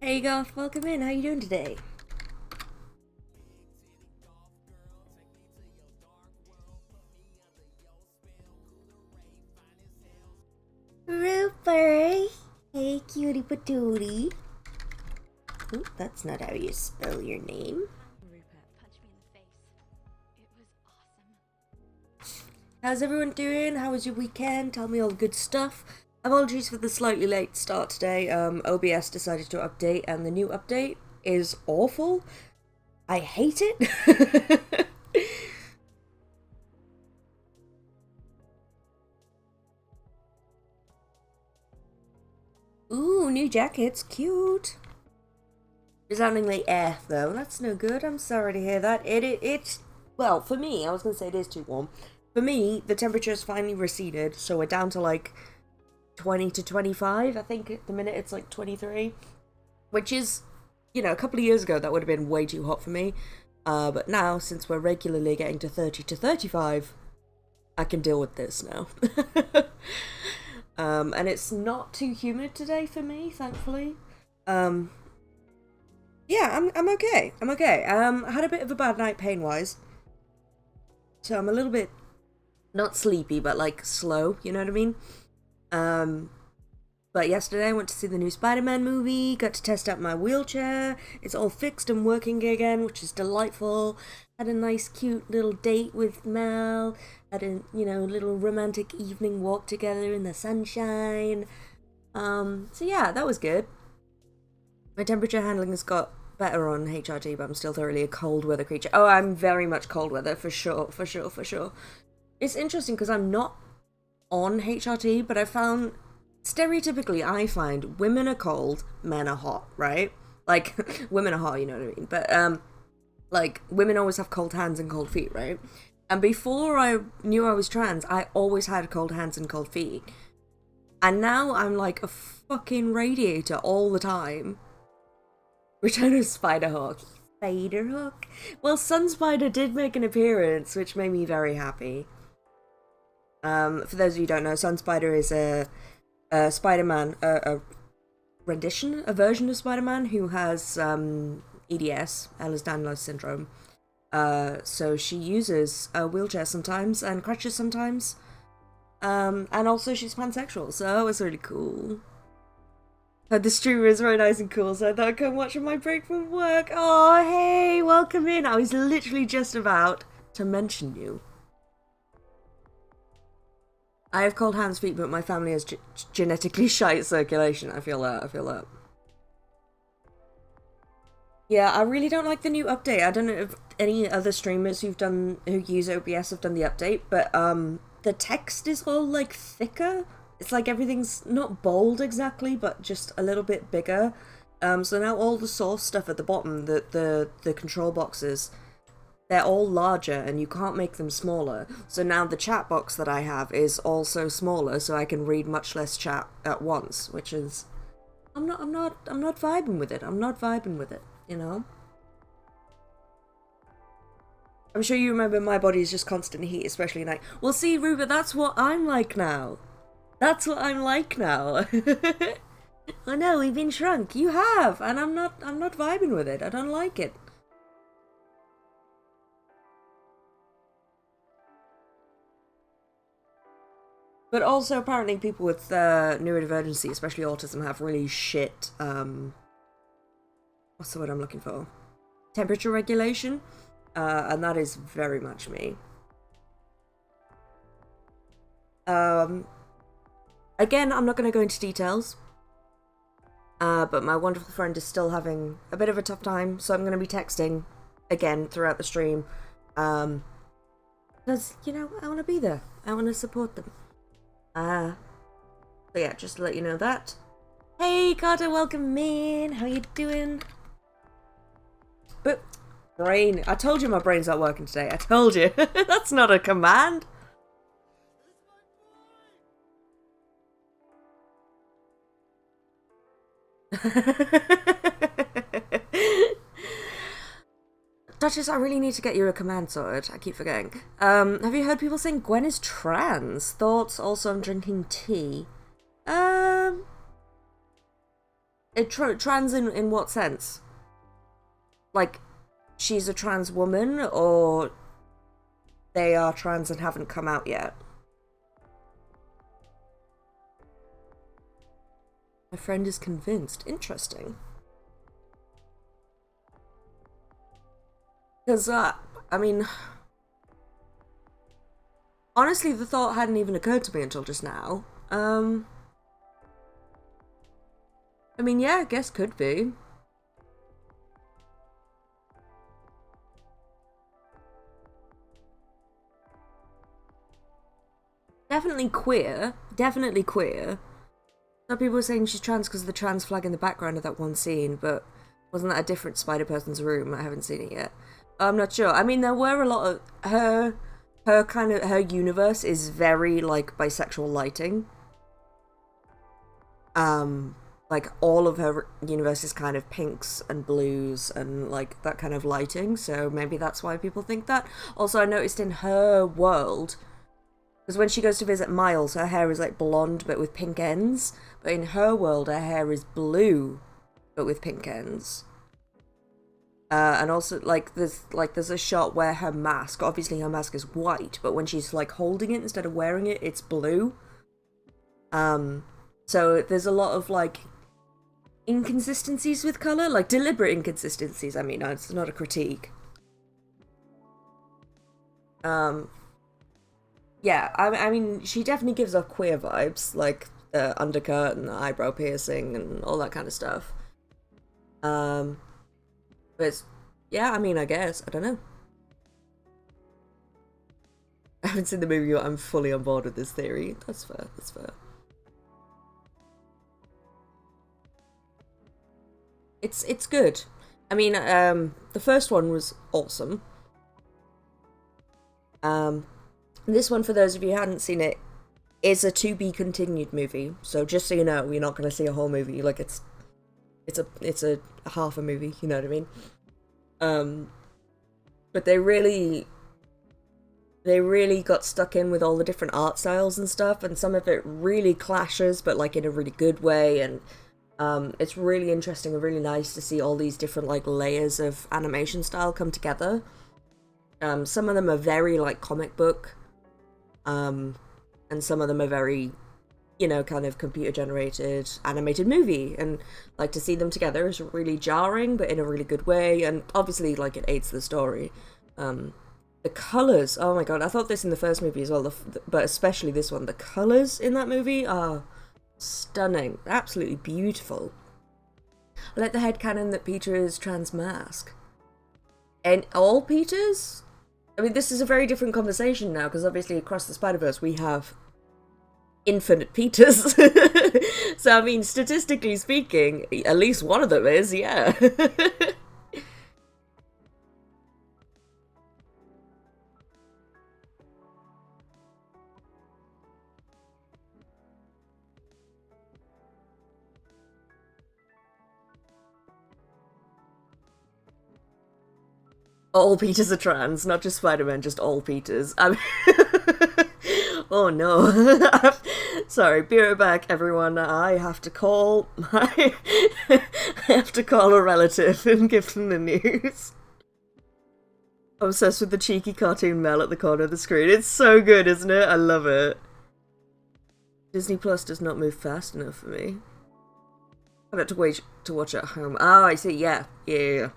Hey Goth, welcome in. How you doing today? Rupert! Hey cutie patootie. Ooh, that's not how you spell your name. Rupert punched me in the face. It was awesome. How's everyone doing? How was your weekend? Tell me all the good stuff. Apologies for the slightly late start today. OBS decided to update and the new update is awful. I hate it. Ooh, new jackets, cute. Resoundingly F though, that's no good. I'm sorry to hear that. It's well, for me, I was gonna say it is too warm. For me, the temperature's finally receded, so we're down to like 20 to 25. I think at the minute it's like 23, which is, a couple of years ago that would have been way too hot for me. But now, since we're regularly getting to 30 to 35, I can deal with this now. And it's not too humid today for me, thankfully. Yeah, I'm okay. I'm okay. I had a bit of a bad night pain-wise. So I'm a little bit, not sleepy, but like slow, you know what I mean? But yesterday I went to see the new Spider-Man movie, got to test out my wheelchair. It's all fixed and working again, which is delightful. Had a nice cute little date with Mel. Had a, little romantic evening walk together in the sunshine. So yeah, that was good. My temperature handling has got better on HRT, but I'm still thoroughly a cold weather creature. Oh, I'm very much cold weather, for sure, for sure, for sure. It's interesting because I'm not on HRT, but I found, stereotypically, I find women are cold, men are hot, right? Like, women are hot, you know what I mean? But, like, women always have cold hands and cold feet, right? And before I knew I was trans, I always had cold hands and cold feet. And now I'm like a fucking radiator all the time. Return of Spider-Hawk. Spider-Hawk? Well, Sunspider did make an appearance, which made me very happy. For those of you who don't know, Sunspider is a Spider-Man, a rendition, a version of Spider-Man who has EDS, Ehlers-Danlos syndrome. So she uses a wheelchair sometimes and crutches sometimes. And also she's pansexual, so that was really cool. The streamer is very nice and cool, so I thought I'd come watch on my break from work. Oh, hey, welcome in. I was literally just about to mention you. I have cold hands, feet, but my family has genetically shite circulation. I feel that. Yeah, I really don't like the new update. I don't know if any other streamers who use OBS have done the update, but the text is all like thicker. It's like everything's not bold exactly, but just a little bit bigger. So now all the source stuff at the bottom, the control boxes, they're all larger and you can't make them smaller. So now the chat box that I have is also smaller, so I can read much less chat at once, which is I'm not vibing with it. I'm not vibing with it, you know? I'm sure you remember my body is just constant heat, especially at night. Well, see, Ruba, that's what I'm like now. That's what I'm like now. I know, we've been shrunk. You have, and I'm not vibing with it. I don't like it. But also, apparently, people with neurodivergency, especially autism, have really shit, what's the word I'm looking for? Temperature regulation. And that is very much me. Again, I'm not going to go into details. But my wonderful friend is still having a bit of a tough time, so I'm going to be texting again throughout the stream. Because, I want to be there. I want to support them. So yeah, just to let you know that. Hey, Carter, welcome in. How you doing? But brain. I told you my brain's not working today. I told you. That's not a command. Duchess, I really need to get you a command sorted. I keep forgetting. Have you heard people saying Gwen is trans? Thoughts? Also, I'm drinking tea. Trans in what sense? Like, she's a trans woman, or they are trans and haven't come out yet? My friend is convinced. Interesting. Because, I mean, honestly, the thought hadn't even occurred to me until just now. I mean, yeah, I guess could be. Definitely queer. Definitely queer. Some people were saying she's trans because of the trans flag in the background of that one scene, but wasn't that a different Spider-Person's room? I haven't seen it yet. I'm not sure. I mean, there were a lot of her universe is very, like, bisexual lighting. Like, all of her universe is kind of pinks and blues and, like, that kind of lighting, so maybe that's why people think that. Also, I noticed in her world, because when she goes to visit Miles, her hair is, like, blonde but with pink ends, but in her world, her hair is blue but with pink ends. And also, there's a shot where her mask, obviously her mask is white, but when she's, like, holding it instead of wearing it, it's blue. So there's a lot of, like, inconsistencies with colour, like deliberate inconsistencies, I mean, it's not a critique. Yeah, I mean, she definitely gives off queer vibes, like the undercut and the eyebrow piercing and all that kind of stuff. But yeah, I mean, I guess, I don't know. I haven't seen the movie yet, I'm fully on board with this theory. That's fair, that's fair. It's good. I mean, the first one was awesome. This one, for those of you who hadn't seen it, is a to be continued movie. So just so you know, you're not going to see a whole movie. Like, it's a half a movie. You know what I mean? But they really got stuck in with all the different art styles and stuff, and some of it really clashes, but like in a really good way. And it's really interesting and really nice to see all these different, like, layers of animation style come together. Some of them are very, like, comic book, and some of them are very, you know, kind of computer generated animated movie, and, like, to see them together is really jarring, but in a really good way, and obviously, like, it aids the story. The colours, oh my god, I thought this in the first movie as well, but especially this one, the colours in that movie are stunning, absolutely beautiful. I like the headcanon that Peter is trans mask. And all Peters? I mean, this is a very different conversation now, because obviously across the Spider-Verse we have infinite Peters. So, I mean, statistically speaking, at least one of them is, yeah. All Peters are trans, not just Spider-Man, just all Peters. I mean, oh no. Sorry, be right back, everyone. I have to call my... I have to call a relative and give them the news. I'm obsessed with the cheeky cartoon Mel at the corner of the screen. It's so good, isn't it? I love it. Disney Plus does not move fast enough for me. I've got to wait to watch at home. Oh, I see, yeah. Yeah.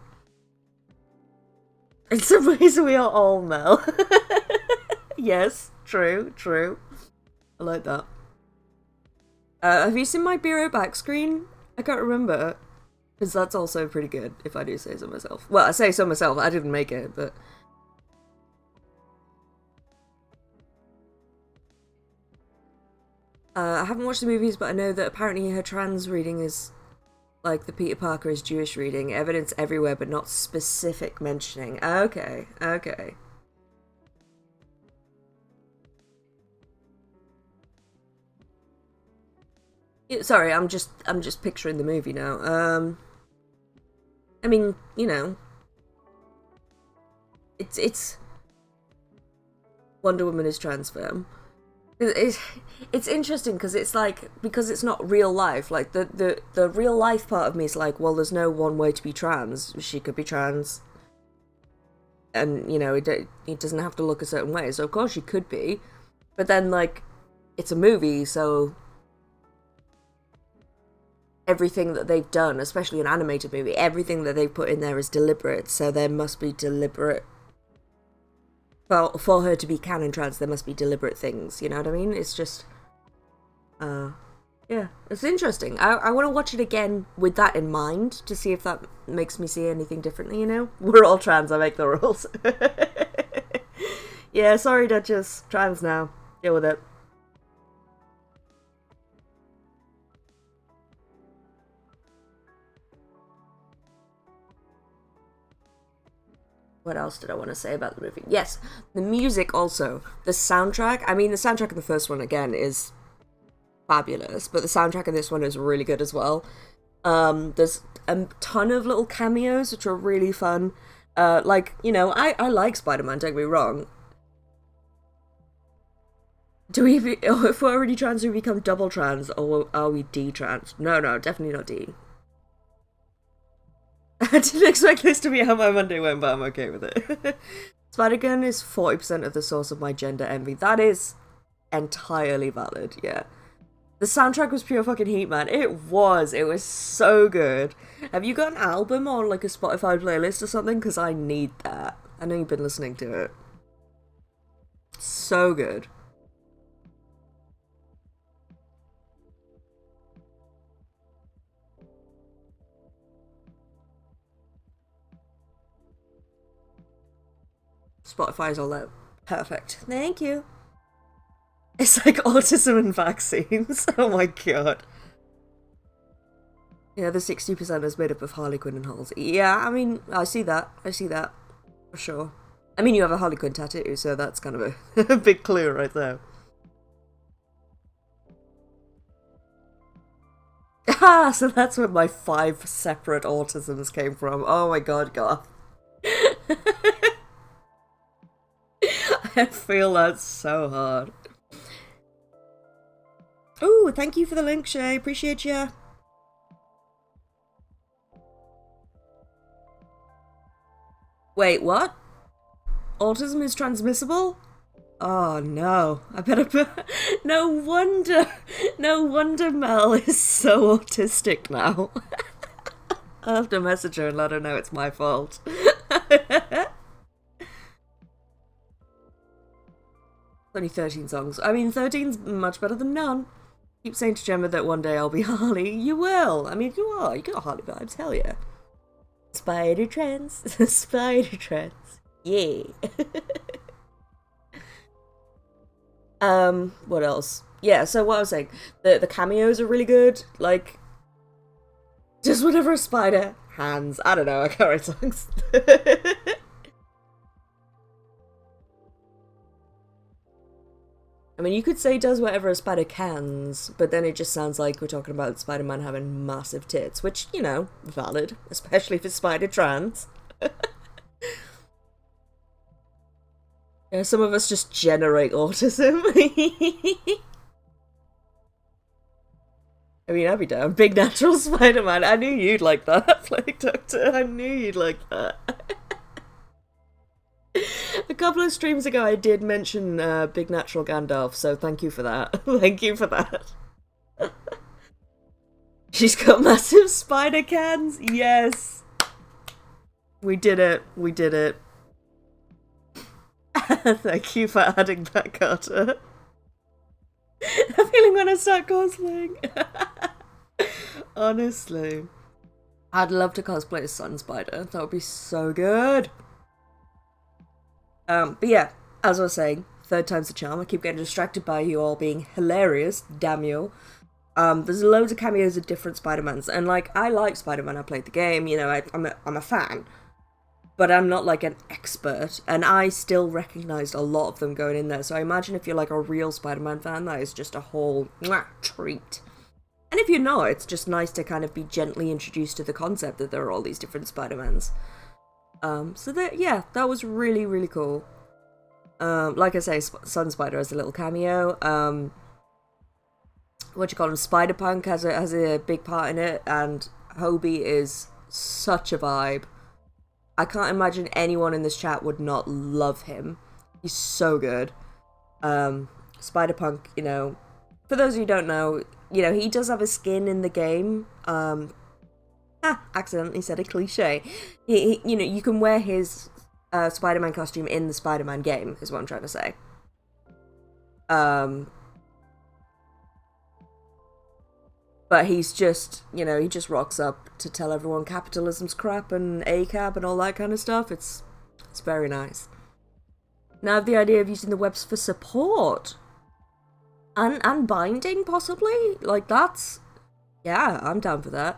In some ways, we are all Mel. Yes, true. I like that. Have you seen my Be Right Back screen? I can't remember. Because that's also pretty good, if I do say so myself. Well, I say so myself, I didn't make it, but... I haven't watched the movies, but I know that apparently her trans reading is... like the Peter Parker is Jewish reading, evidence everywhere but not specific mentioning. Okay. Sorry, I'm just picturing the movie now. I mean, you know, it's Wonder Woman is trans femme. It's, it's interesting because it's like, because it's not real life, like the real life part of me is like, well, there's no one way to be trans. She could be trans, and you know, it doesn't have to look a certain way, so of course she could be. But then, like, it's a movie, so everything that they've done, especially an animated movie, everything that they've put in there is deliberate, so there must be deliberate. Well, for her to be canon trans, there must be deliberate things, you know what I mean? It's just, yeah, it's interesting. I want to watch it again with that in mind, to see if that makes me see anything differently, you know? We're all trans, I make the rules. Yeah, sorry, Duchess. Trans now. Deal with it. What else did I want to say about the movie? Yes, the music also. The soundtrack. I mean, the soundtrack in the first one, again, is fabulous, but the soundtrack in this one is really good as well. There's a ton of little cameos, which are really fun. Like, you know, I like Spider-Man, don't get me wrong. Do we, if we're already trans, do we become double trans, or are we D-trans? No, no, definitely not D. I didn't expect this to be how my Monday went, but I'm okay with it. Spider-Gun is 40% of the source of my gender envy. That is entirely valid, yeah. The soundtrack was pure fucking heat, man. It was. It was so good. Have you got an album or like a Spotify playlist or something? Because I need that. I know you've been listening to it. So good. Spotify's all out. Perfect. Thank you. It's like autism and vaccines. Oh my god. Yeah, the 60% is made up of Harley Quinn and Halsey. Yeah, I mean, I see that. I see that. For sure. I mean, you have a Harley Quinn tattoo, so that's kind of a big clue right there. Ah, so that's where my 5 separate autisms came from. Oh my god, God. I feel that so hard. Ooh, thank you for the link, Shay. Appreciate ya. Wait, what? Autism is transmissible? Oh no, I better put... No wonder Mel is so autistic now. I'll have to message her and let her know it's my fault. Only 13 songs. I mean, 13's much better than none. Keep saying to Gemma that one day I'll be Harley. You will. I mean, you are. You got Harley vibes. Hell yeah. Spider trends. Spider trends. Yeah. What else? Yeah, so what I was saying, the cameos are really good. Like, just whatever a spider, hands. I don't know, I can't write songs. I mean, you could say does whatever a spider cans, but then it just sounds like we're talking about Spider-Man having massive tits, which, you know, valid, especially if it's spider trans. Yeah, some of us just generate autism. I mean, I'd be down. Big natural Spider-Man. I knew you'd like that, Plague Doctor. I knew you'd like that. A couple of streams ago, I did mention Big Natural Gandalf, so thank you for that. Thank you for that. She's got massive spider cans. Yes. We did it. We did it. Thank you for adding that, Carter. I'm feeling when I start cosplaying. Honestly. I'd love to cosplay as Sun Spider. That would be so good. But yeah, as I was saying, third time's the charm. I keep getting distracted by you all being hilarious. Damn you. There's loads of cameos of different Spider-Mans. And like, I like Spider-Man. I played the game. You know, I'm a fan. But I'm not like an expert, and I still recognised a lot of them going in there, so I imagine if you're like a real Spider-Man fan, that is just a whole treat. And if you're not, it's just nice to kind of be gently introduced to the concept that there are all these different Spider-Mans. So that, yeah, that was really, really cool. Like I say, Sun Spider has a little cameo. What you call him? Spider Punk has a big part in it, and Hobie is such a vibe. I can't imagine anyone in this chat would not love him. He's so good. Spider Punk, you know, for those of you who don't know, you know, he does have a skin in the game. Accidentally said a cliche. You know, you can wear his Spider-Man costume in the Spider-Man game, is what I'm trying to say. But he's just, you know, he just rocks up to tell everyone capitalism's crap and ACAB and all that kind of stuff. It's very nice. Now I have the idea of using the webs for support. And binding, possibly? Like, that's... Yeah, I'm down for that.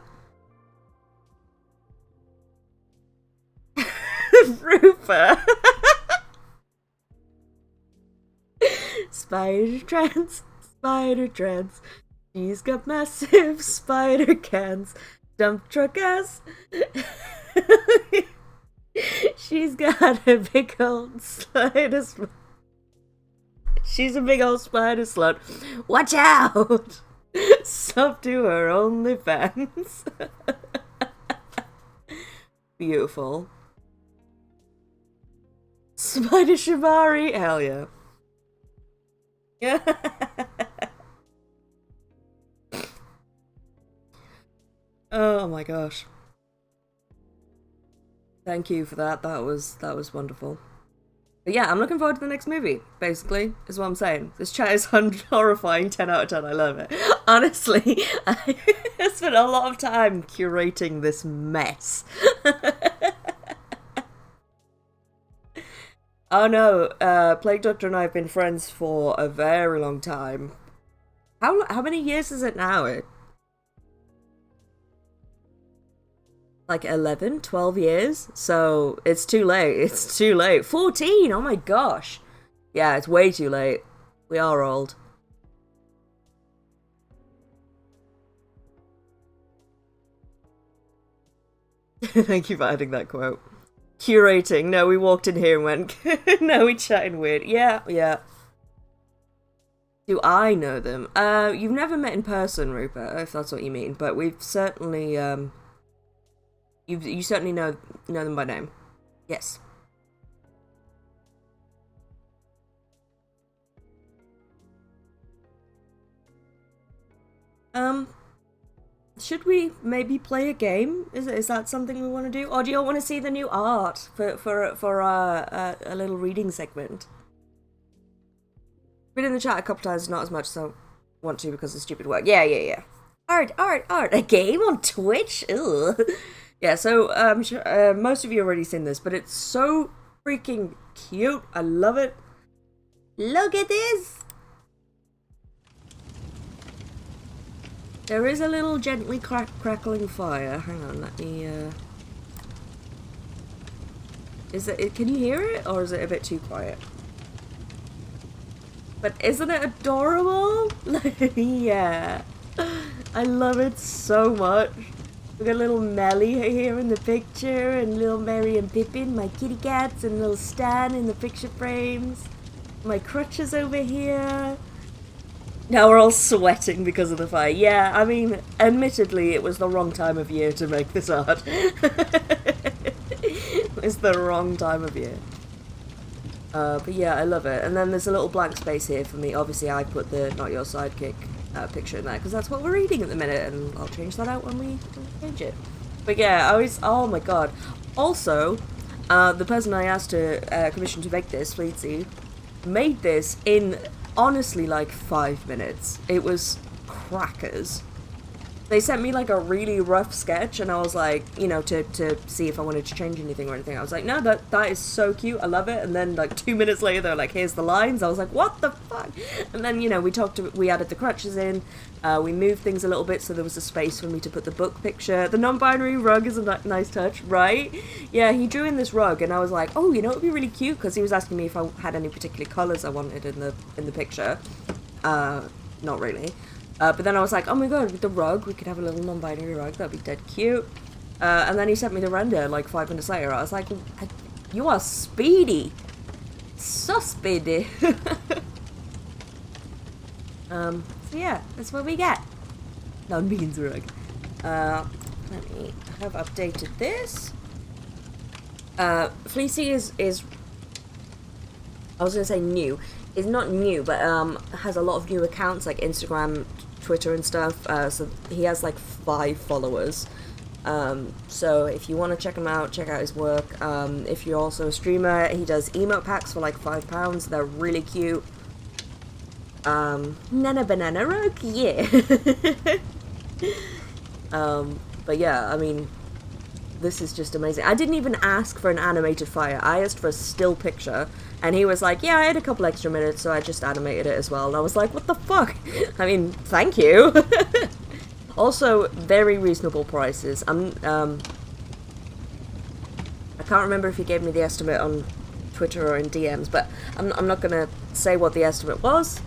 Roofer! Spider trance, spider trance. She's got massive spider cans. Dump truck ass. She's got a big old spider slut. She's a big old spider slut. Watch out! Sub to her OnlyFans. Beautiful. Spider Shibari, hell yeah. Yeah. Oh my gosh. Thank you for that. That was wonderful. But yeah, I'm looking forward to the next movie, basically, is what I'm saying. This chat is horrifying, 10 out of 10, I love it. Honestly, I spent a lot of time curating this mess. Oh no, Plague Doctor and I have been friends for a very long time. How many years is it now? Like 11, 12 years? So it's too late. It's too late. 14! Oh my gosh. Yeah, it's way too late. We are old. Thank you for adding that quote. Curating. No, we walked in here and went, no, we chatting weird. Yeah, yeah. Do I know them? You've never met in person, Rupert, if that's what you mean, but we've certainly, you certainly know them by name. Yes. Should we maybe play a game? Is that something we want to do? Or do you all want to see the new art for a little reading segment? Been in the chat a couple times, not as much as I want to because of stupid work. Yeah. Art. A game on Twitch? Ugh. Yeah, so I'm sure most of you already seen this, but it's so freaking cute. I love it. Look at this! There is a little gently crackling fire. Hang on, let me, can you hear it, or is it a bit too quiet? But isn't it adorable? Yeah. I love it so much. We got little Melly here in the picture, and little Mary and Pippin, my kitty cats, and little Stan in the picture frames. My crutches over here. Now we're all sweating because of the fire. Yeah, I mean, admittedly, it was the wrong time of year to make this art. It's the wrong time of year. But yeah, I love it. And then there's a little blank space here for me. Obviously, I put the Not Your Sidekick picture in there, because that's what we're reading at the minute, and I'll change that out when we change it. But yeah, oh my god. Also, the person I asked to commission to make this, Fleetsy, made this in... honestly, like 5 minutes. It was crackers. They sent me like a really rough sketch, and I was like, you know, to see if I wanted to change anything or anything. I was like, no, that is so cute, I love it. And then like 2 minutes later, they're like, here's the lines. I was like, what the fuck? And then, you know, we added the crutches in, we moved things a little bit so there was a space for me to put the book picture. The non-binary rug is a nice touch, right? Yeah, he drew in this rug, and I was like, oh, you know, it would be really cute, because he was asking me if I had any particular colours I wanted in the picture. Not really. But then I was like, oh my god, with the rug, we could have a little non-binary rug, that'd be dead cute. And then he sent me the render like 5 minutes later. I was like, you are speedy. So speedy. So yeah, that's what we get. Non-beans rug. Let me have updated this. Fleecy is I was gonna say new. Is not new, but has a lot of new accounts like Instagram, Twitter, and stuff. So he has like 5 followers. So if you want to check him out, check out his work. If you're also a streamer, he does emote packs for like £5. They're really cute. Nana Banana Rogue, yeah. But yeah, I mean, this is just amazing. I didn't even ask for an animated fire. I asked for a still picture, and he was like, yeah, I had a couple extra minutes, so I just animated it as well. And I was like, what the fuck? I mean, thank you. Also, very reasonable prices. I can't remember if he gave me the estimate on Twitter or in DMs, but I'm not gonna say what the estimate was.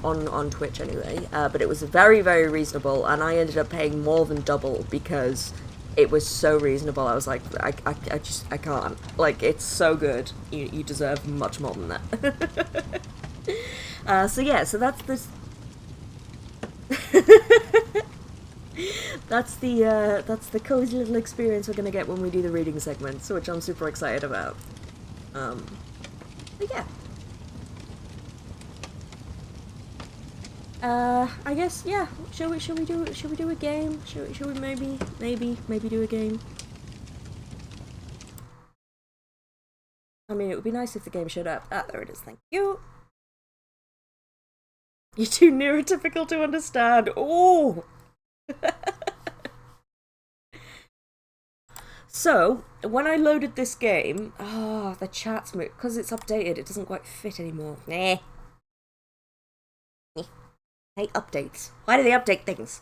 On Twitch anyway, but it was very, very reasonable, and I ended up paying more than double because it was so reasonable. I was like, I can't. Like, it's so good. You deserve much more than that. So yeah, so that's this. That's the cozy little experience we're gonna get when we do the reading segments, which I'm super excited about. But yeah. I guess, yeah. Shall we do a game? Shall we maybe do a game? I mean, it would be nice if the game showed up. Ah, there it is. Thank you. You're too neurotypical to understand. Oh. So when I loaded this game, the chat's moved because it's updated. It doesn't quite fit anymore. Nah. Hey, updates. Why do they update things?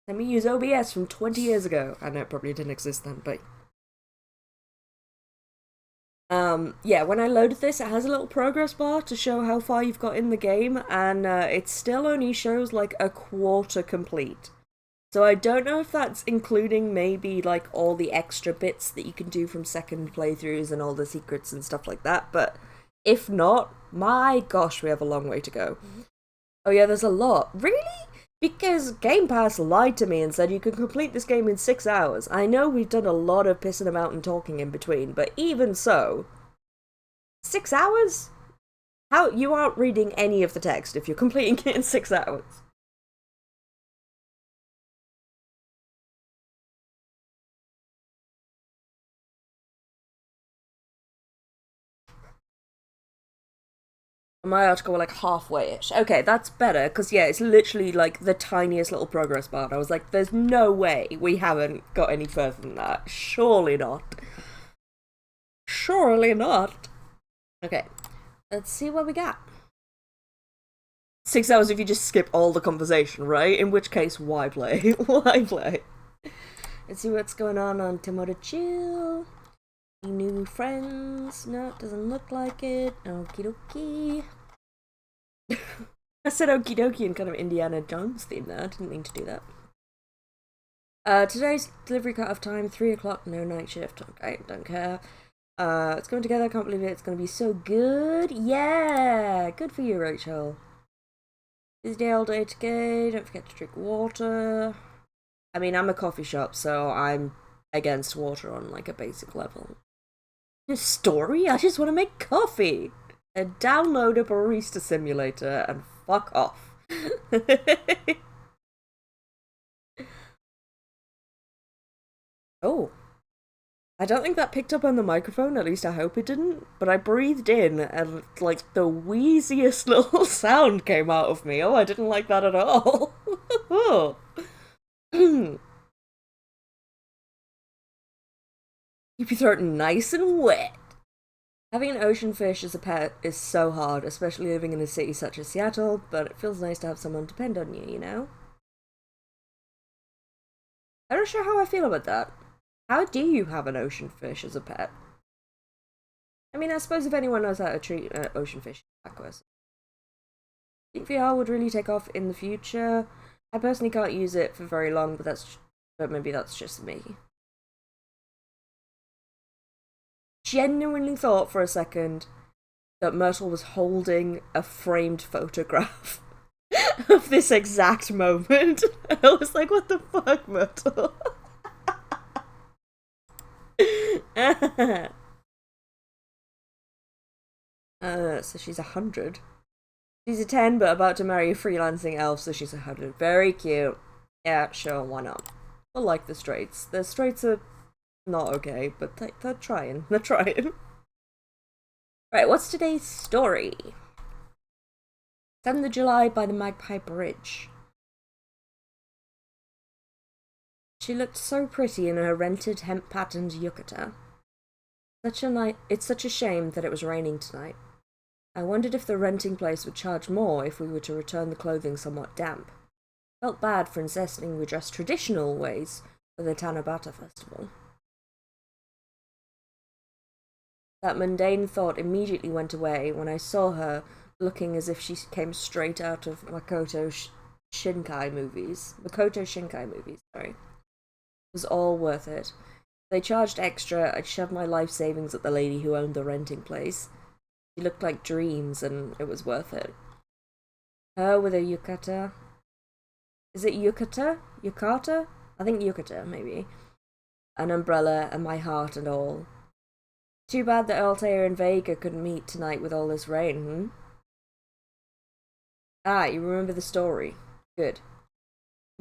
Let me use OBS from 20 years ago. I know it probably didn't exist then, but... yeah, when I loaded this, it has a little progress bar to show how far you've got in the game, and it still only shows like a quarter complete. So I don't know if that's including maybe like all the extra bits that you can do from second playthroughs and all the secrets and stuff like that, but if not, my gosh, we have a long way to go. Oh yeah, there's a lot. Really? Because Game Pass lied to me and said you can complete this game in 6 hours. I know we've done a lot of pissing about and talking in between, but even so... 6 hours? How? You aren't reading any of the text if you're completing it in 6 hours. My article were like halfway-ish. Okay, that's better, because yeah, it's literally like the tiniest little progress bar. I was like, there's no way we haven't got any further than that. Surely not. Surely not. Okay, let's see what we got. 6 hours if you just skip all the conversation, right? In which case, why play? Why play? Let's see what's going on Tomorrow Chill. Any new friends? No, it doesn't look like it. Okie dokie. I said okie dokie in kind of Indiana Jones theme there. I didn't mean to do that. Today's delivery cut-off time, 3 o'clock, no night shift. Okay, don't care. It's going together, I can't believe it. It's going to be so good. Yeah! Good for you, Rachel. Busy day all day today. Don't forget to drink water. I mean, I'm a coffee shop, so I'm against water on, like, a basic level. Story? I just want to make coffee! And download a barista simulator and fuck off. Oh. I don't think that picked up on the microphone, at least I hope it didn't, but I breathed in and, like, the wheeziest little sound came out of me. Oh, I didn't like that at all. Oh. Keep your throat nice and wet. Having an ocean fish as a pet is so hard, especially living in a city such as Seattle, but it feels nice to have someone depend on you, you know? I'm not sure how I feel about that. How do you have an ocean fish as a pet? I mean, I suppose if anyone knows how to treat an ocean fish, aquas. I think VR would really take off in the future. I personally can't use it for very long, but maybe that's just me. genuinely thought for a second that Myrtle was holding a framed photograph of this exact moment. I was like, what the fuck, Myrtle? So she's 100. She's a 10, but about to marry a freelancing elf, so she's 100. Very cute. Yeah, sure, why not? I like the straights. The straights are not okay, but they're trying. They're trying. Right, what's today's story? 7th of July by the Magpie Bridge. She looked so pretty in her rented hemp-patterned yukata. It's such a shame that it was raining tonight. I wondered if the renting place would charge more if we were to return the clothing somewhat damp. Felt bad for insisting we dress traditional ways for the Tanabata festival. That mundane thought immediately went away when I saw her looking as if she came straight out of Makoto Shinkai movies. Sorry. It was all worth it. They charged extra, I'd shove my life savings at the lady who owned the renting place. She looked like dreams, and it was worth it. Her with a yukata. Is it yukata? Yukata? I think yukata, maybe. An umbrella, and my heart and all. Too bad that Altair and Vega couldn't meet tonight with all this rain, Ah, you remember the story. Good.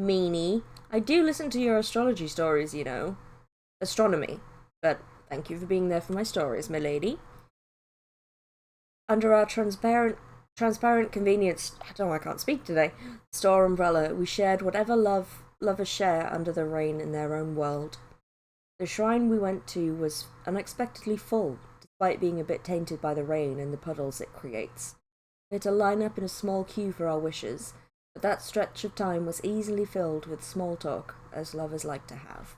Meanie. I do listen to your astrology stories, you know. Astronomy. But thank you for being there for my stories, my lady. Under our transparent convenience, I can't speak today, store umbrella, we shared whatever lovers share under the rain in their own world. The shrine we went to was unexpectedly full, despite being a bit tainted by the rain and the puddles it creates. We had to line up in a small queue for our wishes, but that stretch of time was easily filled with small talk, as lovers like to have.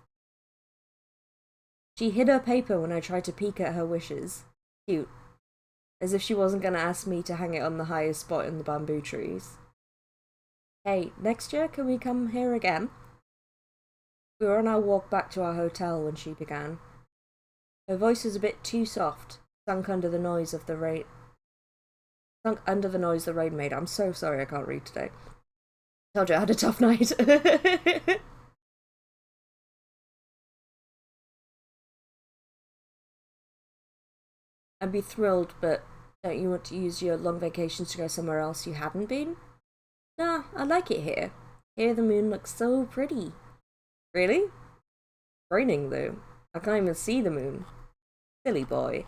She hid her paper when I tried to peek at her wishes. Cute. As if she wasn't going to ask me to hang it on the highest spot in the bamboo trees. Hey, next year can we come here again? We were on our walk back to our hotel when she began. Her voice was a bit too soft, sunk under the noise the rain made. I'm so sorry I can't read today. Told you I had a tough night. I'd be thrilled, but don't you want to use your long vacations to go somewhere else you haven't been? Nah, I like it here. Here the moon looks so pretty. Really? It's raining though. I can't even see the moon. Silly boy.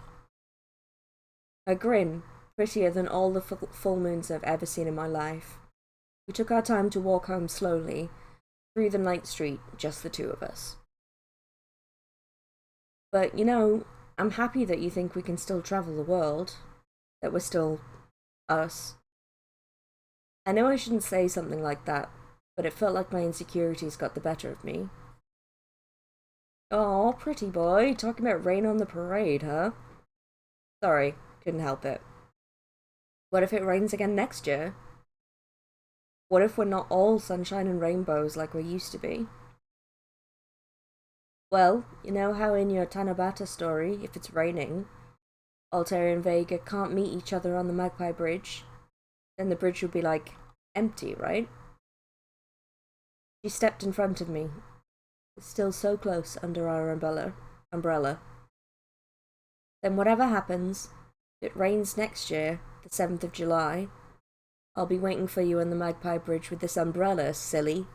Her grin, prettier than all the full moons I've ever seen in my life. We took our time to walk home slowly, through the night street, just the two of us. But, you know, I'm happy that you think we can still travel the world. That we're still us. I know I shouldn't say something like that, but it felt like my insecurities got the better of me. Aw, pretty boy, talking about rain on the parade, huh? Sorry, couldn't help it. What if it rains again next year? What if we're not all sunshine and rainbows like we used to be? Well, you know how in your Tanabata story, if it's raining, Altair and Vega can't meet each other on the Magpie Bridge, then the bridge would be, like, empty, right? She stepped in front of me, still so close under our umbrella. Then whatever happens, if it rains next year, the 7th of July, I'll be waiting for you on the Magpie Bridge with this umbrella, silly.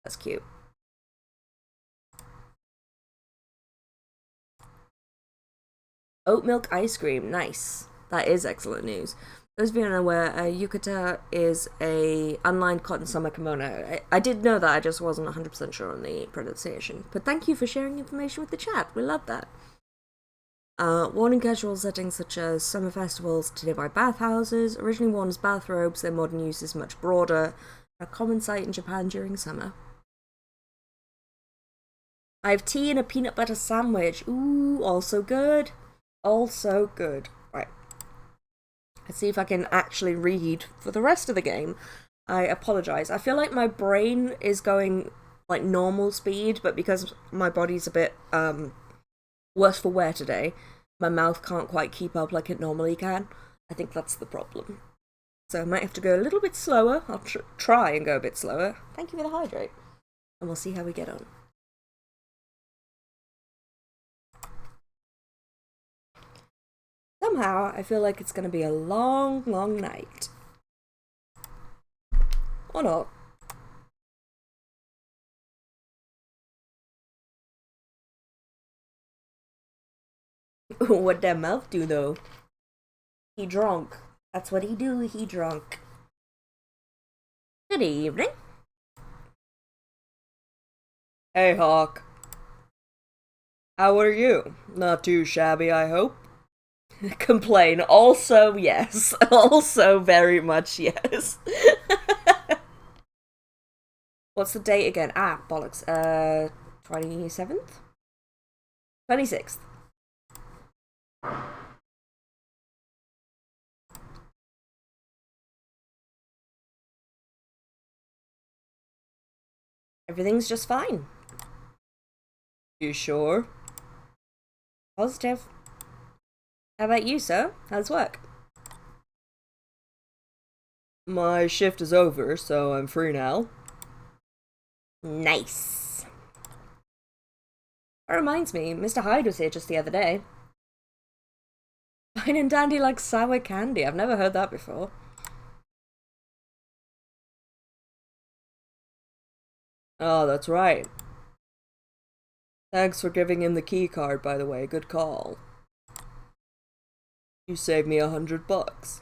That's cute. Oat milk ice cream, nice. That is excellent news. Those of you unaware, yukata is a unlined cotton summer kimono. I did know that, I just wasn't 100% sure on the pronunciation. But thank you for sharing information with the chat, we love that. Worn in casual settings such as summer festivals to nearby bathhouses, originally worn as bathrobes, their modern use is much broader, a common sight in Japan during summer. I have tea and a peanut butter sandwich. Ooh, also good. Also good. Right. Let's see if I can actually read for the rest of the game. I apologise. I feel like my brain is going like normal speed, but because my body's a bit worse for wear today, my mouth can't quite keep up like it normally can. I think that's the problem. So I might have to go a little bit slower. I'll try and go a bit slower. Thank you for the hydrate. And we'll see how we get on. Somehow, I feel like it's going to be a long, long night. Or not. What'd that mouth do, though? He drunk. That's what he do, he drunk. Good evening. Hey, Hawk. How are you? Not too shabby, I hope? Complain. Also, yes. Also, very much yes. What's the date again? Ah, bollocks. 27th? 26th. Everything's just fine. You sure? Positive. How about you, sir? How's work? My shift is over, so I'm free now. Nice. That reminds me, Mr. Hyde was here just the other day. Fine and dandy like sour candy. I've never heard that before. Oh, that's right. Thanks for giving him the key card, by the way. Good call. You saved me $100.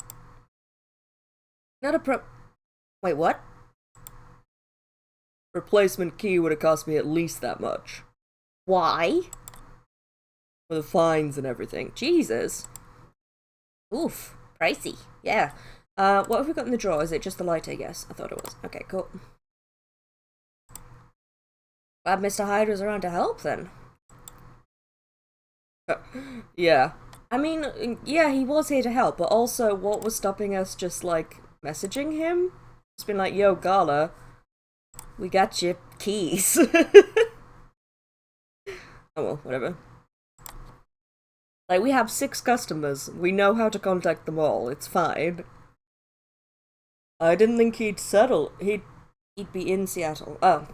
Not a Wait, what? Replacement key would have cost me at least that much. Why? For the fines and everything. Jesus. Oof. Pricey. Yeah. What have we got in the drawer? Is it just the lighter? Yes, I thought it was. Okay, cool. Glad Mr. Hyde was around to help, then. Yeah. I mean, yeah, he was here to help, but also, what was stopping us just, like, messaging him? It's been like, yo, Gala, we got your keys. Oh well, whatever. Like, we have 6 customers. We know how to contact them all. It's fine. I didn't think he'd settle. He'd be in Seattle. Oh,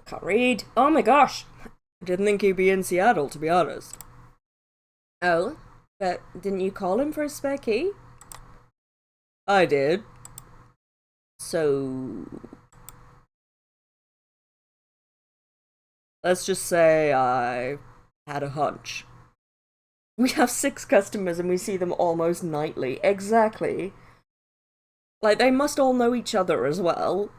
can't read. Oh my gosh. I didn't think he'd be in Seattle, to be honest. Oh, but didn't you call him for a spare key? I did. So... let's just say I had a hunch. We have 6 customers and we see them almost nightly. Exactly. Like, they must all know each other as well.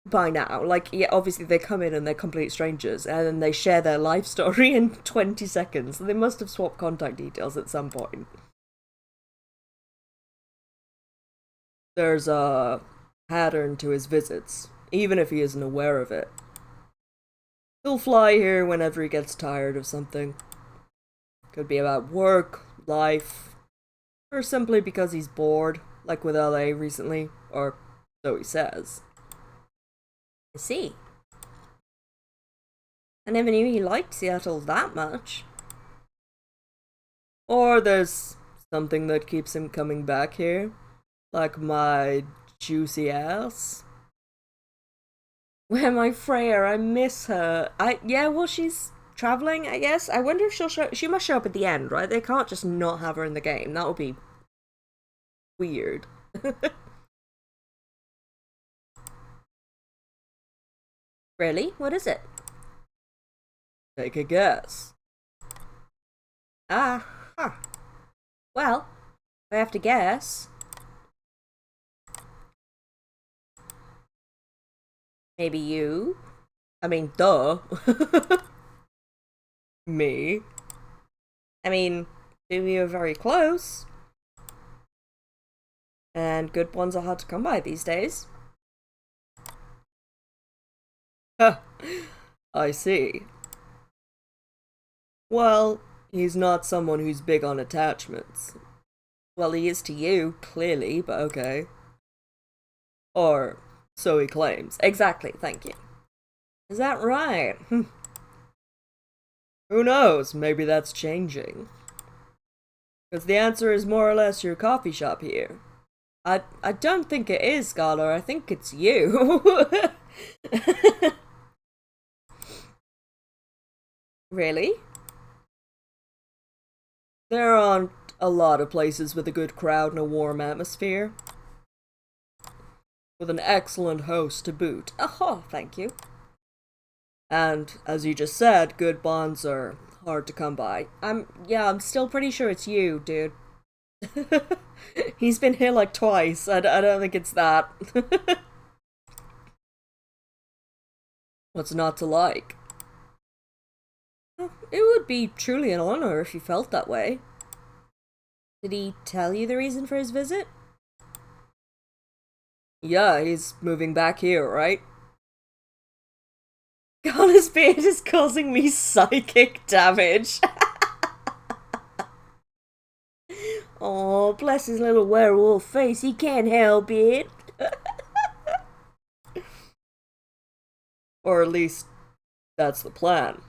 By now. Like, yeah, obviously they come in and they're complete strangers, and then they share their life story in 20 seconds. They must have swapped contact details at some point. There's a pattern to his visits, even if he isn't aware of it. He'll fly here whenever he gets tired of something. Could be about work, life, or simply because he's bored, like with LA recently, or so he says. I see. I never knew he liked Seattle that much. Or there's something that keeps him coming back here, like my juicy ass. Where my Freya, I miss her. Yeah, well, she's traveling, I guess. I wonder if she'll show. She must show up at the end, right? They can't just not have her in the game. That would be weird. Really? What is it? Take a guess. Ah, huh. Well, if I have to guess, maybe you? I mean, duh. Me? I mean, we are very close. And good ones are hard to come by these days. Huh. I see. Well, he's not someone who's big on attachments. Well, he is to you, clearly, but okay. Or so he claims. Exactly, thank you. Is that right? Who knows? Maybe that's changing. Because the answer is more or less your coffee shop here. I don't think it is, Scholar. I think it's you. Really? There aren't a lot of places with a good crowd and a warm atmosphere. With an excellent host to boot. Oh, thank you. And, as you just said, good bonds are hard to come by. I'm still pretty sure it's you, dude. He's been here like twice. I don't think it's that. What's not to like? It would be truly an honor if you felt that way. Did he tell you the reason for his visit? Yeah, he's moving back here, right? God, his beard is causing me psychic damage. Oh, bless his little werewolf face, he can't help it. Or at least, that's the plan.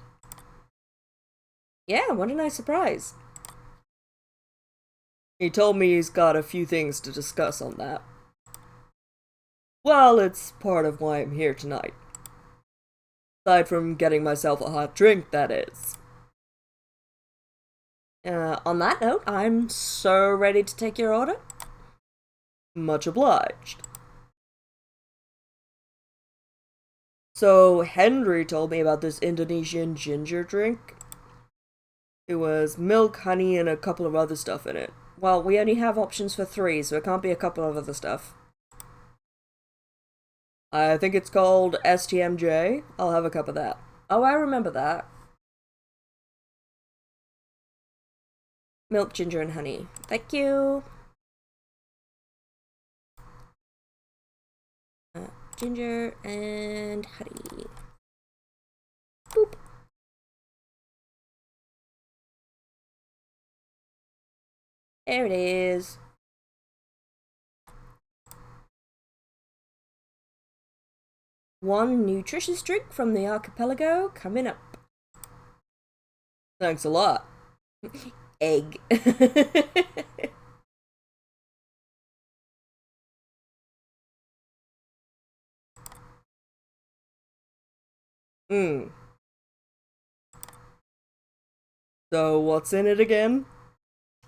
Yeah, what a nice surprise. He told me he's got a few things to discuss on that. Well, it's part of why I'm here tonight. Aside from getting myself a hot drink, that is. On that note, I'm so ready to take your order. Much obliged. So, Henry told me about this Indonesian ginger drink. It was milk, honey, and a couple of other stuff in it. Well, we only have options for 3, so it can't be a couple of other stuff. I think it's called STMJ. I'll have a cup of that. Oh, I remember that. Milk, ginger, and honey. Thank you. Ginger and honey. Boop. There it is. One nutritious drink from the archipelago coming up. Thanks a lot. Egg. So, what's in it again?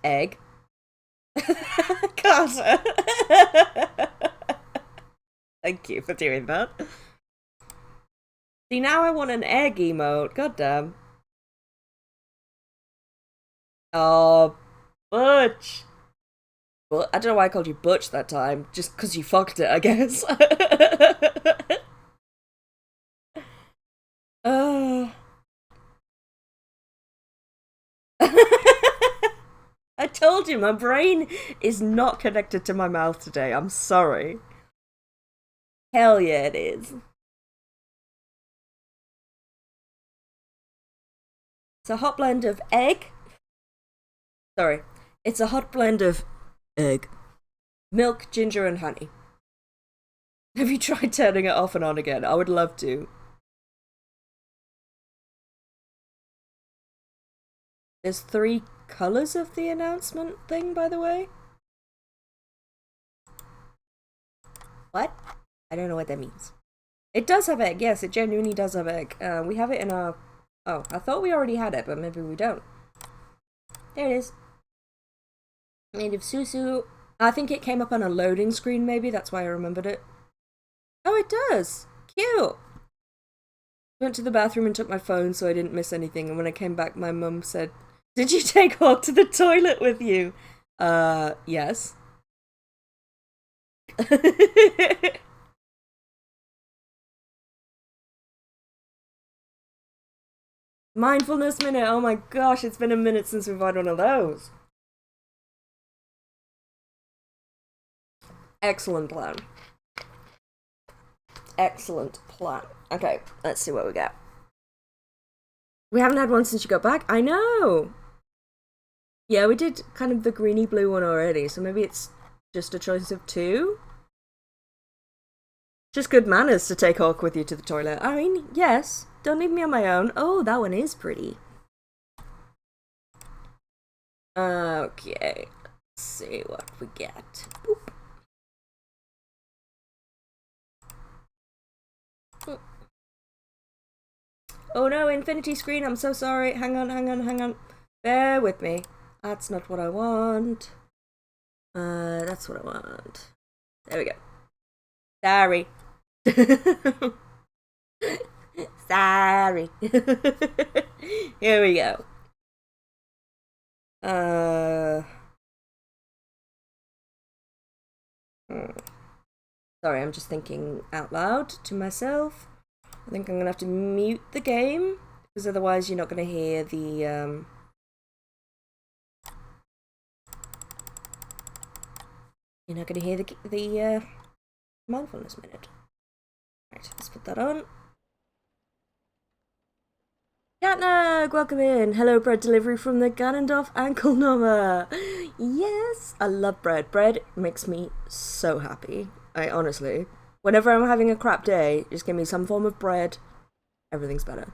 Egg. God. Thank you for doing that. See, now I want an egg emote. God damn. Oh, Butch. Well, I don't know why I called you Butch that time. Just because you fucked it, I guess. I told you, my brain is not connected to my mouth today. I'm sorry. Hell yeah, it is. It's a hot blend of egg. Sorry. It's a hot blend of egg, milk, ginger, and honey. Have you tried turning it off and on again? I would love to. There's 3 colors of the announcement thing, by the way. What? I don't know what that means. It does have egg. Yes, it genuinely does have egg. We have it in our... Oh, I thought we already had it, but maybe we don't. There it is. Made of susu. I think it came up on a loading screen, maybe. That's why I remembered it. Oh, it does. Cute. Went to the bathroom and took my phone so I didn't miss anything. And when I came back, my mum said, "Did you take Hawk to the toilet with you?" Yes. Mindfulness minute. Oh my gosh, it's been a minute since we've had one of those. Excellent plan. Excellent plan. Okay, let's see what we got. We haven't had one since you got back. I know. Yeah, we did kind of the greeny blue one already, so maybe it's just a choice of 2. Just good manners to take Hawk with you to the toilet. I mean, yes. Don't leave me on my own. Oh, that one is pretty. Okay, let's see what we get. Boop. Oh no, infinity screen, I'm so sorry. Hang on, hang on, hang on. Bear with me. That's not what I want. That's what I want. There we go. Sorry. Sorry. Here we go. Sorry, I'm just thinking out loud to myself. I think I'm gonna have to mute the game because otherwise you're not gonna hear the you're not gonna hear the mindfulness minute. Right, let's put that on. Katnag, welcome in. Hello, bread delivery from the Ganondorf ankle number. Yes, I love bread. Bread makes me so happy. I honestly, whenever I'm having a crap day, just give me some form of bread. Everything's better.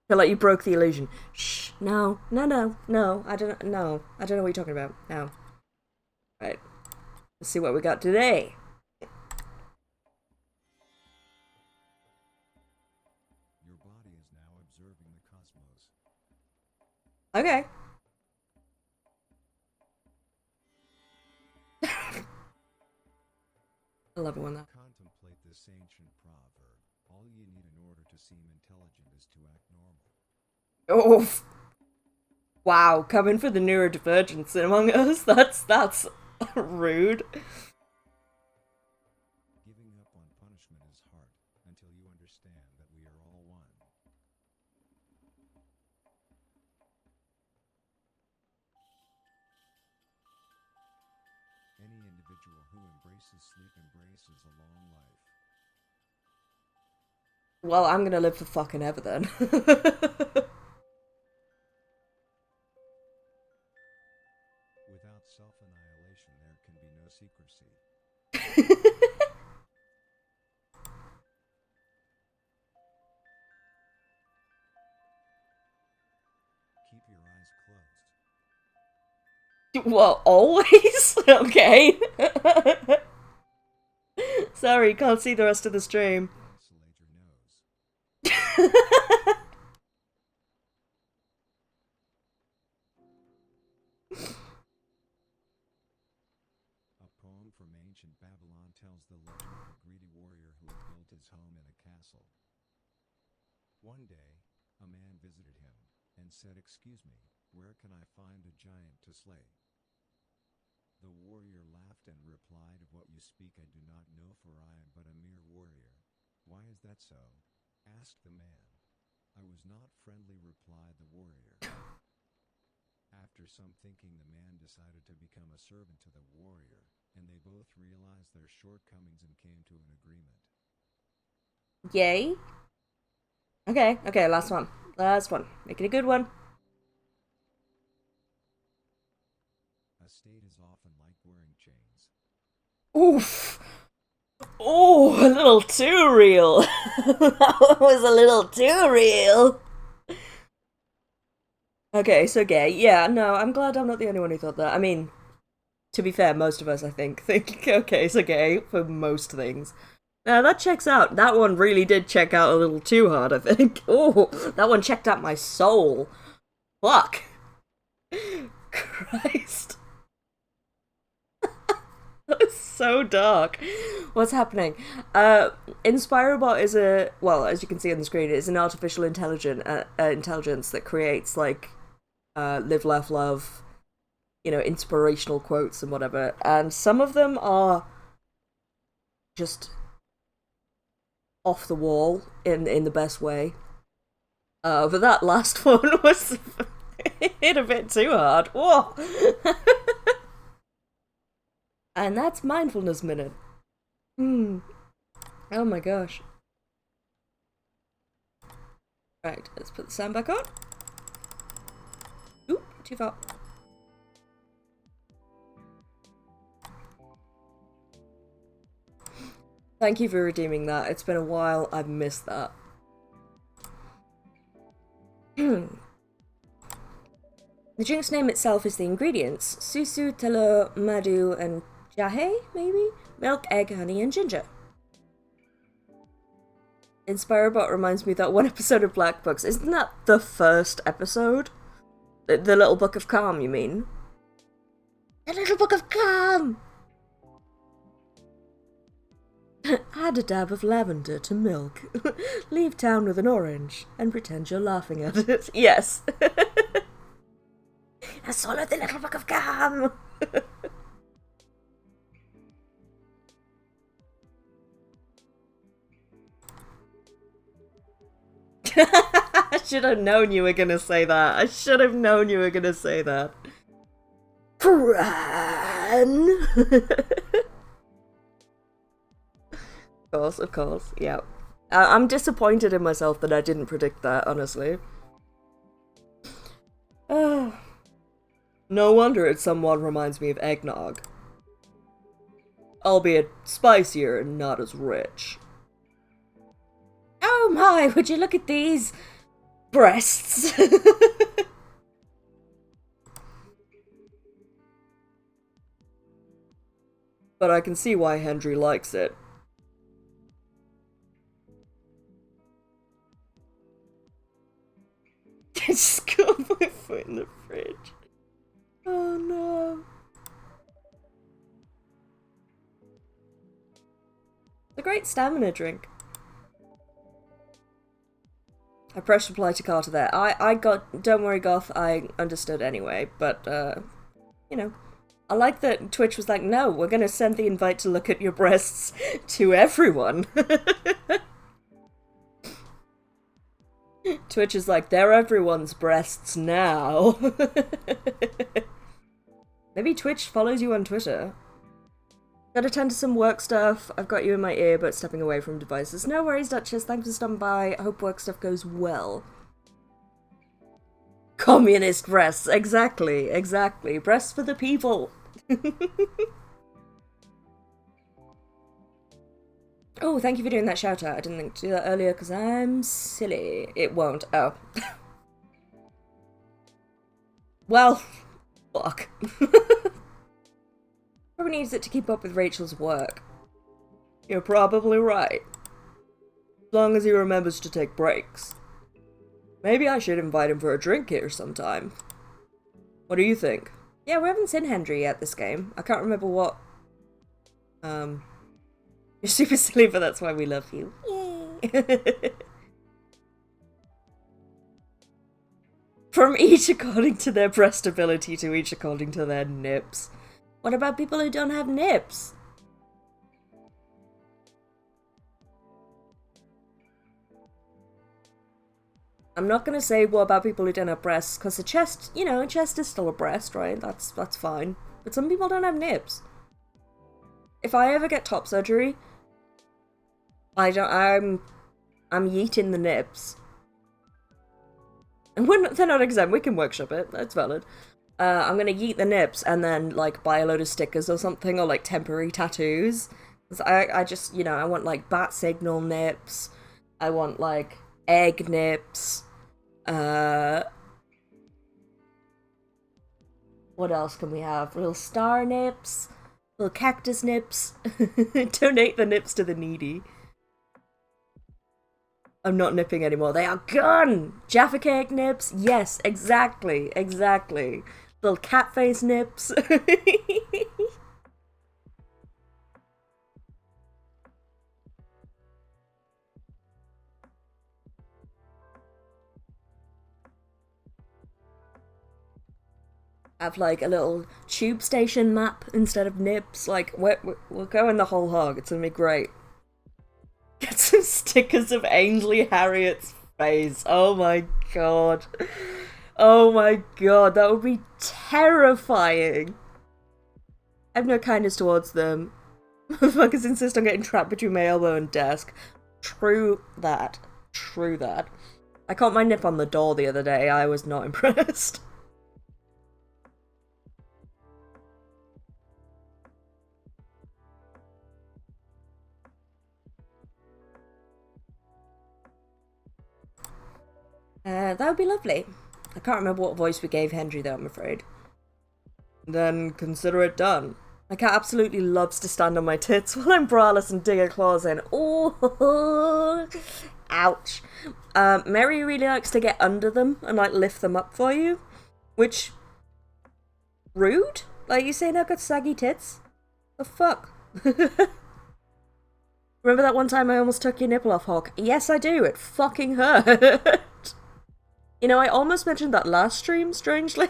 Feel like you broke the illusion. Shh, no, no, no, no. I don't know what you're talking about. No. Right. Let's see what we got today. Your body is now observing the cosmos. Okay. I love it when that. Contemplate this ancient proverb. All you need in order to seem intelligent is to act normal. Oh, wow! Coming for the neurodivergence among us. That's rude. Giving up on punishment is hard until you understand that we are all one. Any individual who embraces sleep embraces a long life. Well, I'm gonna live for fucking ever then. Without self-annihilation, there can be no secrecy. Keep your eyes closed. Well, always? Okay. Sorry, can't see the rest of the stream. Isolate your nose. A poem from ancient Babylon tells the legend of a greedy warrior who had built his home in a castle. One day, a man visited him and said, "Excuse me, where can I find a giant to slay?" The warrior laughed and replied, "Of what you speak I do not know, for I am but a mere warrior." "Why is that so?" asked the man. "I was not friendly," replied the warrior. After some thinking, the man decided to become a servant to the warrior, and they both realized their shortcomings and came to an agreement. Yay. Okay, last one. Last one. Make it a good one. A state is often like wearing chains. Oof. Oh, a little too real. That was a little too real. Okay, so gay. Yeah, no, I'm glad I'm not the only one who thought that. I mean, to be fair, most of us, I think, okay, so gay for most things. Now, that checks out. That one really did check out a little too hard, I think. Oh, that one checked out my soul. Fuck. Christ. That is so dark. What's happening? Inspirobot is well, as you can see on the screen, it is an artificial intelligence that creates, like, live, laugh, love, inspirational quotes and whatever. And some of them are just off the wall in the best way. But that last one was hit a bit too hard. Whoa! And that's mindfulness minute. Oh my gosh. Right, let's put the sound back on. Oop, too far. Thank you for redeeming that. It's been a while. I've missed that. The drink's name itself is the ingredients. Susu, telo, madu, and jahe, maybe? Milk, egg, honey, and ginger. Inspirobot reminds me of that one episode of Black Books. Isn't that the first episode? The Little Book of Calm, you mean? The Little Book of Calm! Add a dab of lavender to milk. Leave town with an orange and pretend you're laughing at it. Yes. I swallowed the Little Book of Calm! I should have known you were gonna say that. I should have known you were gonna say that. Fran! Of course, yeah. I'm disappointed in myself that I didn't predict that, honestly. No wonder it somewhat reminds me of eggnog. Albeit spicier and not as rich. Oh my, would you look at these breasts? But I can see why Hendry likes it. I just got my foot in the fridge. Oh no. It's a great stamina drink. I pressed reply to Carter there. I got, don't worry Goth, I understood anyway, but, you know. I like that Twitch was like, no, we're gonna send the invite to look at your breasts to everyone. Twitch is like, they're everyone's breasts now. Maybe Twitch follows you on Twitter. Gotta tend to some work stuff. I've got you in my ear, but stepping away from devices. No worries, Duchess. Thanks for stopping by. I hope work stuff goes well. Communist breasts. Exactly, exactly. Breasts for the people. Oh, thank you for doing that shout out. I didn't think to do that earlier because I'm silly. It won't. Oh. Well, fuck. Probably needs it to keep up with Rachel's work. You're probably right. As long as he remembers to take breaks. Maybe I should invite him for a drink here sometime. What do you think? Yeah, we haven't seen Hendry yet this game. I can't remember what... You're super silly, but that's why we love you. Yay! From each according to their breast ability to each according to their nips. What about people who don't have nips? I'm not gonna say what about people who don't have breasts, because a chest, you know, a chest is still a breast, right? That's fine. But some people don't have nips. If I ever get top surgery, I'm yeeting the nips. And they're not exempt, we can workshop it, that's valid. I'm gonna yeet the nips and then, like, buy a load of stickers or something, or, like, temporary tattoos. I just, you know, I want, like, bat signal nips. I want, like, egg nips. What else can we have? Little star nips. Little cactus nips. Donate the nips to the needy. I'm not nipping anymore. They are gone! Jaffa cake nips. Yes, exactly. Exactly. Little cat face nips. Have like a little tube station map instead of nips. Like, we'll go in the whole hog. It's gonna be great. Get some stickers of Ainsley Harriet's face. Oh my god. Oh my god, that would be terrifying. I have no kindness towards them. Motherfuckers insist on getting trapped between my elbow and desk. True that. True that. I caught my nip on the door the other day. I was not impressed. That would be lovely. I can't remember what voice we gave Henry though, I'm afraid. Then consider it done. My cat absolutely loves to stand on my tits while I'm braless and dig her claws in. Oh, ouch. Mary really likes to get under them and like lift them up for you, which rude. Like you saying I've got saggy tits? The fuck? Remember that one time I almost took your nipple off, Hawk? Yes, I do. It fucking hurt. You know, I almost mentioned that last stream, strangely.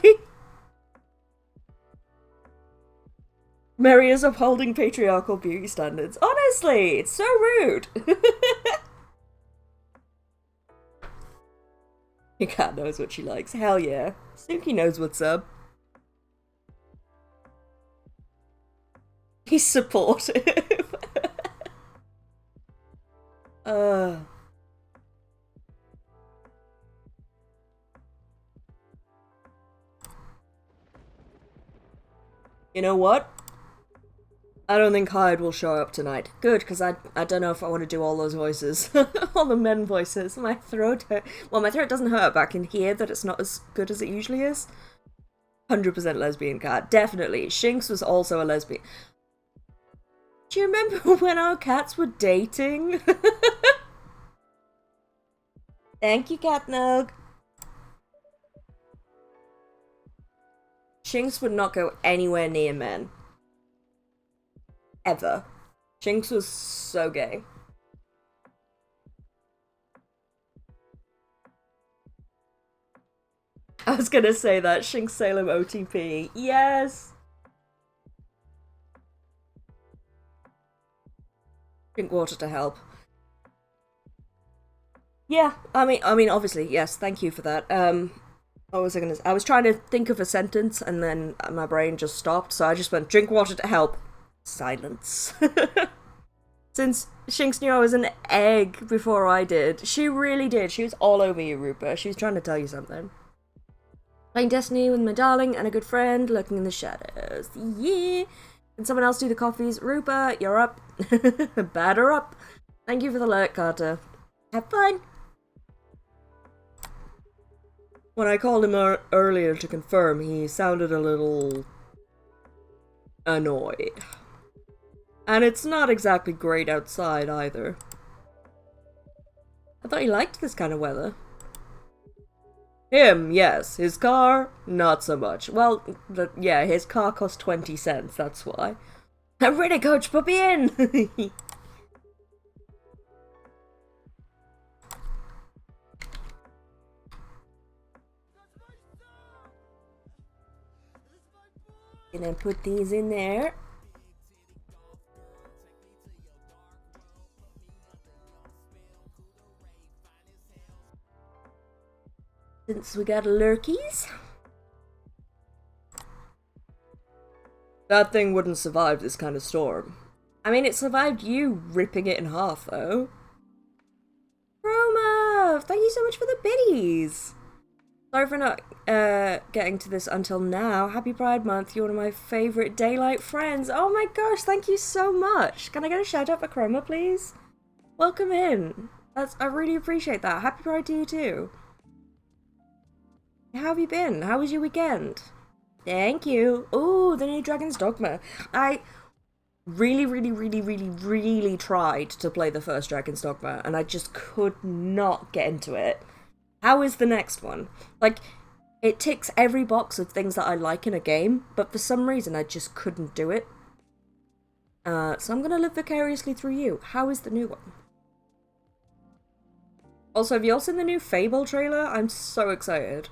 Mary is upholding patriarchal beauty standards. Honestly, it's so rude. Your cat knows what she likes. Hell yeah. Snooky knows what's up. He's supportive. You know what? I don't think Hyde will show up tonight. Good, because I don't know if I want to do all those voices. All the men voices. My throat hurt. Well, my throat doesn't hurt, but I can hear that it's not as good as it usually is. 100% lesbian cat. Definitely. Shinx was also a lesbian. Do you remember when our cats were dating? Thank you, Catnog. Shinx would not go anywhere near men. Ever. Shinx was so gay. I was gonna say that. Shinx Salem OTP. Yes! Drink water to help. Yeah, I mean, obviously, yes, thank you for that. What was I gonna say? I was trying to think of a sentence and then my brain just stopped, so I just went, drink water to help. Silence. Since Shinx knew I was an egg before I did. She really did. She was all over you, Rupa. She was trying to tell you something. Playing Destiny with my darling and a good friend, lurking in the shadows. Yeah! Can someone else do the coffees? Rupa, you're up. Batter up. Thank you for the lurk, Carter. Have fun! When I called him earlier to confirm, he sounded a little annoyed. And it's not exactly great outside either. I thought he liked this kind of weather. Him, yes. His car, not so much. Well, yeah, his car cost 20 cents, that's why. I'm ready, Coach, put me in! Gonna put these in there. Since we got lurkies. That thing wouldn't survive this kind of storm. I mean, it survived you ripping it in half, though. Roma! Thank you so much for the biddies! Sorry for not getting to this until now. Happy Pride Month. You're one of my favourite daylight friends. Oh my gosh, thank you so much. Can I get a shout out for Chroma, please? Welcome in. I really appreciate that. Happy Pride to you too. How have you been? How was your weekend? Thank you. Ooh, the new Dragon's Dogma. I really tried to play the first Dragon's Dogma, and I just could not get into it. How is the next one? Like, it ticks every box of things that I like in a game, but for some reason I just couldn't do it. So I'm gonna live vicariously through you. How is the new one? Also, have you all seen the new Fable trailer? I'm so excited.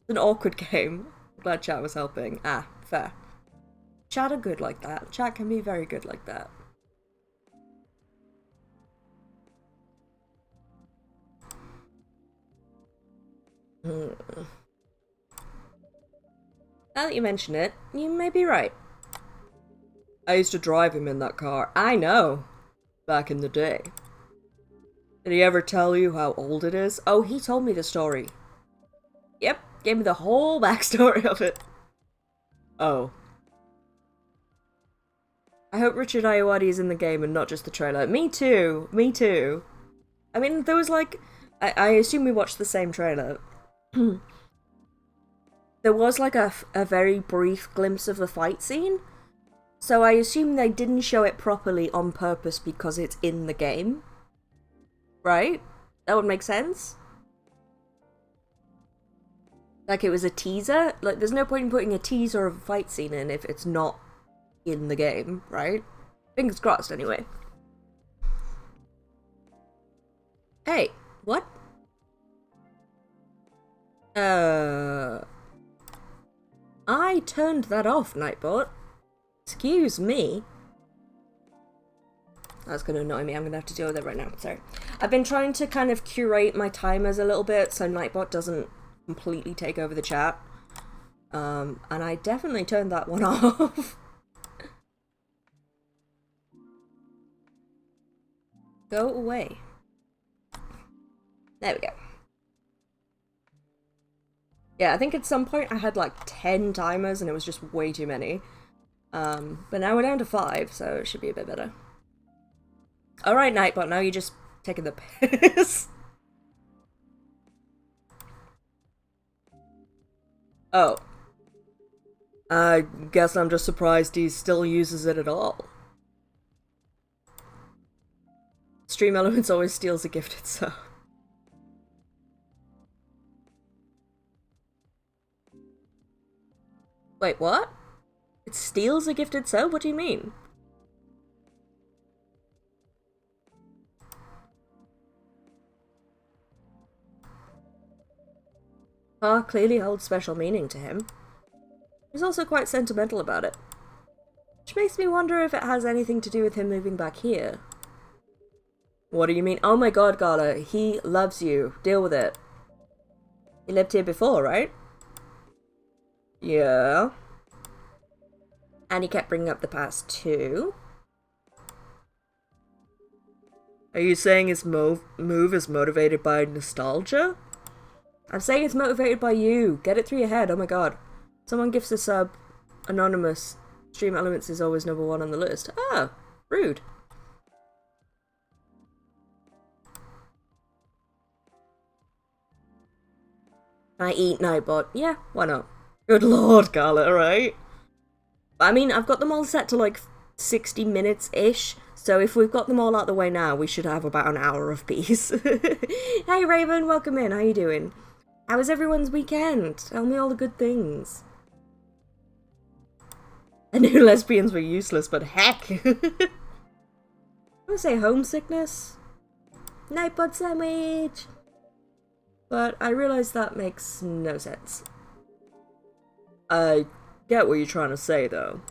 It's an awkward game. I'm glad chat was helping. Ah, fair. Chat are good like that. Chat can be very good like that. Now that you mention it, you may be right. I used to drive him in that car. I know. Back in the day. Did he ever tell you how old it is? Oh, he told me the story. Yep, gave me the whole backstory of it. Oh. I hope Richard Ayoade is in the game and not just the trailer. Me too. Me too. I mean, there was like... I assume we watched the same trailer. there was like a very brief glimpse of the fight scene, so I assume they didn't show it properly on purpose because it's in the game. Right? That would make sense. Like it was a teaser. Like there's no point in putting a teaser of a fight scene in if it's not in the game, right? Fingers crossed, anyway. Hey, what? I turned that off, Nightbot. Excuse me. That's gonna annoy me. I'm gonna have to deal with it right now. Sorry. I've been trying to kind of curate my timers a little bit so Nightbot doesn't completely take over the chat. And I definitely turned that one off. Go away. There we go. Yeah, I think at some point I had like 10 timers and it was just way too many. But now we're down to 5, so it should be a bit better. Alright, Nightbot, now you're just taking the piss. Oh. I guess I'm just surprised he still uses it at all. Stream Elements always steals a gifted sub. Wait, what? It steals a gifted sub? What do you mean? Clearly holds special meaning to him. He's also quite sentimental about it. Which makes me wonder if it has anything to do with him moving back here. What do you mean? Oh my god, Gala, he loves you. Deal with it. He lived here before, right? Yeah. And he kept bringing up the past too. Are you saying his move is motivated by nostalgia? I'm saying it's motivated by you. Get it through your head. Oh my god. Someone gifts a sub. Anonymous. Stream Elements is always number 1 on the list. Ah, rude. I eat Nightbot. Yeah, why not? Good lord, Carla, right? I mean, I've got them all set to like 60 minutes-ish, so if we've got them all out the way now, we should have about an hour of peace. Hey Raven, welcome in, how you doing? How was everyone's weekend? Tell me all the good things. I knew lesbians were useless, but heck! I want to say homesickness? Nightbot sandwich! But I realize that makes no sense. I get what you're trying to say, though.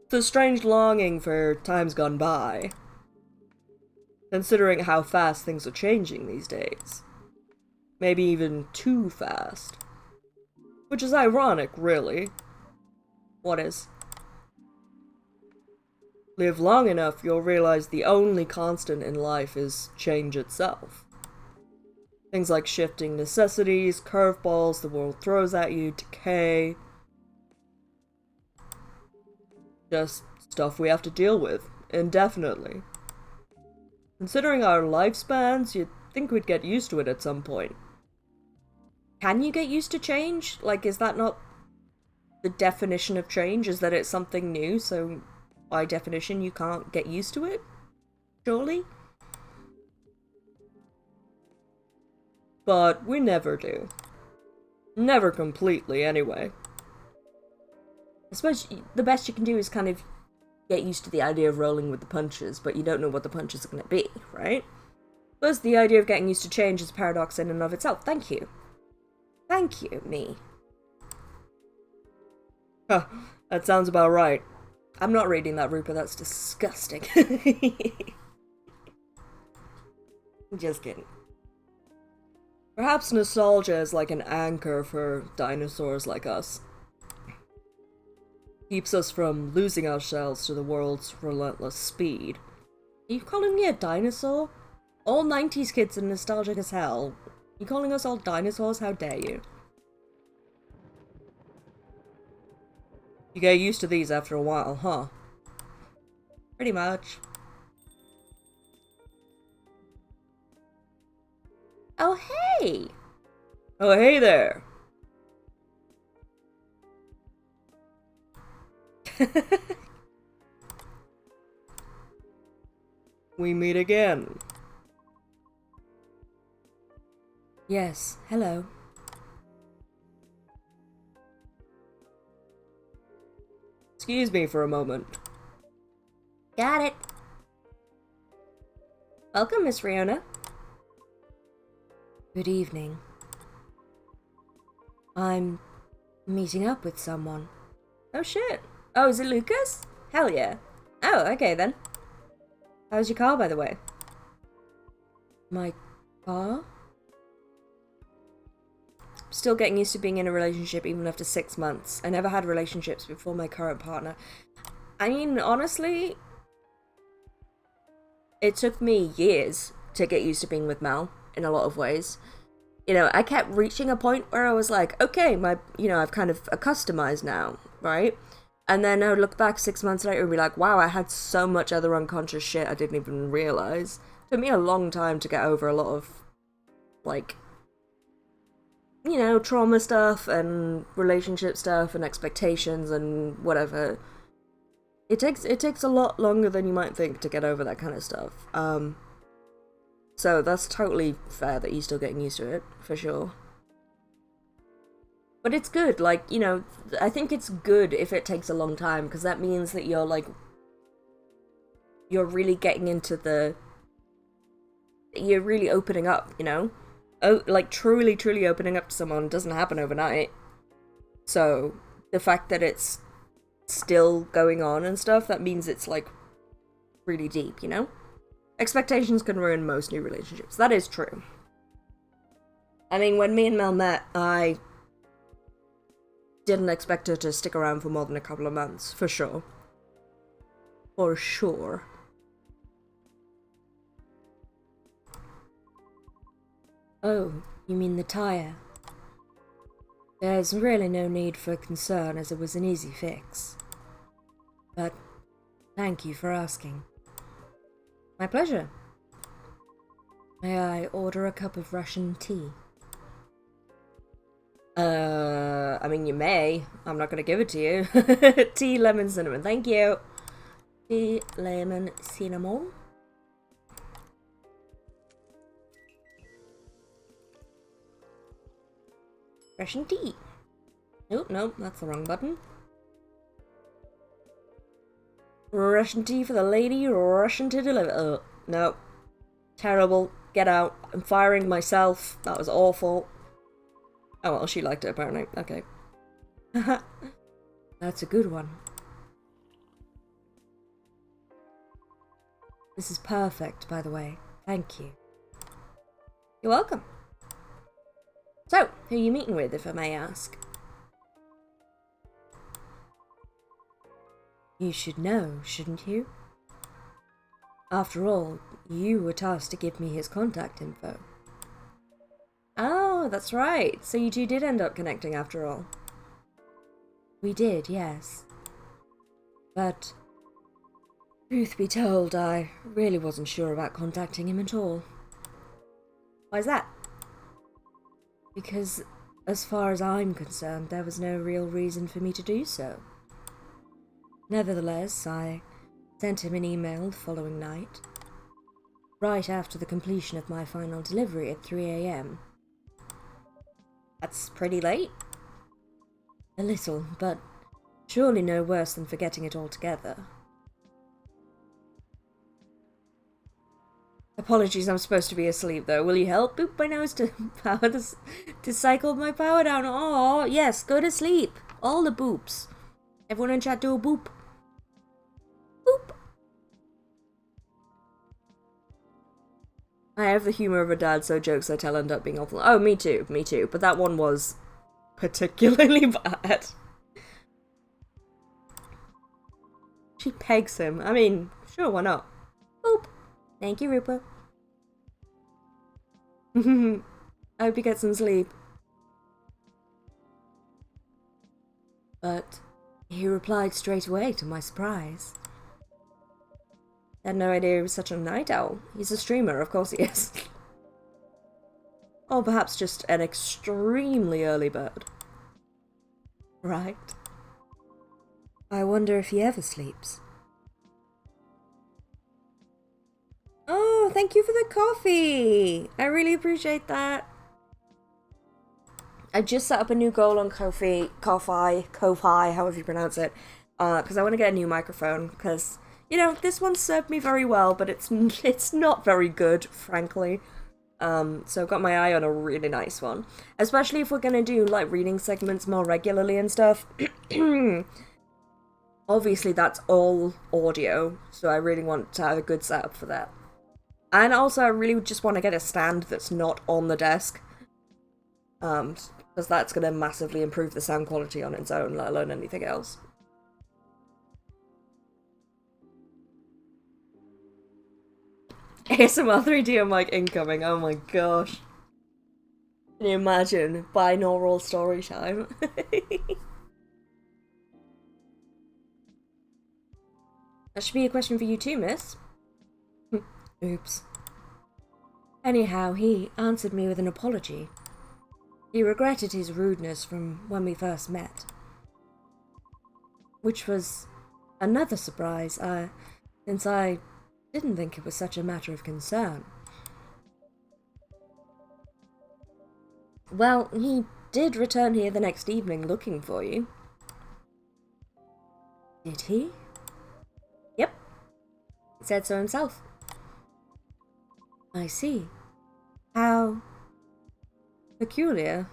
It's a strange longing for times gone by. Considering how fast things are changing these days. Maybe even too fast. Which is ironic, really. What is? Live long enough, you'll realize the only constant in life is change itself. Things like shifting necessities, curveballs the world throws at you, decay. Just stuff we have to deal with, indefinitely. Considering our lifespans, you'd think we'd get used to it at some point. Can you get used to change? Like, is that not the definition of change? Is that it's something new, so by definition you can't get used to it? Surely? But we never do. Never completely, anyway. I suppose the best you can do is kind of get used to the idea of rolling with the punches, but you don't know what the punches are going to be, right? Plus, the idea of getting used to change is a paradox in and of itself. Thank you. Thank you, me. Huh, that sounds about right. I'm not reading that, Rupert, that's disgusting. Just kidding. Perhaps nostalgia is like an anchor for dinosaurs like us. Keeps us from losing ourselves to the world's relentless speed. Are you calling me a dinosaur? All 90s kids are nostalgic as hell. You calling us all dinosaurs? How dare you? You get used to these after a while, huh? Pretty much. Oh, hey! Oh, hey there. We meet again. Yes, hello. Excuse me for a moment. Got it. Welcome, Miss Riona. Good evening. I'm meeting up with someone. Oh shit. Oh, is it Lucas? Hell yeah. Oh, okay then. How's your car, by the way? My car? Still getting used to being in a relationship even after 6 months. I never had relationships before my current partner. I mean, honestly, it took me years to get used to being with Mel in a lot of ways. You know, I kept reaching a point where I was like, okay, I've kind of accustomized now, right? And then I would look back 6 months later and be like, wow, I had so much other unconscious shit I didn't even realize. It took me a long time to get over a lot of, like, you know, trauma stuff and relationship stuff and expectations and whatever. It takes a lot longer than you might think to get over that kind of stuff. So that's totally fair that you're still getting used to it, for sure. But it's good, like, you know, I think it's good if it takes a long time, because that means that you're, like, you're really getting into you're really opening up, you know? Oh, like, truly opening up to someone doesn't happen overnight. So, the fact that it's still going on and stuff, that means it's, like, really deep, you know? Expectations can ruin most new relationships. That is true. I mean, when me and Mel met, I didn't expect her to stick around for more than a couple of months, for sure. For sure. Oh, you mean the tire? There's really no need for concern, as it was an easy fix. But thank you for asking. My pleasure. May I order a cup of Russian tea? I mean, you may. I'm not gonna give it to you. Tea, lemon, cinnamon. Thank you. Tea, lemon, cinnamon. Russian tea. Nope, nope, that's the wrong button. Russian tea for the lady, Russian to deliver. Oh, no. Terrible. Get out. I'm firing myself. That was awful. Oh well, she liked it apparently. Okay. That's a good one. This is perfect, by the way. Thank you. You're welcome. So, who are you meeting with, if I may ask? You should know, shouldn't you? After all, you were tasked to give me his contact info. Oh, that's right. So you two did end up connecting after all. We did, yes. But, truth be told, I really wasn't sure about contacting him at all. Why's that? Because, as far as I'm concerned, there was no real reason for me to do so. Nevertheless, I sent him an email the following night, right after the completion of my final delivery at 3 AM. That's pretty late. A little, but surely no worse than forgetting it altogether. Apologies, I'm supposed to be asleep though. Will you help boop my nose to power this, to cycle my power down? Oh, yes, go to sleep. All the boops. Everyone in chat do a boop. Boop. I have the humor of a dad, so jokes I tell end up being awful. Oh, me too, me too. But that one was particularly bad. She pegs him. I mean, sure, why not? Boop. Thank you, Rupa. I hope you get some sleep. But he replied straight away, to my surprise. I had no idea he was such a night owl. He's a streamer, of course he is. Or perhaps just an extremely early bird. Right. I wonder if he ever sleeps. Oh, thank you for the coffee! I really appreciate that. I just set up a new goal on Ko-fi, however you pronounce it, because I want to get a new microphone, because, you know, this one served me very well, but it's not very good, frankly. So I've got my eye on a really nice one. Especially if we're gonna do, like, reading segments more regularly and stuff. Obviously, that's all audio, so I really want to have a good setup for that. And also, I really just want to get a stand that's not on the desk. Because that's going to massively improve the sound quality on its own, let alone anything else. ASMR 3D mic incoming, oh my gosh. Can you imagine? Binaural story time. That should be a question for you too, miss. Oops. Anyhow, he answered me with an apology. He regretted his rudeness from when we first met. Which was another surprise, since I didn't think it was such a matter of concern. Well, he did return here the next evening looking for you. Did he? Yep. He said so himself. I see. How peculiar.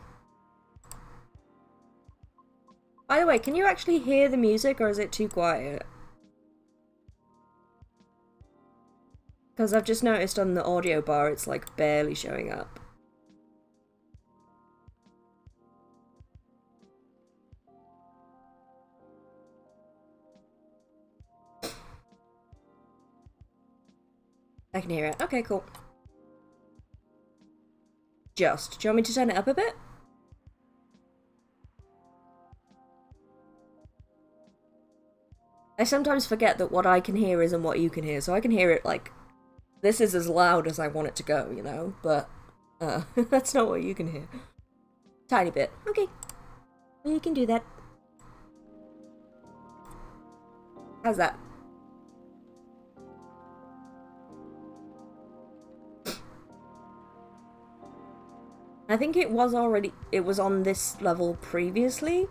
By the way, can you actually hear the music or is it too quiet? Because I've just noticed on the audio bar it's like barely showing up. I can hear it. Okay, cool. Do you want me to turn it up a bit? I sometimes forget that what I can hear isn't what you can hear, so I can hear it like, this is as loud as I want it to go, you know? But, that's not what you can hear. Tiny bit. Okay. Well, you can do that. How's that? I think it was on this level previously.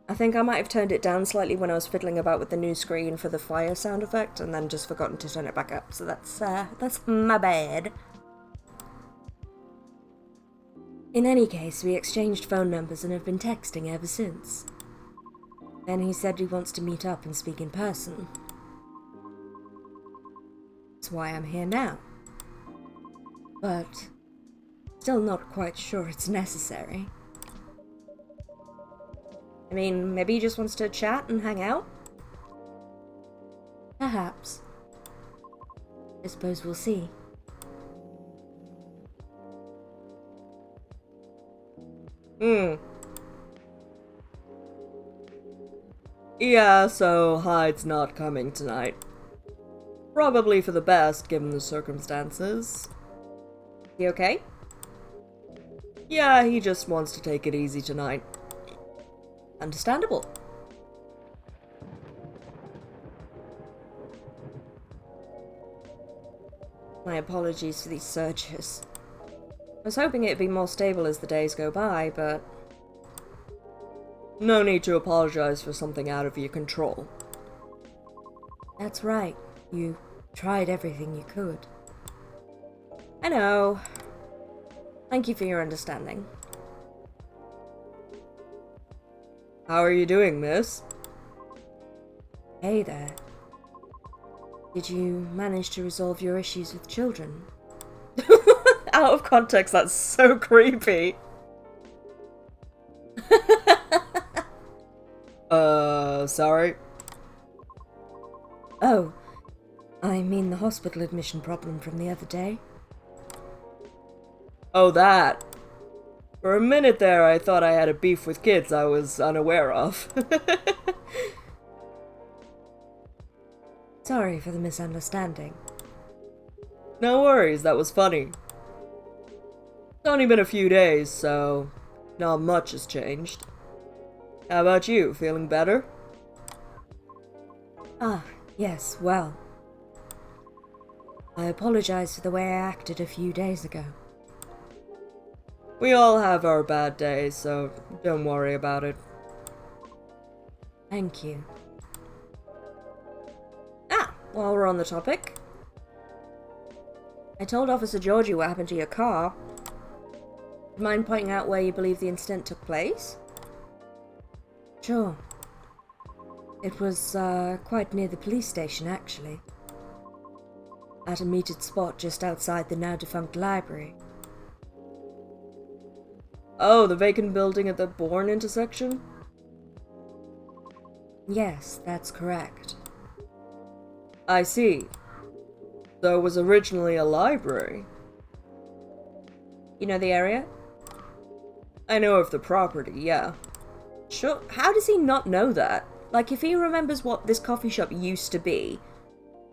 I think I might have turned it down slightly when I was fiddling about with the new screen for the fire sound effect and then just forgotten to turn it back up, so that's my bad. In any case, we exchanged phone numbers and have been texting ever since. Then he said he wants to meet up and speak in person. That's why I'm here now. But still not quite sure it's necessary. I mean, maybe he just wants to chat and hang out? Perhaps. I suppose we'll see. Yeah, so Hyde's not coming tonight. Probably for the best, given the circumstances. He okay? Yeah, he just wants to take it easy tonight. Understandable. My apologies for these surges. I was hoping it'd be more stable as the days go by, but no need to apologize for something out of your control. That's right. You tried everything you could. I know. Thank you for your understanding. How are you doing, miss? Hey there. Did you manage to resolve your issues with children? Out of context, that's so creepy. Sorry? Oh, I mean the hospital admission problem from the other day. Oh, that. For a minute there, I thought I had a beef with kids I was unaware of. Sorry for the misunderstanding. No worries, that was funny. It's only been a few days, so not much has changed. How about you? Feeling better? Ah, yes, well. I apologize for the way I acted a few days ago. We all have our bad days, so don't worry about it. Thank you. Ah, while we're on the topic, I told Officer Georgie what happened to your car. Mind pointing out where you believe the incident took place? Sure. It was, quite near the police station, actually. At a metered spot just outside the now-defunct library. oh, the vacant building at the Bourne intersection? Yes, that's correct. I see. So it was originally a library. You know the area? I know of the property, yeah. Sure. How does he not know that? Like, if he remembers what this coffee shop used to be,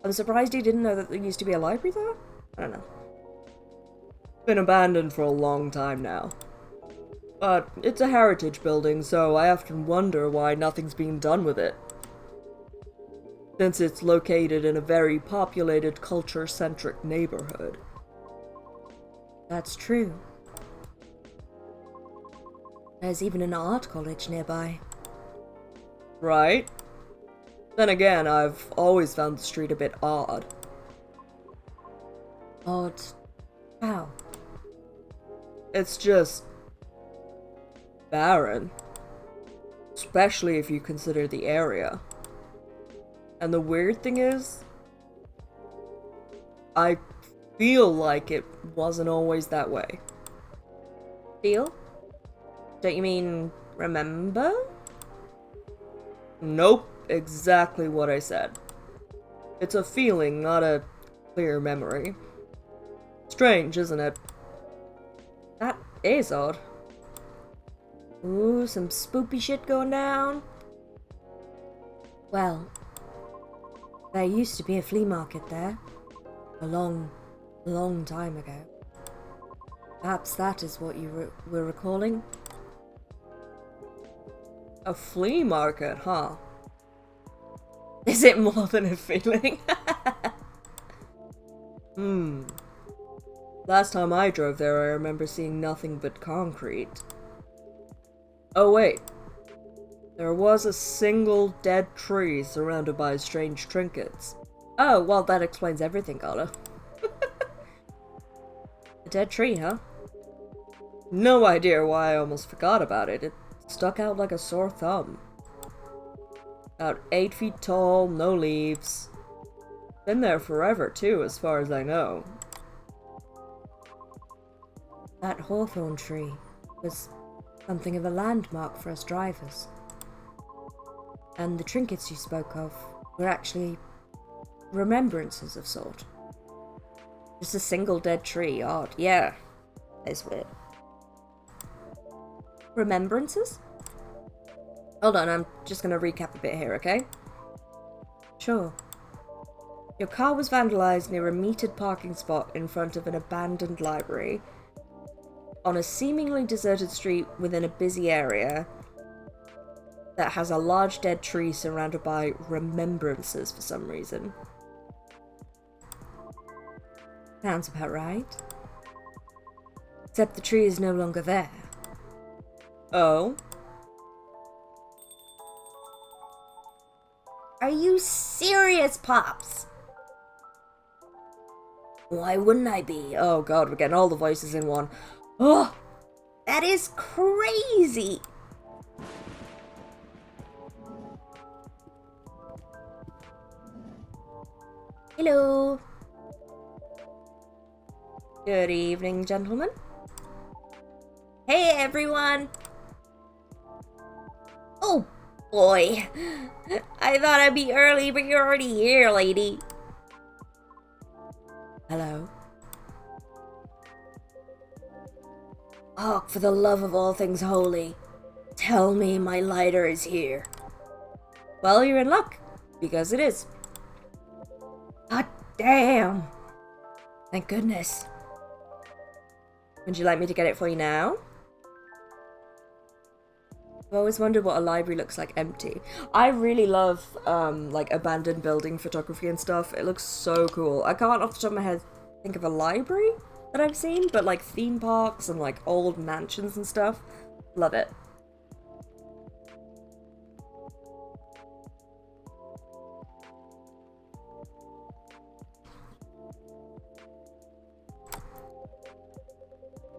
I'm surprised he didn't know that there used to be a library there? I don't know. Been abandoned for a long time now. But it's a heritage building, so I often wonder why nothing's being done with it. Since it's located in a very populated, culture-centric neighborhood. That's true. There's even an art college nearby. Right? Then again, I've always found the street a bit odd. Odd. How? It's just barren. Especially if you consider the area. And the weird thing is, I feel like it wasn't always that way. Feel? Don't you mean remember? Nope, exactly what I said. It's a feeling, not a clear memory. Strange, isn't it? That is odd. Ooh, some spoopy shit going down. Well, there used to be a flea market there. A long, long time ago. Perhaps that is what you were recalling? A flea market, huh? Is it more than a feeling? Last time I drove there, I remember seeing nothing but concrete. Oh wait. There was a single dead tree surrounded by strange trinkets. Oh, well, that explains everything, Carla. A dead tree, huh? No idea why I almost forgot about it. It stuck out like a sore thumb. About 8 feet tall, no leaves. Been there forever too, as far as I know. That hawthorn tree was something of a landmark for us drivers. And the trinkets you spoke of were actually remembrances of sort. Just a single dead tree, odd. Yeah, it's weird. Remembrances? Hold on, I'm just gonna recap a bit here, okay? Sure. Your car was vandalized near a metered parking spot in front of an abandoned library on a seemingly deserted street within a busy area that has a large dead tree surrounded by remembrances for some reason. Sounds about right. Except the tree is no longer there. Oh? Are you serious, Pops? Why wouldn't I be? Oh god, we're getting all the voices in one. Oh, that is crazy. Hello. Good evening, gentlemen. Hey, everyone. Oh, boy. I thought I'd be early, but you're already here, lady. Hello. Oh, for the love of all things holy, tell me my lighter is here. Well, you're in luck, because it is. God damn. Thank goodness. Would you like me to get it for you now? I've always wondered what a library looks like empty. I really love, like, abandoned building photography and stuff. It looks so cool. I can't off the top of my head think of a library that I've seen, but, like, theme parks and, like, old mansions and stuff. Love it.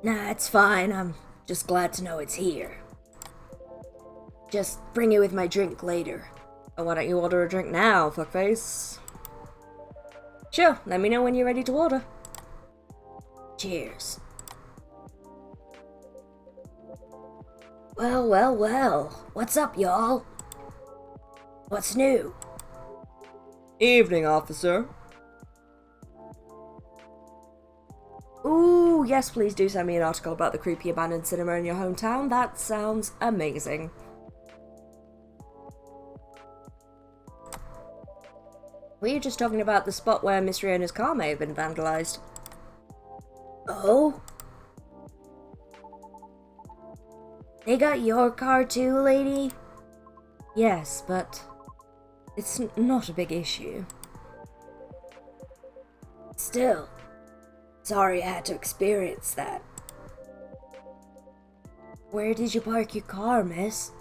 Nah, it's fine. I'm just glad to know it's here. Just bring it with my drink later. Oh, why don't you order a drink now, fuckface? Sure, let me know when you're ready to order. Cheers. Well, well, well. What's up, y'all? What's new? Evening, officer. Ooh, yes, please do send me an article about the creepy abandoned cinema in your hometown. That sounds amazing. Were you just talking about the spot where Miss Riona's car may have been vandalized? Oh? They got your car too, lady? Yes, but it's not a big issue. Still, sorry I had to experience that. Where did you park your car, miss?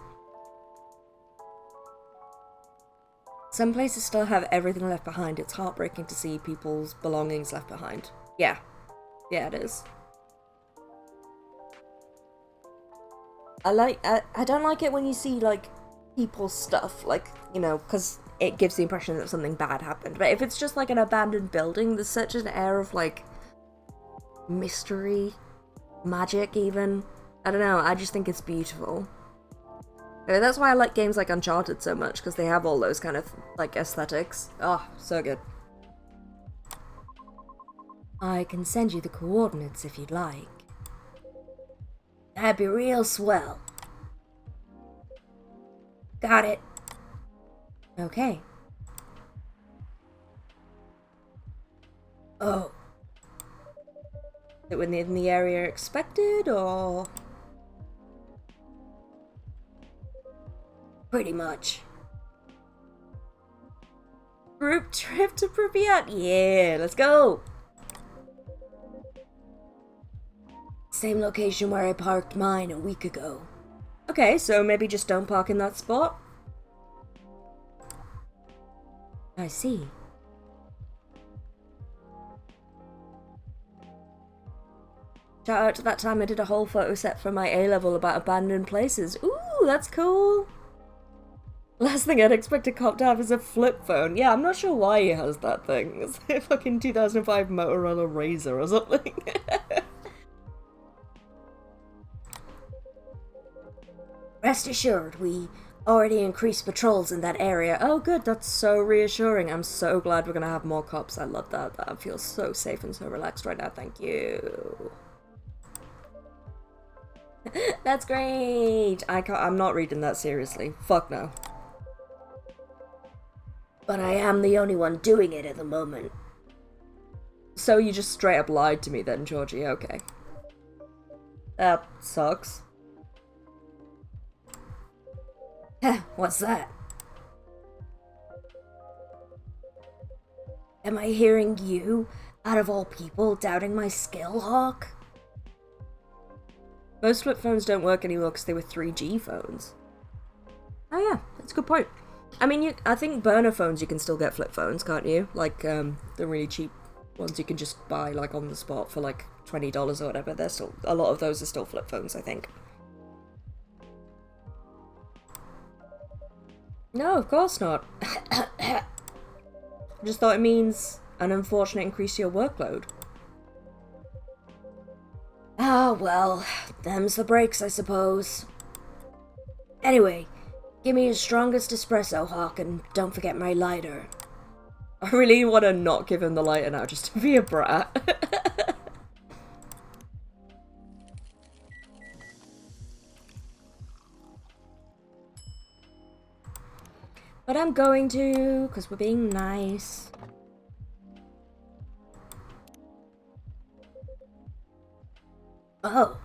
Some places still have everything left behind. It's heartbreaking to see people's belongings left behind. Yeah. Yeah, it is. I don't like it when you see, like, people's stuff, like, you know, because it gives the impression that something bad happened. But if it's just, like, an abandoned building, there's such an air of, like, mystery, magic, even. I don't know, I just think it's beautiful. That's why I like games like Uncharted so much, because they have all those kind of, like, aesthetics. Oh, so good. I can send you the coordinates if you'd like. That'd be real swell. Got it. Okay. Oh. Is it within the area expected, or...? Pretty much. Group trip to Pripyat? Yeah, let's go! Same location where I parked mine a week ago. Okay, so maybe just don't park in that spot? I see. Shout out to that time I did a whole photo set for my A-level about abandoned places. Ooh, that's cool! Last thing I'd expect a cop to have is a flip phone. Yeah, I'm not sure why he has that thing. It's a fucking 2005 Motorola Razr or something. Rest assured, we already increased patrols in that area. Oh good, that's so reassuring. I'm so glad we're gonna have more cops. I love that. That feels so safe and so relaxed right now. Thank you. That's great! I'm not reading that seriously. Fuck no. But I am the only one doing it at the moment. So you just straight up lied to me then, Georgie. Okay. That sucks. What's that? Am I hearing you, out of all people, doubting my skill, Hawk? Most flip phones don't work anymore because they were 3G phones. Oh yeah, that's a good point. I mean, I think burner phones you can still get flip phones, can't you? Like, the really cheap ones you can just buy, like, on the spot for, like, $20 or whatever. They're still, a lot of those are still flip phones, I think. No, of course not. Just thought it means an unfortunate increase to your workload. Ah, well, them's the breaks, I suppose. Anyway, give me your strongest espresso, Hawk, and don't forget my lighter. I really want to not give him the lighter now, just to be a brat. But I'm going to, because we're being nice. Oh,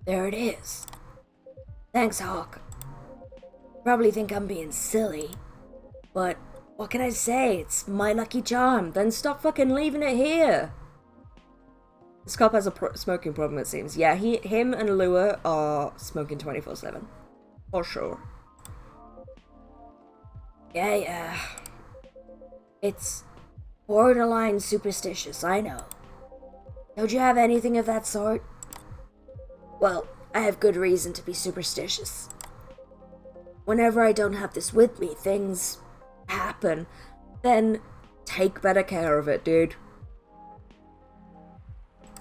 there it is. Thanks, Hawk. Probably think I'm being silly, but what can I say? It's my lucky charm. Then stop fucking leaving it here. This cop has a smoking problem, it seems. Yeah, him and Lua are smoking 24/7. For sure. Yeah. It's borderline superstitious, I know. Don't you have anything of that sort? Well, I have good reason to be superstitious. Whenever I don't have this with me, things happen. Then take better care of it, dude.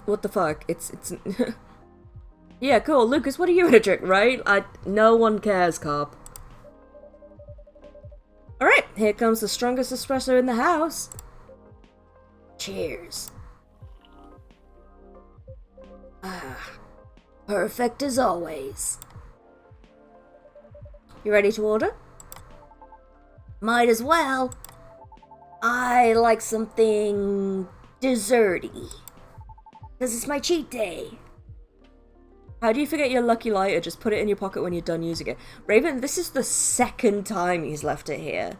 What the fuck? It's Yeah, cool. Lucas, what are you gonna drink, right? No one cares, cop. Alright, here comes the strongest espresso in the house. Cheers. Perfect as always. You ready to order? Might as well. I like something desserty. Because it's my cheat day. How do you forget your lucky lighter? Just put it in your pocket when you're done using it. Raven, this is the second time he's left it here.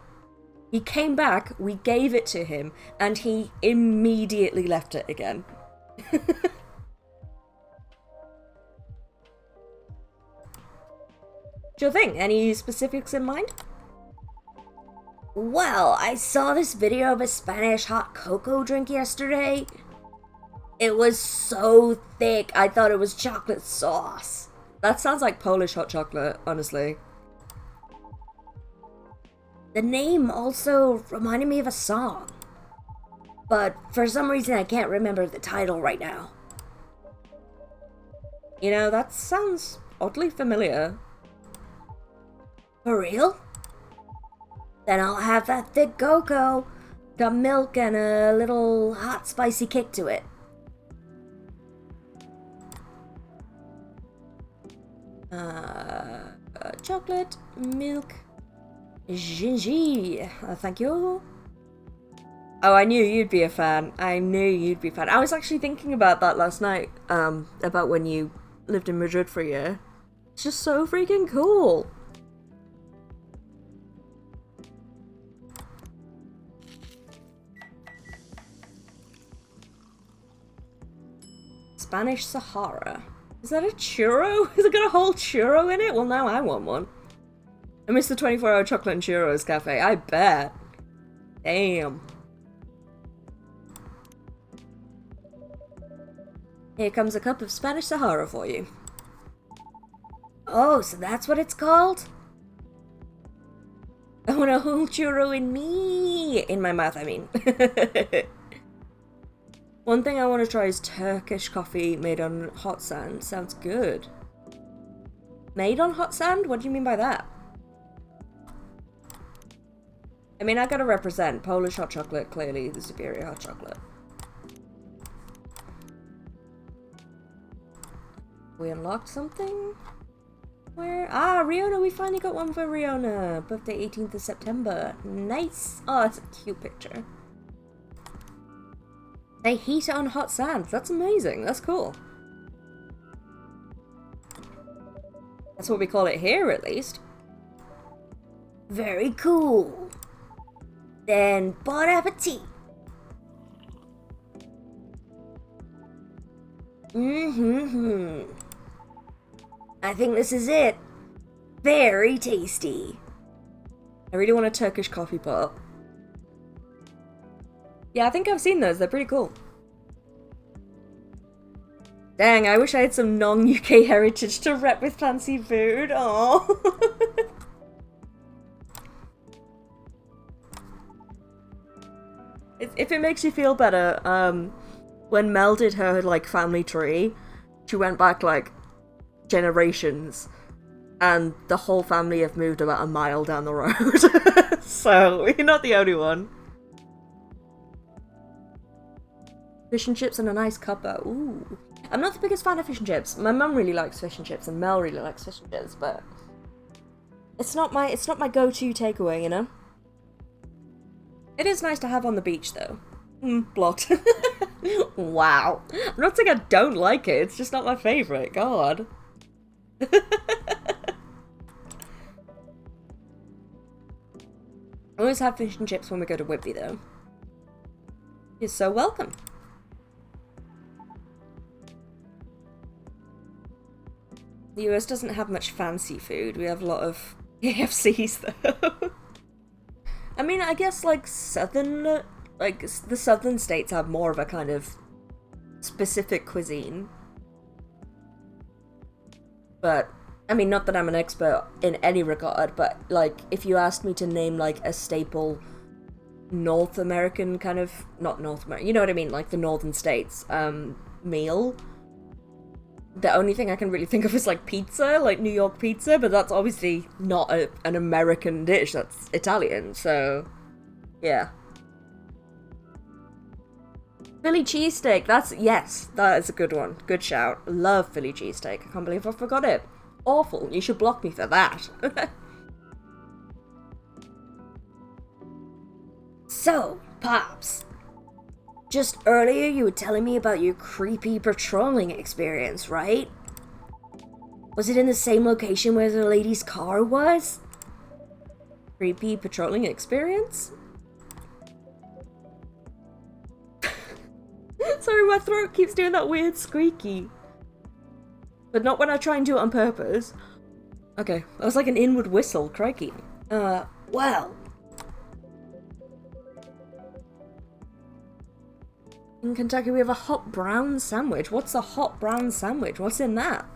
He came back, we gave it to him, and he immediately left it again. Sure thing. Any specifics in mind? Well, I saw this video of a Spanish hot cocoa drink yesterday. It was so thick, I thought it was chocolate sauce. That sounds like Polish hot chocolate, honestly. The name also reminded me of a song. But for some reason I can't remember the title right now. You know, that sounds oddly familiar. For real? Then I'll have that thick cocoa. Got milk and a little hot spicy kick to it. Chocolate, milk, gingy. Thank you. Oh, I knew you'd be a fan. I knew you'd be a fan. I was actually thinking about that last night, about when you lived in Madrid for a year. It's just so freaking cool. Spanish Sahara. Is that a churro? Has it got a whole churro in it? Well, now I want one. I miss the 24-hour chocolate and churros cafe. I bet. Damn. Here comes a cup of Spanish Sahara for you. Oh, so that's what it's called? I want a whole churro in me. In my mouth, I mean. One thing I want to try is Turkish coffee made on hot sand. Sounds good. Made on hot sand? What do you mean by that? I mean, I gotta represent Polish hot chocolate, clearly the superior hot chocolate. We unlocked something? Where? Ah, Riona, we finally got one for Riona. Birthday 18th of September. Nice. Oh, that's a cute picture. They heat it on hot sand. That's amazing. That's cool. That's what we call it here, at least. Very cool. Then, bon appetit. I think this is it. Very tasty. I really want a Turkish coffee pot. Yeah, I think I've seen those. They're pretty cool. Dang, I wish I had some non-UK heritage to rep with fancy food. Aww. If it makes you feel better, when Mel did her, like, family tree, she went back, like, generations, and the whole family have moved about a mile down the road. So, you're not the only one. Fish and chips and a nice cuppa. Ooh. I'm not the biggest fan of fish and chips. My mum really likes fish and chips, and Mel really likes fish and chips, but it's not my go-to takeaway, you know? It is nice to have on the beach, though. Blocked. Wow. I'm not saying I don't like it, it's just not my favourite. God. I always have fish and chips when we go to Whitby, though. You're so welcome. The US doesn't have much fancy food. We have a lot of KFCs, though. I mean, I guess, like, the southern states have more of a kind of specific cuisine. But, I mean, not that I'm an expert in any regard, but, like, if you asked me to name, like, a staple North American kind of, not North American, you know what I mean, like the northern states, meal, the only thing I can really think of is, like, pizza, like New York pizza, but that's obviously not an American dish, that's Italian, so, yeah. Philly cheesesteak, yes, that is a good one. Good shout. Love Philly cheesesteak. I can't believe I forgot it. Awful. You should block me for that. So, Pops. Just earlier you were telling me about your creepy patrolling experience, right? Was it in the same location where the lady's car was? Creepy patrolling experience? Sorry, my throat keeps doing that weird squeaky. But not when I try and do it on purpose. Okay, that was like an inward whistle, crikey. Well. In Kentucky we have a hot brown sandwich. What's a hot brown sandwich? What's in that?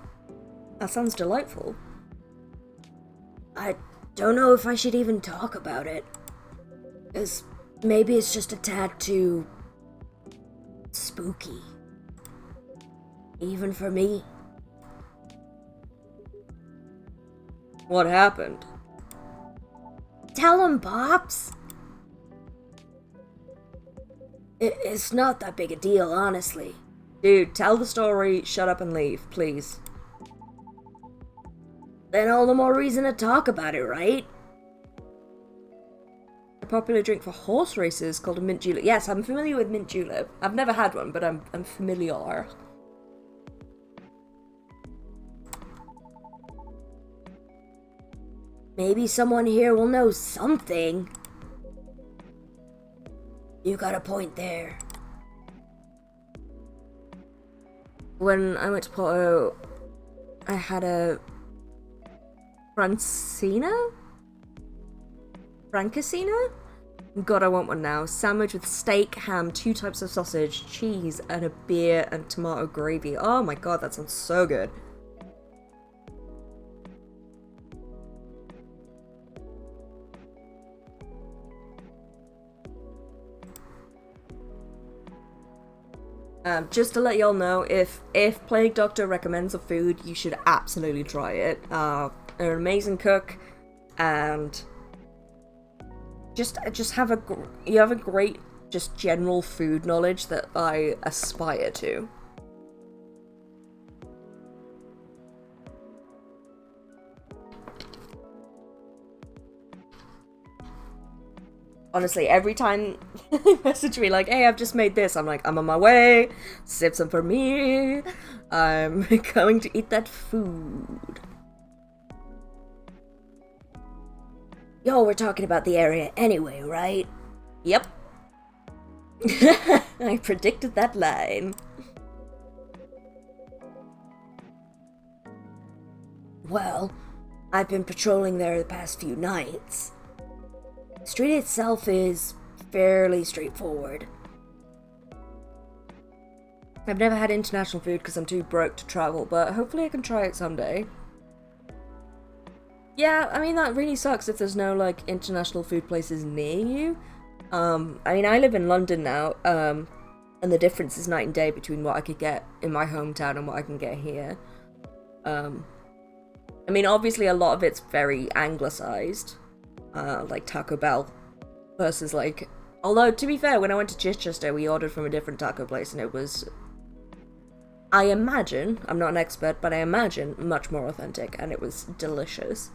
That sounds delightful. I don't know if I should even talk about it. Because maybe it's just a tad too spooky. Even for me. What happened? Tell him, Pops. It's not that big a deal, honestly. Dude, tell the story, shut up and leave, please. Then all the more reason to talk about it, right? A popular drink for horse races called a mint julep. Yes, I'm familiar with mint julep. I've never had one, but I'm familiar. Maybe someone here will know something. You got a point there. When I went to Porto, I had a Francina? God, I want one now. Sandwich with steak, ham, 2 types of sausage, cheese, and a beer and tomato gravy. Oh my god, that sounds so good. Just to let y'all know, if Plague Doctor recommends a food, you should absolutely try it. They're an amazing cook, and just have a great just general food knowledge that I aspire to. Honestly, every time they message me like, hey, I've just made this, I'm like, I'm on my way, save some for me, I'm going to eat that food. Yo, we're talking about the area anyway, right? Yep. I predicted that line. Well, I've been patrolling there the past few nights. The street itself is fairly straightforward. I've never had international food because I'm too broke to travel, but hopefully I can try it someday. Yeah, I mean, that really sucks if there's no, like, international food places near you. I mean, I live in London now, and the difference is night and day between what I could get in my hometown and what I can get here. I mean, obviously a lot of it's very anglicized. Like Taco Bell versus, like, although to be fair, when I went to Chichester we ordered from a different taco place and it was, I imagine, I'm not an expert, but I imagine much more authentic and it was delicious.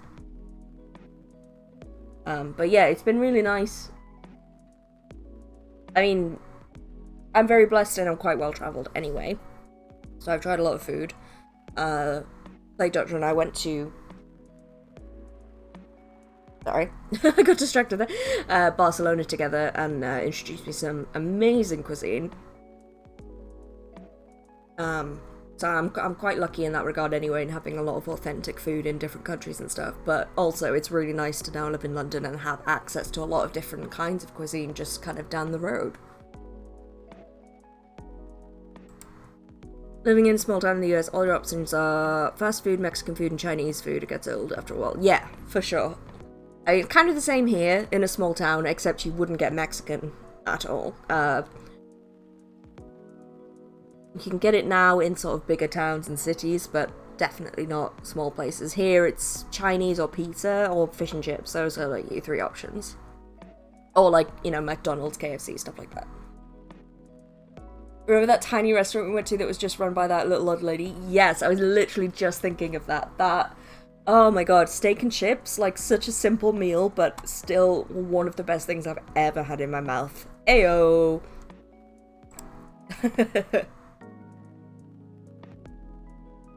But yeah, it's been really nice. I mean, I'm very blessed and I'm quite well travelled anyway. So I've tried a lot of food. Like Doctor and I went to... Sorry, I got distracted there. Barcelona together and introduced me some amazing cuisine. So I'm quite lucky in that regard anyway, in having a lot of authentic food in different countries and stuff, but also it's really nice to now live in London and have access to a lot of different kinds of cuisine just kind of down the road. Living in a small town in the US, all your options are fast food, Mexican food, and Chinese food. It gets old after a while. Yeah, for sure. I mean, kind of the same here in a small town, except you wouldn't get Mexican at all. You can get it now in sort of bigger towns and cities, but definitely not small places. Here it's Chinese or pizza or fish and chips. Those are like your three options. Or like, you know, McDonald's, KFC, stuff like that. Remember that tiny restaurant we went to that was just run by that little old lady? Yes, I was literally just thinking of that. Oh my god, steak and chips, like such a simple meal, but still one of the best things I've ever had in my mouth. Ayo!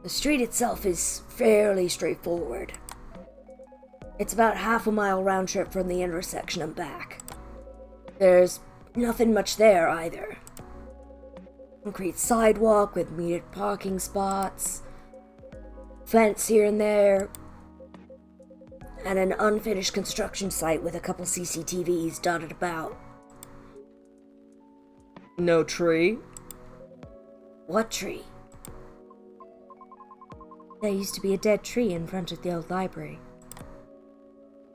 The street itself is fairly straightforward. It's about half a mile round trip from the intersection and back. There's nothing much there either. Concrete sidewalk with metered parking spots, fence here and there, and an unfinished construction site with a couple CCTVs dotted about. No tree? What tree? There used to be a dead tree in front of the old library.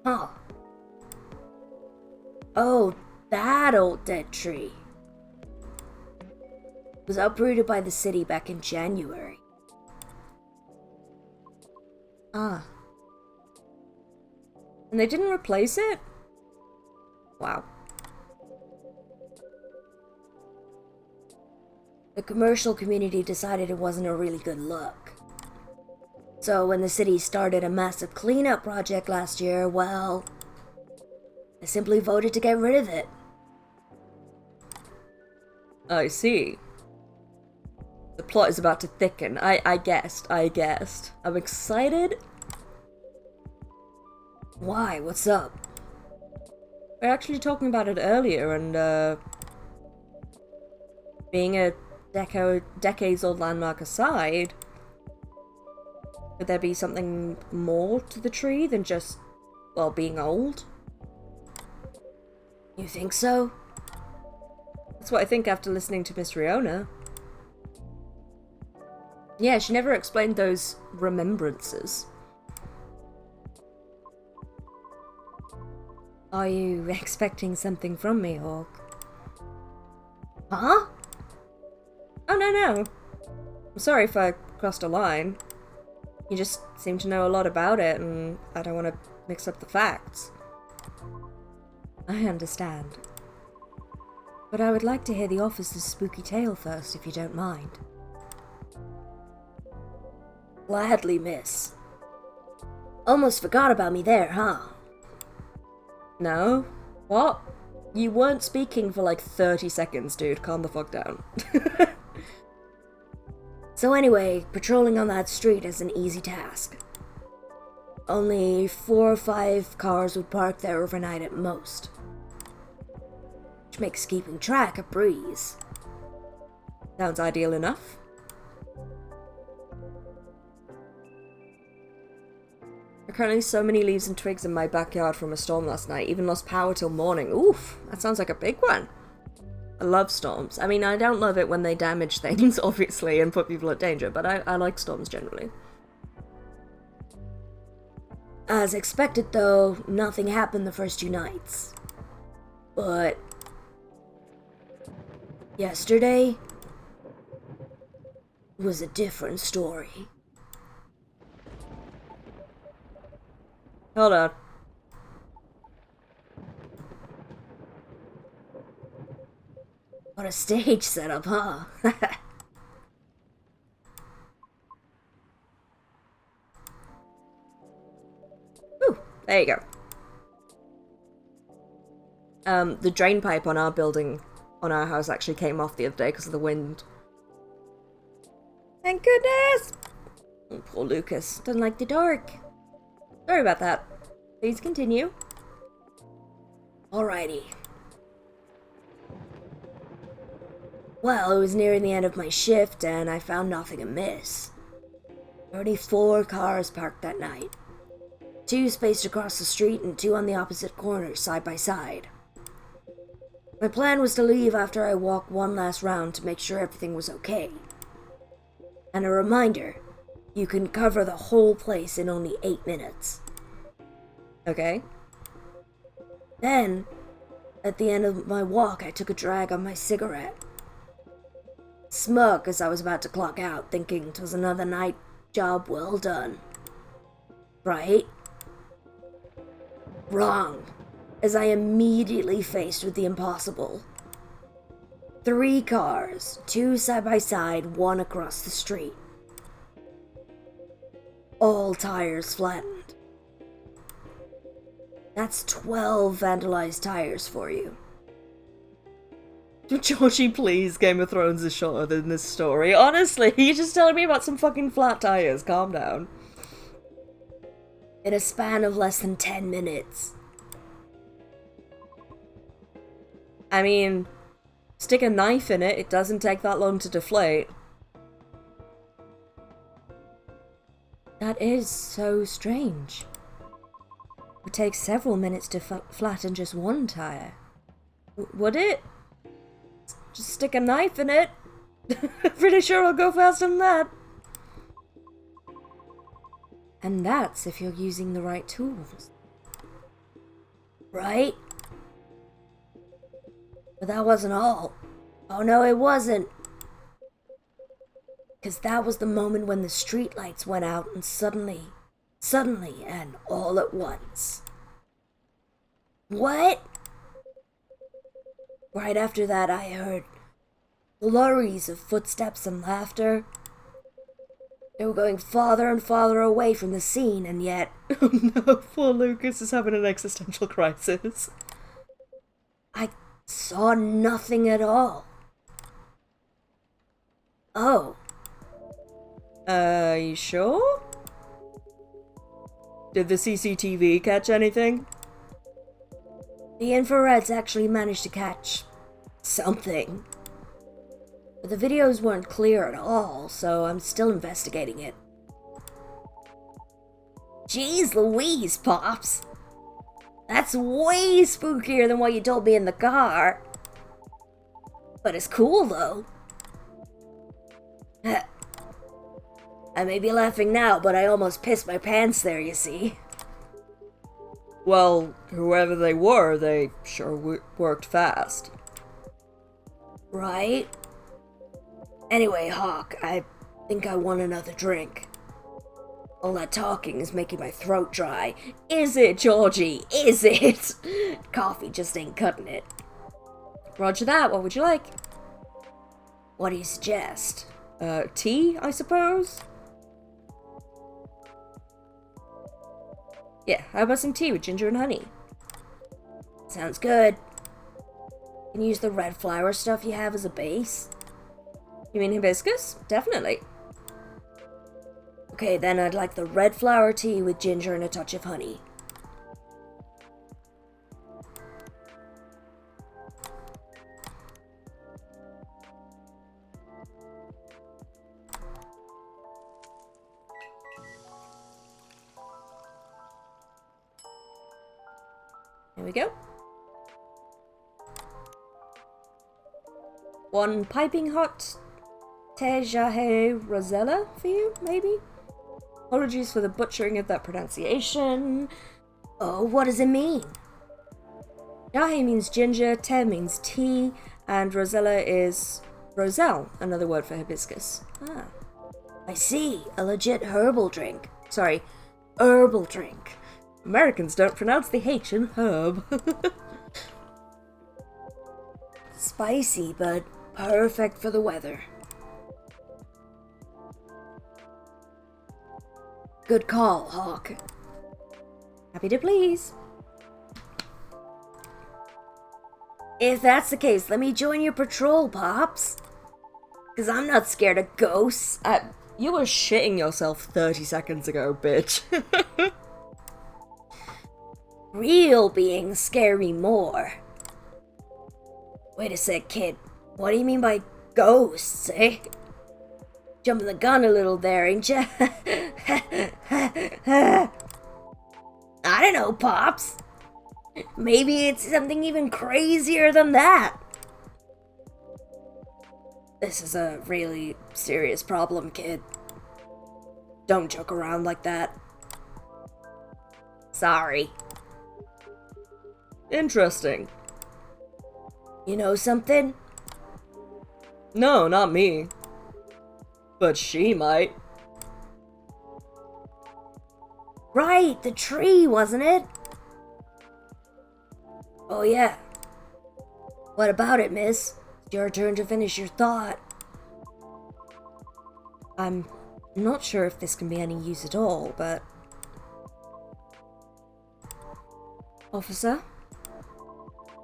Huh. Oh, that old dead tree. It was uprooted by the city back in January. Ah. And they didn't replace it? Wow. The commercial community decided it wasn't a really good look. So when the city started a massive cleanup project last year, well, they simply voted to get rid of it. I see. The plot is about to thicken. I guessed. I'm excited. Why? What's up? We were actually talking about it earlier, and being a decades-old landmark aside, could there be something more to the tree than just, well, being old? You think so? That's what I think after listening to Miss Riona. Yeah, she never explained those remembrances. Are you expecting something from me, Hawk? Huh? Oh, no. I'm sorry if I crossed a line. You just seem to know a lot about it, and I don't want to mix up the facts. I understand. But I would like to hear the officer's spooky tale first, if you don't mind. Gladly, miss. Almost forgot about me there, huh? No? What? You weren't speaking for like 30 seconds, dude. Calm the fuck down. So anyway, patrolling on that street is an easy task. Only 4 or 5 cars would park there overnight at most, which makes keeping track a breeze. Sounds ideal enough. There are currently so many leaves and twigs in my backyard from a storm last night. Even lost power till morning. Oof, that sounds like a big one. I love storms. I mean, I don't love it when they damage things, obviously, and put people at danger, but I like storms generally. As expected, though, nothing happened the first 2 nights. But yesterday was a different story. Hold on. What a stage setup, huh? Ooh, there you go. The drain pipe on our building on our house actually came off the other day because of the wind. Thank goodness! Oh, poor Lucas. Doesn't like the dark. Sorry about that. Please continue. Alrighty. Well, it was nearing the end of my shift and I found nothing amiss. 34 cars parked that night. 2 spaced across the street and 2 on the opposite corners, side by side. My plan was to leave after I walked one last round to make sure everything was okay. And a reminder, you can cover the whole place in only 8 minutes. Okay. Then, at the end of my walk, I took a drag on my cigarette. Smug as I was about to clock out, thinking 'twas another night job well done. Right? Wrong, as I immediately faced with the impossible. 3 cars, 2 side by side, 1 across the street. All tires flattened. That's 12 vandalized tires for you. Georgie, please, Game of Thrones is shorter than this story. Honestly, you're just telling me about some fucking flat tires. Calm down. In a span of less than 10 minutes. I mean, stick a knife in it, it doesn't take that long to deflate. That is so strange. It takes several minutes to flatten just 1 tire. Would it? Just stick a knife in it. Pretty sure it'll go faster than that. And that's if you're using the right tools. Right? But that wasn't all. Oh no, it wasn't. Because that was the moment when the streetlights went out and suddenly and all at once. What? Right after that, I heard flurries of footsteps and laughter. They were going farther and farther away from the scene, and yet... Oh no, poor Lucas is having an existential crisis. I saw nothing at all. Oh. You sure? Did the CCTV catch anything? The infrareds actually managed to catch something. But the videos weren't clear at all, so I'm still investigating it. Jeez Louise, Pops! That's way spookier than what you told me in the car. But it's cool, though. I may be laughing now, but I almost pissed my pants there, you see. Well, whoever they were, they sure worked fast. Right? Anyway, Hawk, I think I want another drink. All that talking is making my throat dry. Is it, Georgie? Is it? Coffee just ain't cutting it. Roger that, what would you like? What do you suggest? Tea, I suppose? Yeah, how about some tea with ginger and honey? Sounds good. Can you use the red flower stuff you have as a base? You mean hibiscus? Definitely. Okay, then I'd like the red flower tea with ginger and a touch of honey. There we go. 1 piping hot Tejahe Rosella for you, maybe? Apologies for the butchering of that pronunciation. Oh, what does it mean? Jahe means ginger, te means tea, and Rosella is roselle, another word for hibiscus. Ah. I see, a legit herbal drink. Sorry, herbal drink. Americans don't pronounce the H in herb. Spicy, but perfect for the weather. Good call, Hawk. Happy to please. If that's the case, let me join your patrol, Pops. Because I'm not scared of ghosts. You were shitting yourself 30 seconds ago, bitch. Real beings scare me more. Wait a sec, kid. What do you mean by ghosts, eh? Jumping the gun a little there, ain't ya? I don't know, Pops. Maybe it's something even crazier than that. This is a really serious problem, kid. Don't joke around like that. Sorry. Interesting. You know something? No, not me. But she might. Right, the tree, wasn't it? Oh yeah. What about it, miss? It's your turn to finish your thought. I'm not sure if this can be any use at all, but... Officer?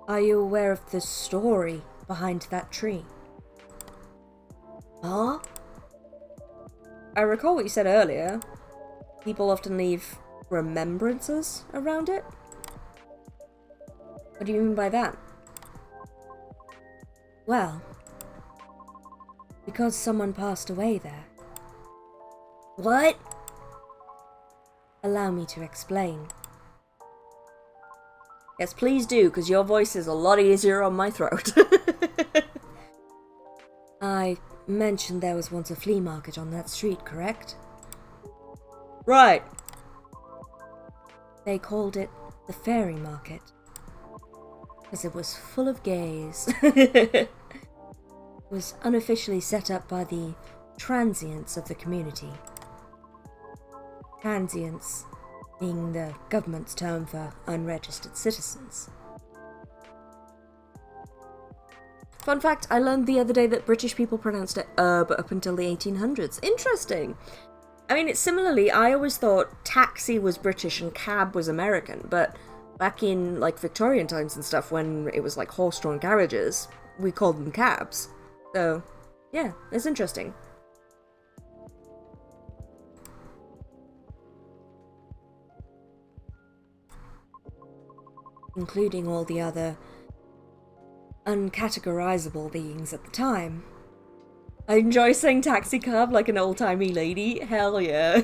Are you aware of the story behind that tree? Huh? I recall what you said earlier. People often leave remembrances around it. What do you mean by that? Well, because someone passed away there. What? Allow me to explain. Yes, please do, because your voice is a lot easier on my throat. I mentioned there was once a flea market on that street, correct? Right. They called it the fairy market. Because it was full of gays. It was unofficially set up by the transients of the community. Transients being the government's term for unregistered citizens. Fun fact, I learned the other day that British people pronounced it herb up until the 1800s. Interesting! I mean, it's similarly, I always thought taxi was British and cab was American, but back in, like, Victorian times and stuff, when it was, like, horse-drawn carriages, we called them cabs. So, yeah, it's interesting. Including all the other uncategorizable beings at the time. I enjoy saying taxi cab like an old-timey lady. Hell yeah.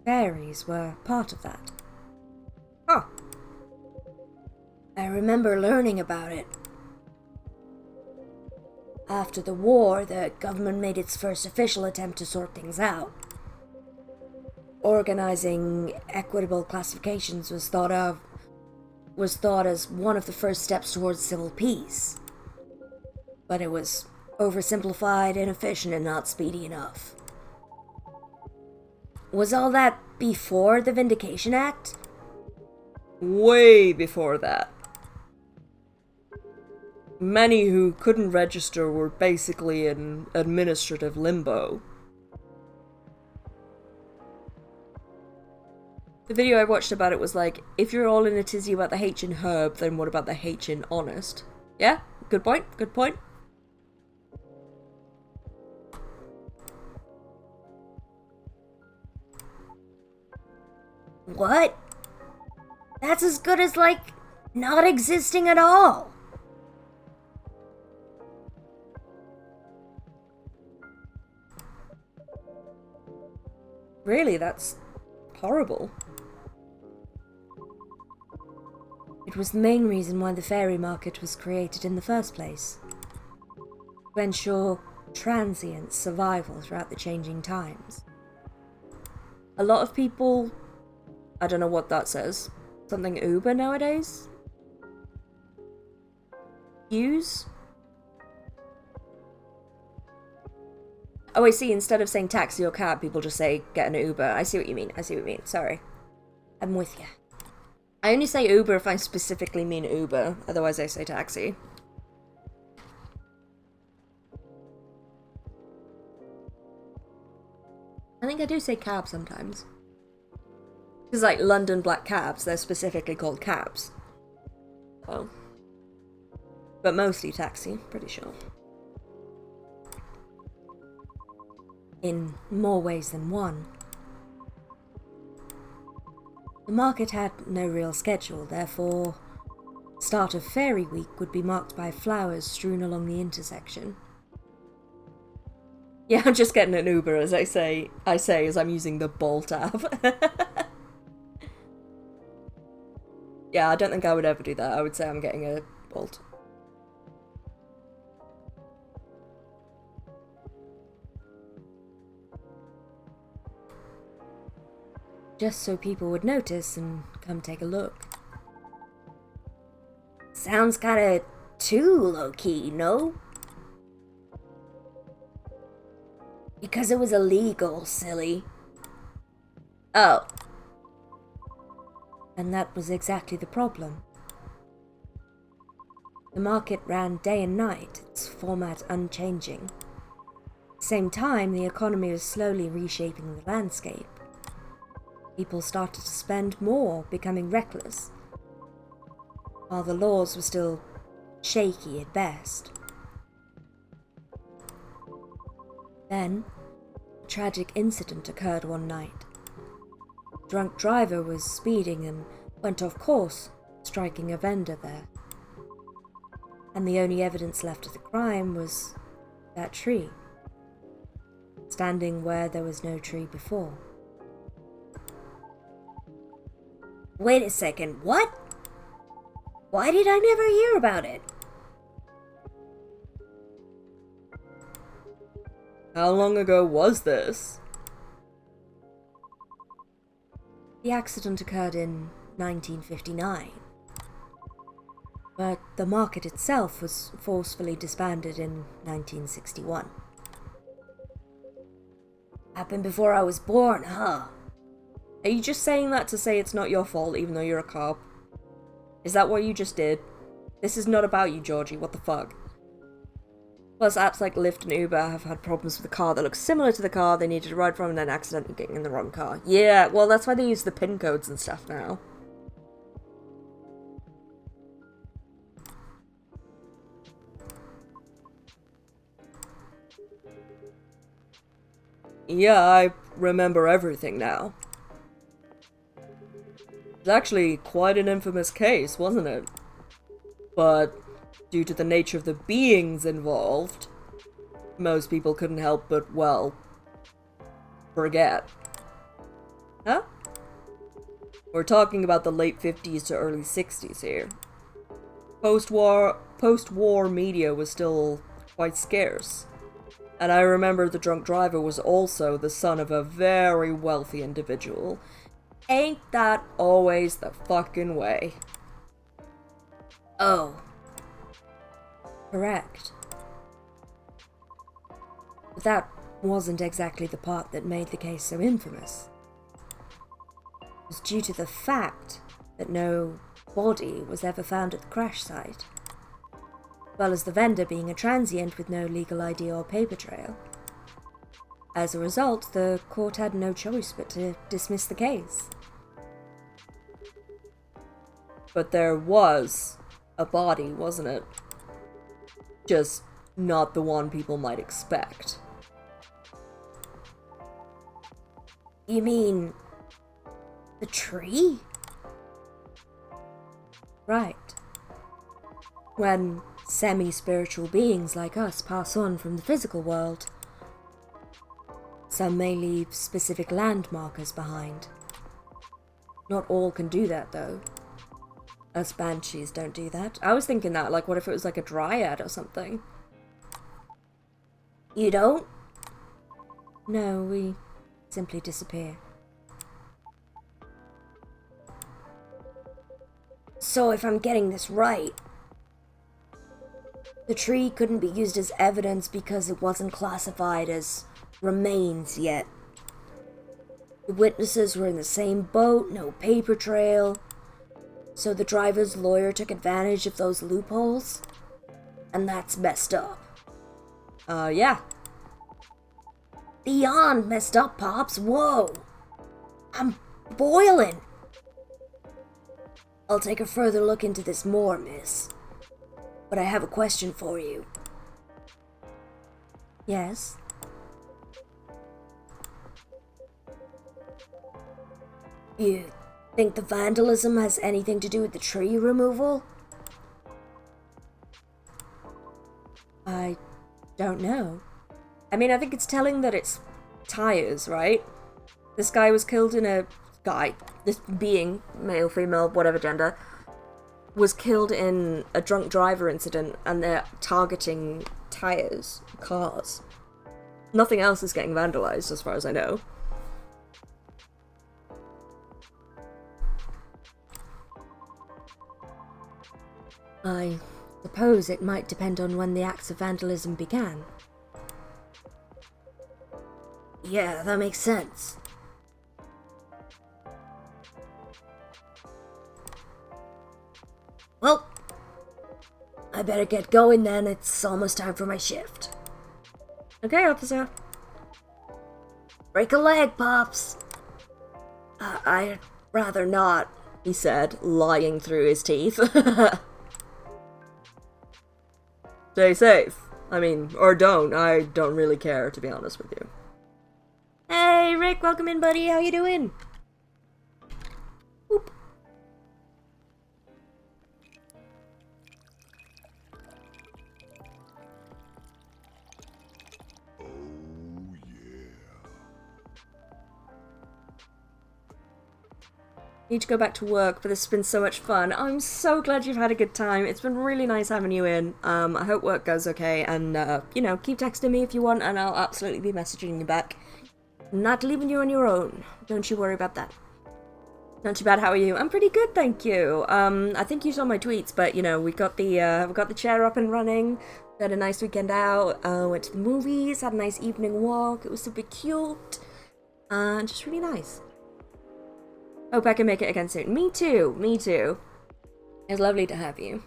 Fairies were part of that. Huh. I remember learning about it. After the war, the government made its first official attempt to sort things out. Organizing equitable classifications was thought as one of the first steps towards civil peace. But it was oversimplified, inefficient, and not speedy enough. Was all that before the Vindication Act? Way before that. Many who couldn't register were basically in administrative limbo. The video I watched about it was like, if you're all in a tizzy about the H in herb, then what about the H in honest? Yeah? Good point, good point. What? That's as good as, like, not existing at all. Really, that's horrible. It was the main reason why the fairy market was created in the first place. To ensure transient survival throughout the changing times. A lot of people, I don't know what that says, something Uber nowadays? Use? Oh, I see, instead of saying taxi or cab, people just say get an Uber. I see what you mean, sorry. I'm with you. I only say Uber if I specifically mean Uber, otherwise I say taxi. I think I do say cab sometimes. Because, like, London black cabs, they're specifically called cabs. Oh. But mostly taxi, pretty sure. In more ways than one. The market had no real schedule, therefore, start of Fairy Week would be marked by flowers strewn along the intersection. Yeah, I'm just getting an Uber as I say as I'm using the Bolt app. Yeah, I don't think I would ever do that. I would say I'm getting a Bolt. Just so people would notice and come take a look. Sounds kinda too low-key, no? Because it was illegal, silly. Oh. And that was exactly the problem. The market ran day and night, its format unchanging. At the same time, the economy was slowly reshaping the landscape. People started to spend more, becoming reckless, while the laws were still shaky at best. Then, a tragic incident occurred one night. A drunk driver was speeding and went off course, striking a vendor there. And the only evidence left of the crime was that tree, standing where there was no tree before. Wait a second, what? Why did I never hear about it? How long ago was this? The accident occurred in 1959, but the market itself was forcefully disbanded in 1961. Happened before I was born, huh? Are you just saying that to say it's not your fault even though you're a cop? Is that what you just did? This is not about you, Georgie, what the fuck? Plus, apps like Lyft and Uber have had problems with a car that looks similar to the car they needed to ride from and then accidentally getting in the wrong car. Yeah, well, that's why they use the PIN codes and stuff now. Yeah, I remember everything now. It was actually quite an infamous case, wasn't it? But due to the nature of the beings involved, most people couldn't help but, well, forget. Huh? We're talking about the late 50s to early 60s here. Post-war media was still quite scarce. And I remember the drunk driver was also the son of a very wealthy individual. Ain't that always the fucking way? Oh. Correct. But that wasn't exactly the part that made the case so infamous. It was due to the fact that no body was ever found at the crash site, as well as the vendor being a transient with no legal ID or paper trail. As a result, the court had no choice but to dismiss the case. But there was a body, wasn't it? Just not the one people might expect. You mean the tree? Right. When semi-spiritual beings like us pass on from the physical world, some may leave specific landmarkers behind. Not all can do that, though. Us banshees don't do that. I was thinking that, like, what if it was like a dryad or something? You don't? No, we simply disappear. So if I'm getting this right, the tree couldn't be used as evidence because it wasn't classified as remains yet. The witnesses were in the same boat, no paper trail. So the driver's lawyer took advantage of those loopholes? And that's messed up. Yeah. Beyond messed up, Pops. Whoa. I'm Boiling! I'll take a further look into this more, miss. But I have a question for you. Yes? You think the vandalism has anything to do with the tree removal? I don't know. I mean, I think it's telling that it's tires, right? This guy was killed in a... this being, male, female, whatever gender, was killed in a drunk driver incident, and they're targeting tires, cars. Nothing else is getting vandalized, as far as I know. I suppose it might depend on when the acts of vandalism began. Yeah, that makes sense. Well, I better get going then. It's almost time for my shift. Okay, officer. Break a leg, Pops. I'd rather not, he said, lying through his teeth. Stay safe. I mean, or don't. I don't really care, to be honest with you. Hey, Rick, welcome in, buddy. How you doing? Oop. Need to go back to work, but this has been so much fun. I'm so glad you've had a good time. It's been really nice having you in. I hope work goes okay, and, you know, keep texting me if you want, and I'll absolutely be messaging you back. Not leaving you on your own. Don't you worry about that. Not too bad, how are you? I'm pretty good, thank you. I think you saw my tweets, but, you know, we got the chair up and running. We had a nice weekend out, went to the movies, had a nice evening walk. It was super cute, and just really nice. Hope I can make it again soon. Me too, me too. It's lovely to have you.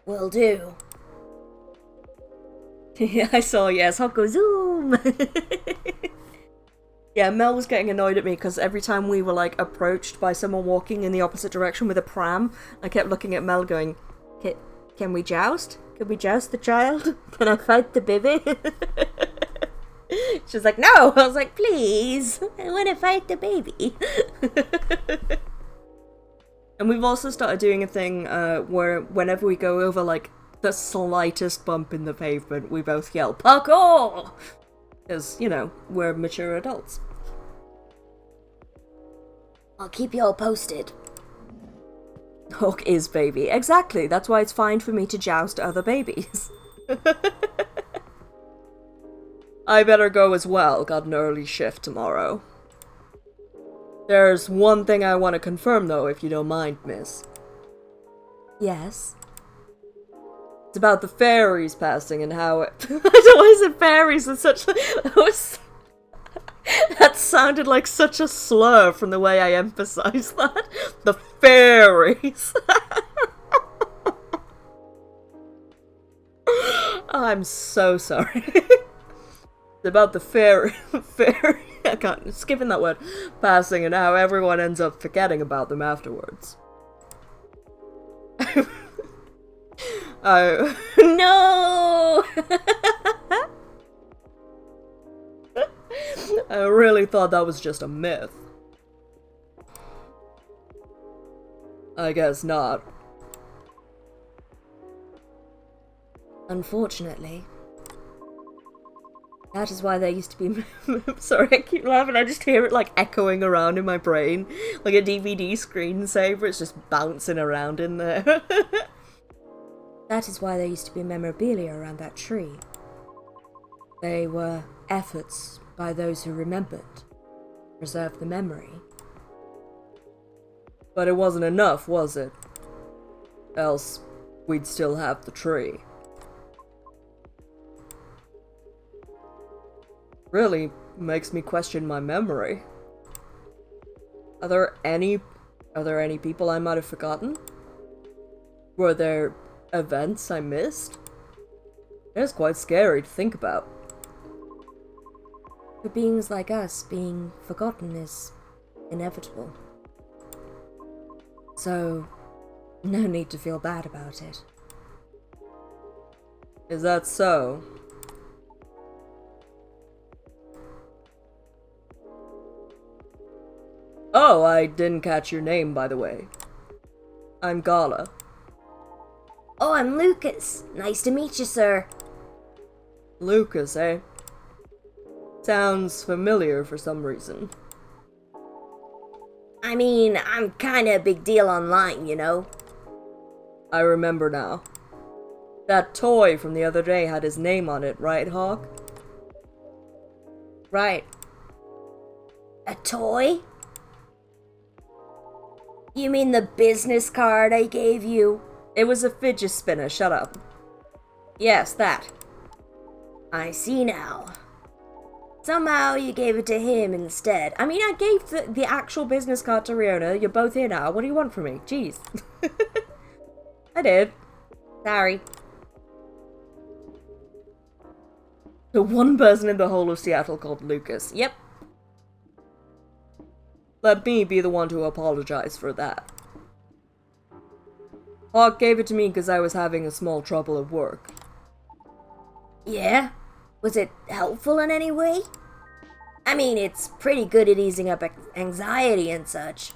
Will do. Yeah, I saw, yes, Hopko Zoom! Yeah, Mel was getting annoyed at me because every time we were, like, approached by someone walking in the opposite direction with a pram, I kept looking at Mel going, can we joust? Can we joust the child? Can I fight the baby? She was like, no! I was like, please! I want to fight the baby! And we've also started doing a thing where whenever we go over, like, the slightest bump in the pavement, we both yell, parkour! Because, you know, we're mature adults. I'll keep you all posted. Hawk is baby. Exactly, that's why it's fine for me to joust other babies. I better go as well, got an early shift tomorrow. There's one thing I want to confirm though, if you don't mind, miss. Yes? It's about the fairies passing and how it... I don't know why is it fairies with such... That sounded like such a slur from the way I emphasized that. The fairies. I'm so sorry. About the fairy, I can't, skipping that word, passing, and how everyone ends up forgetting about them afterwards. Oh, no! I really thought that was just a myth. I guess not. Unfortunately. That is why there used to be... Sorry, I keep laughing, I just hear it like echoing around in my brain. Like a DVD screensaver, it's just bouncing around in there. That is why there used to be memorabilia around that tree. They were efforts by those who remembered. Preserve the memory. But it wasn't enough, was it? Else, we'd still have the tree. Really makes me question my memory. Are there any people I might have forgotten? Were there events I missed? It's quite scary to think about. For beings like us, being forgotten is inevitable. So, no need to feel bad about it. Is that so? Oh, I didn't catch your name, by the way. I'm Gala. Oh, I'm Lucas. Nice to meet you, sir. Lucas, eh? Sounds familiar for some reason. I mean, I'm kinda a big deal online, you know? I remember now. That toy from the other day had his name on it, right, Hawk? Right. A toy? You mean the business card I gave you? It was a fidget spinner, shut up. Yes, that. I see now. Somehow you gave it to him instead. I mean, I gave the actual business card to Riona. You're both here now. What do you want from me? Jeez. I did. Sorry. The one person in the whole of Seattle called Lucas. Yep. Let me be the one to apologize for that. Hawk gave it to me because I was having a small trouble at work. Yeah? Was it helpful in any way? I mean, it's pretty good at easing up anxiety and such.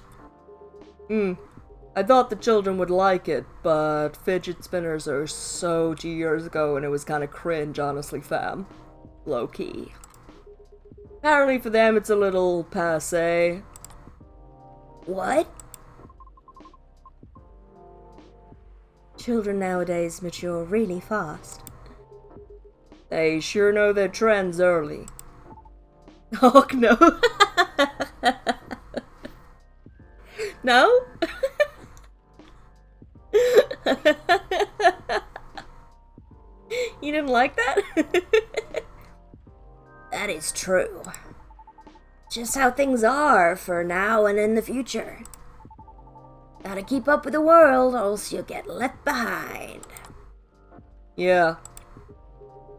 I thought the children would like it, but fidget spinners are so 2 years ago and it was kind of cringe, honestly, fam. Low-key. Apparently for them it's a little passé. What? Children nowadays mature really fast. They sure know their trends early. Oh, no. No? You didn't like that? That is true. Just how things are for now and in the future. Gotta keep up with the world, or else you'll get left behind. Yeah.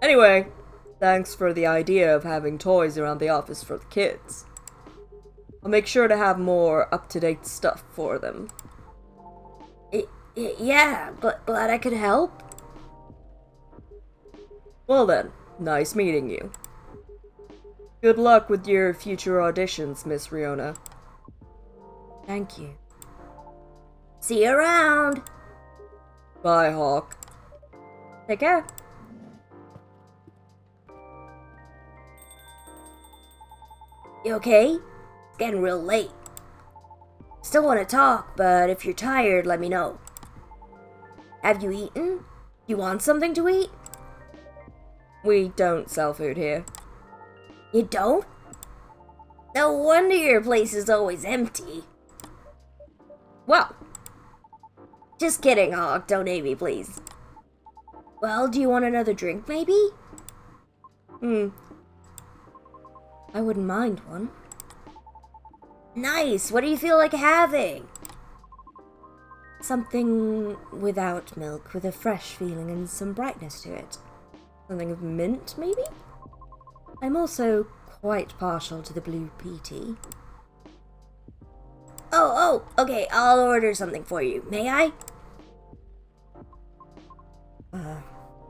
Anyway, thanks for the idea of having toys around the office for the kids. I'll make sure to have more up-to-date stuff for them. Yeah, glad I could help. Well then, nice meeting you. Good luck with your future auditions, Miss Riona. Thank you. See you around. Bye, Hawk. Take care. You okay? It's getting real late. Still want to talk, but if you're tired, let me know. Have you eaten? You want something to eat? We don't sell food here. You don't? No wonder your place is always empty. Well, Just kidding, Hawk. Don't hate me, please. Well, do you want another drink, maybe? I wouldn't mind one. Nice! What do you feel like having? Something without milk, with a fresh feeling and some brightness to it. Something of mint, maybe? I'm also quite partial to the blue pea tea. Oh, okay, I'll order something for you. May I?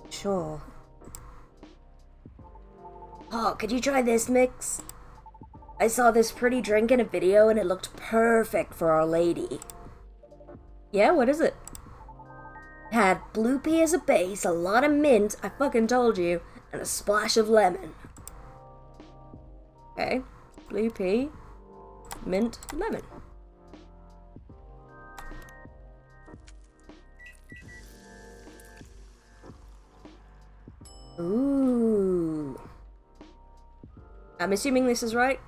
Sure. Oh, could you try this mix? I saw this pretty drink in a video and it looked perfect for Our Lady. yeah, what is it? It had blue pea as a base, a lot of mint, I fucking told you, and a splash of lemon. Okay. Blue pea, mint, lemon. Ooh. I'm assuming this is right?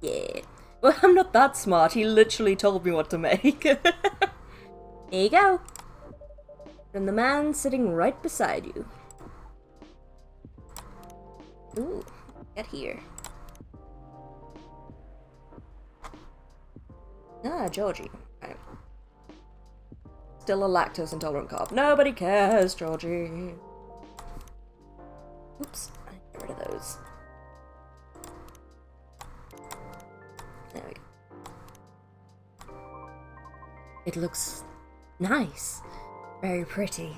Yeah. Well, I'm not that smart. He literally told me what to make. Here you go. From the man sitting right beside you. Ooh, get here. Ah, Georgie. Right. Still a lactose intolerant carb. Nobody cares, Georgie. Oops, I get rid of those. There we go. It looks nice. Very pretty.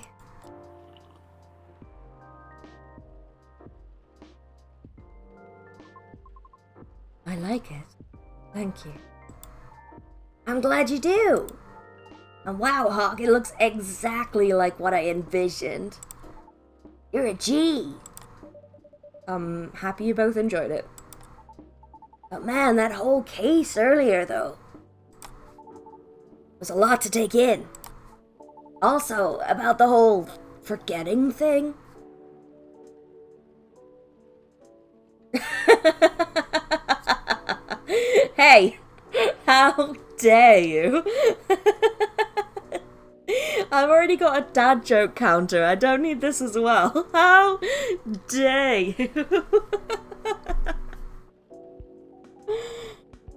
I like it. Thank you. I'm glad you do. And wow, Hawk, it looks exactly like what I envisioned. You're a G. I'm happy you both enjoyed it. But man, that whole case earlier, though, was a lot to take in. Also, about the whole forgetting thing. Hey, how dare you? I've already got a dad joke counter. I don't need this as well. How dare you?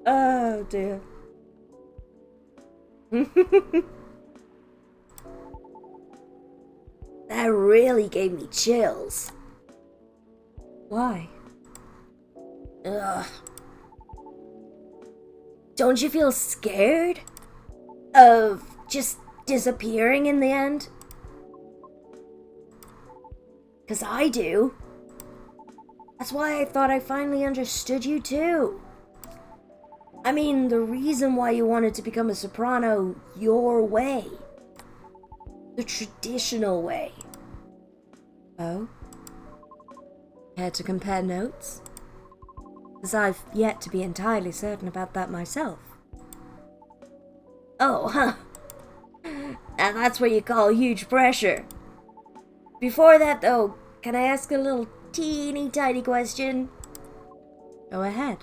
Oh dear. That really gave me chills. Why? Ugh. Don't you feel scared of just disappearing in the end? 'Cause I do. That's why I thought I finally understood you too. I mean, the reason why you wanted to become a soprano your way. The traditional way. Oh? Care to compare notes? Because I've yet to be entirely certain about that myself. Oh, huh. And that's what you call huge pressure. Before that, though, can I ask a little teeny tiny question? Go ahead.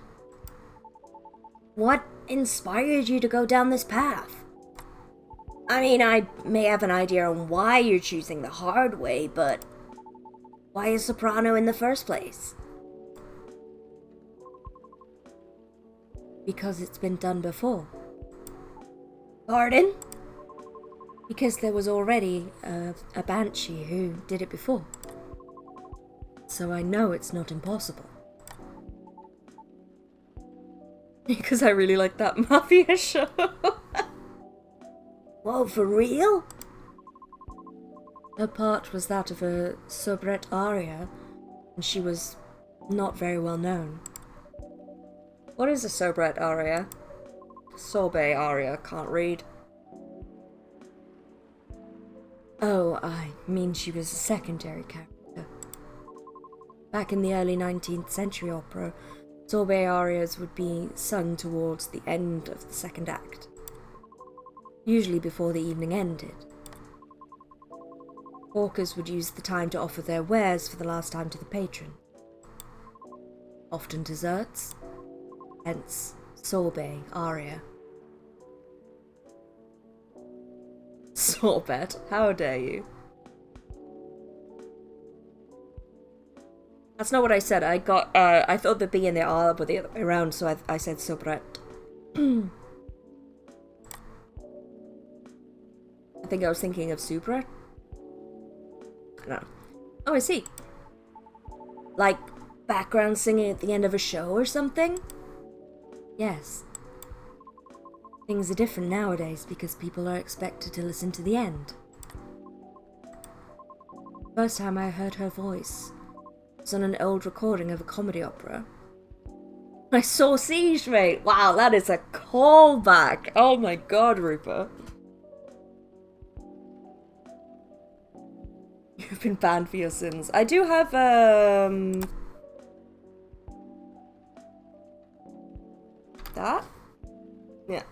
What inspired you to go down this path? I mean, I may have an idea on why you're choosing the hard way, but why a soprano in the first place? Because it's been done before. Pardon? Because there was already a banshee who did it before. So I know it's not impossible. Because I really like that mafia show. Whoa, for real? Her part was that of a soubrette aria, and she was not very well known. What is a soubrette aria? Sorbet aria, can't read. Oh, I mean she was a secondary character. Back in the early 19th century opera, sorbet arias would be sung towards the end of the second act, usually before the evening ended. Hawkers would use the time to offer their wares for the last time to the patron. Often desserts, hence sorbet aria. Sorbet? How dare you? That's not what I said. I thought the B and the R were the other way around, so I said soubrette. I think I was thinking of soubrette. I don't know. Oh, I see. Like background singing at the end of a show or something? Yes. Things are different nowadays because people are expected to listen to the end. First time I heard her voice was on an old recording of a comedy opera. I saw Siege, mate! Wow, that is a callback! Oh my god, Rupert. You've been banned for your sins. I do have, that? Yeah.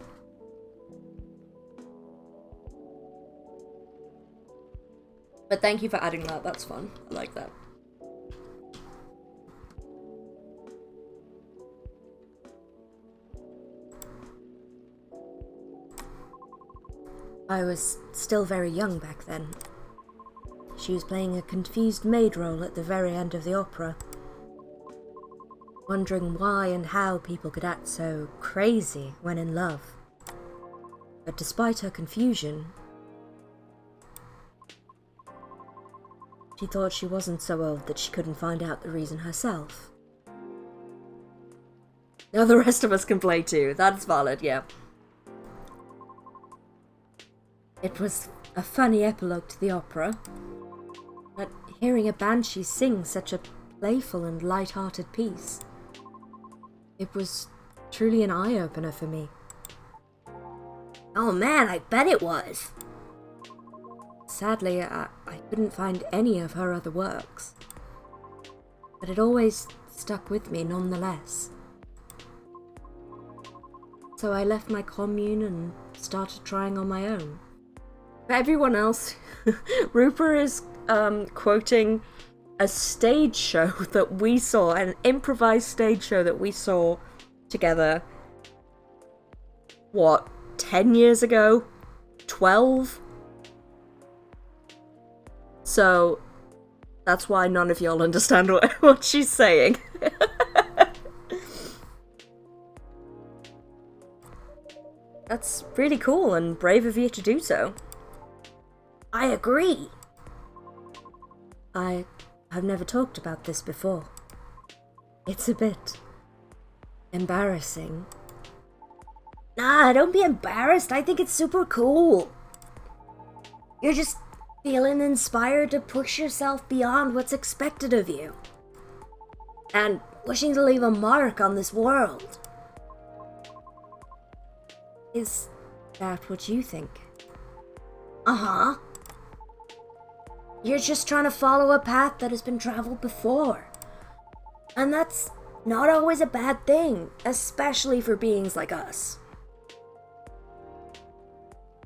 But thank you for adding that, that's fun. I like that. I was still very young back then. She was playing a confused maid role at the very end of the opera, wondering why and how people could act so crazy when in love. But despite her confusion, she thought she wasn't so old that she couldn't find out the reason herself. Now the rest of us can play too. That's valid, yeah. It was a funny epilogue to the opera, but hearing a banshee sing such a playful and light-hearted piece, it was truly an eye-opener for me. Oh man, I bet it was! Sadly, I couldn't find any of her other works, but it always stuck with me nonetheless. So I left my commune and started trying on my own. For everyone else, Rupert is quoting a stage show that we saw, an improvised stage show that we saw together, what, 10 years ago? 12? So, that's why none of y'all understand what she's saying. That's really cool and brave of you to do so. I agree. I've never talked about this before. It's a bit embarrassing. Nah, don't be embarrassed. I think it's super cool. You're just feeling inspired to push yourself beyond what's expected of you. And wishing to leave a mark on this world. Is that what you think? Uh-huh. You're just trying to follow a path that has been traveled before. And that's not always a bad thing, especially for beings like us.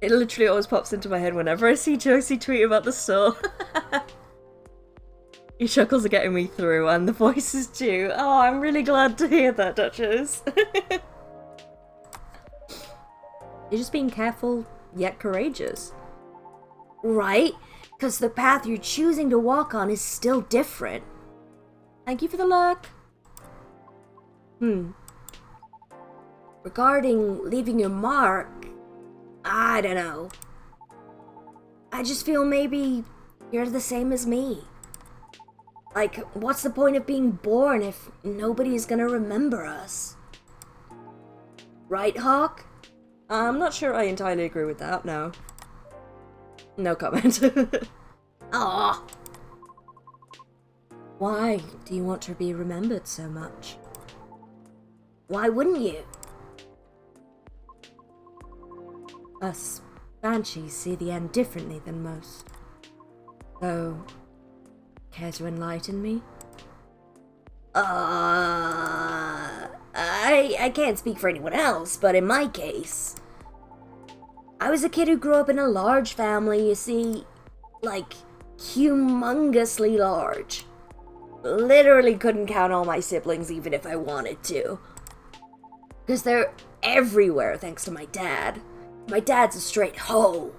It literally always pops into my head whenever I see Josie tweet about the store. Your chuckles are getting me through, and the voices too. Oh, I'm really glad to hear that, Duchess. You're just being careful, yet courageous. Right? Because the path you're choosing to walk on is still different. Thank you for the luck. Regarding leaving your mark, I don't know. I just feel maybe you're the same as me. Like, what's the point of being born if nobody's gonna remember us? Right, Hawk? I'm not sure I entirely agree with that, no. No comment. Aw. Why do you want to be remembered so much? Why wouldn't you? Us banshees see the end differently than most. So, care to enlighten me? I can't speak for anyone else, but in my case, I was a kid who grew up in a large family, you see, like, humongously large. Literally couldn't count all my siblings even if I wanted to. Because they're everywhere thanks to my dad. My dad's a straight hoe.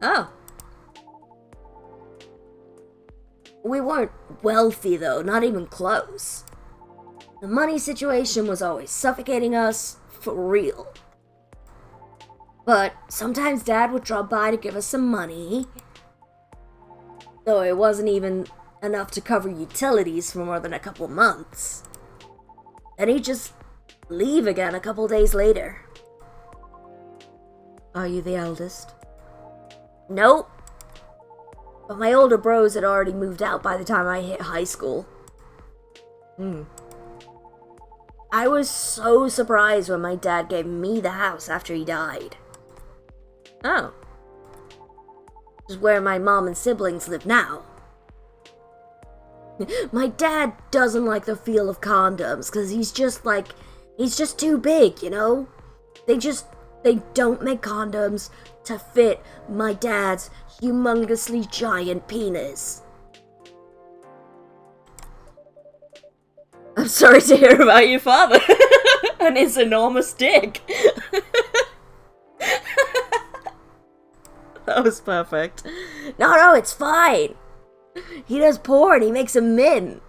Oh. We weren't wealthy though, not even close. The money situation was always suffocating us, for real. But sometimes Dad would drop by to give us some money. Though it wasn't even enough to cover utilities for more than a couple months. Then he'd just leave again a couple days later. Are you the eldest? Nope. But my older bros had already moved out by the time I hit high school. I was so surprised when my dad gave me the house after he died. Oh. Which is where my mom and siblings live now. My dad doesn't like the feel of condoms, because he's just too big, you know? They don't make condoms to fit my dad's humongously giant penis. I'm sorry to hear about your father and his enormous dick. That was perfect. No, it's fine. He does porn, he makes a mint.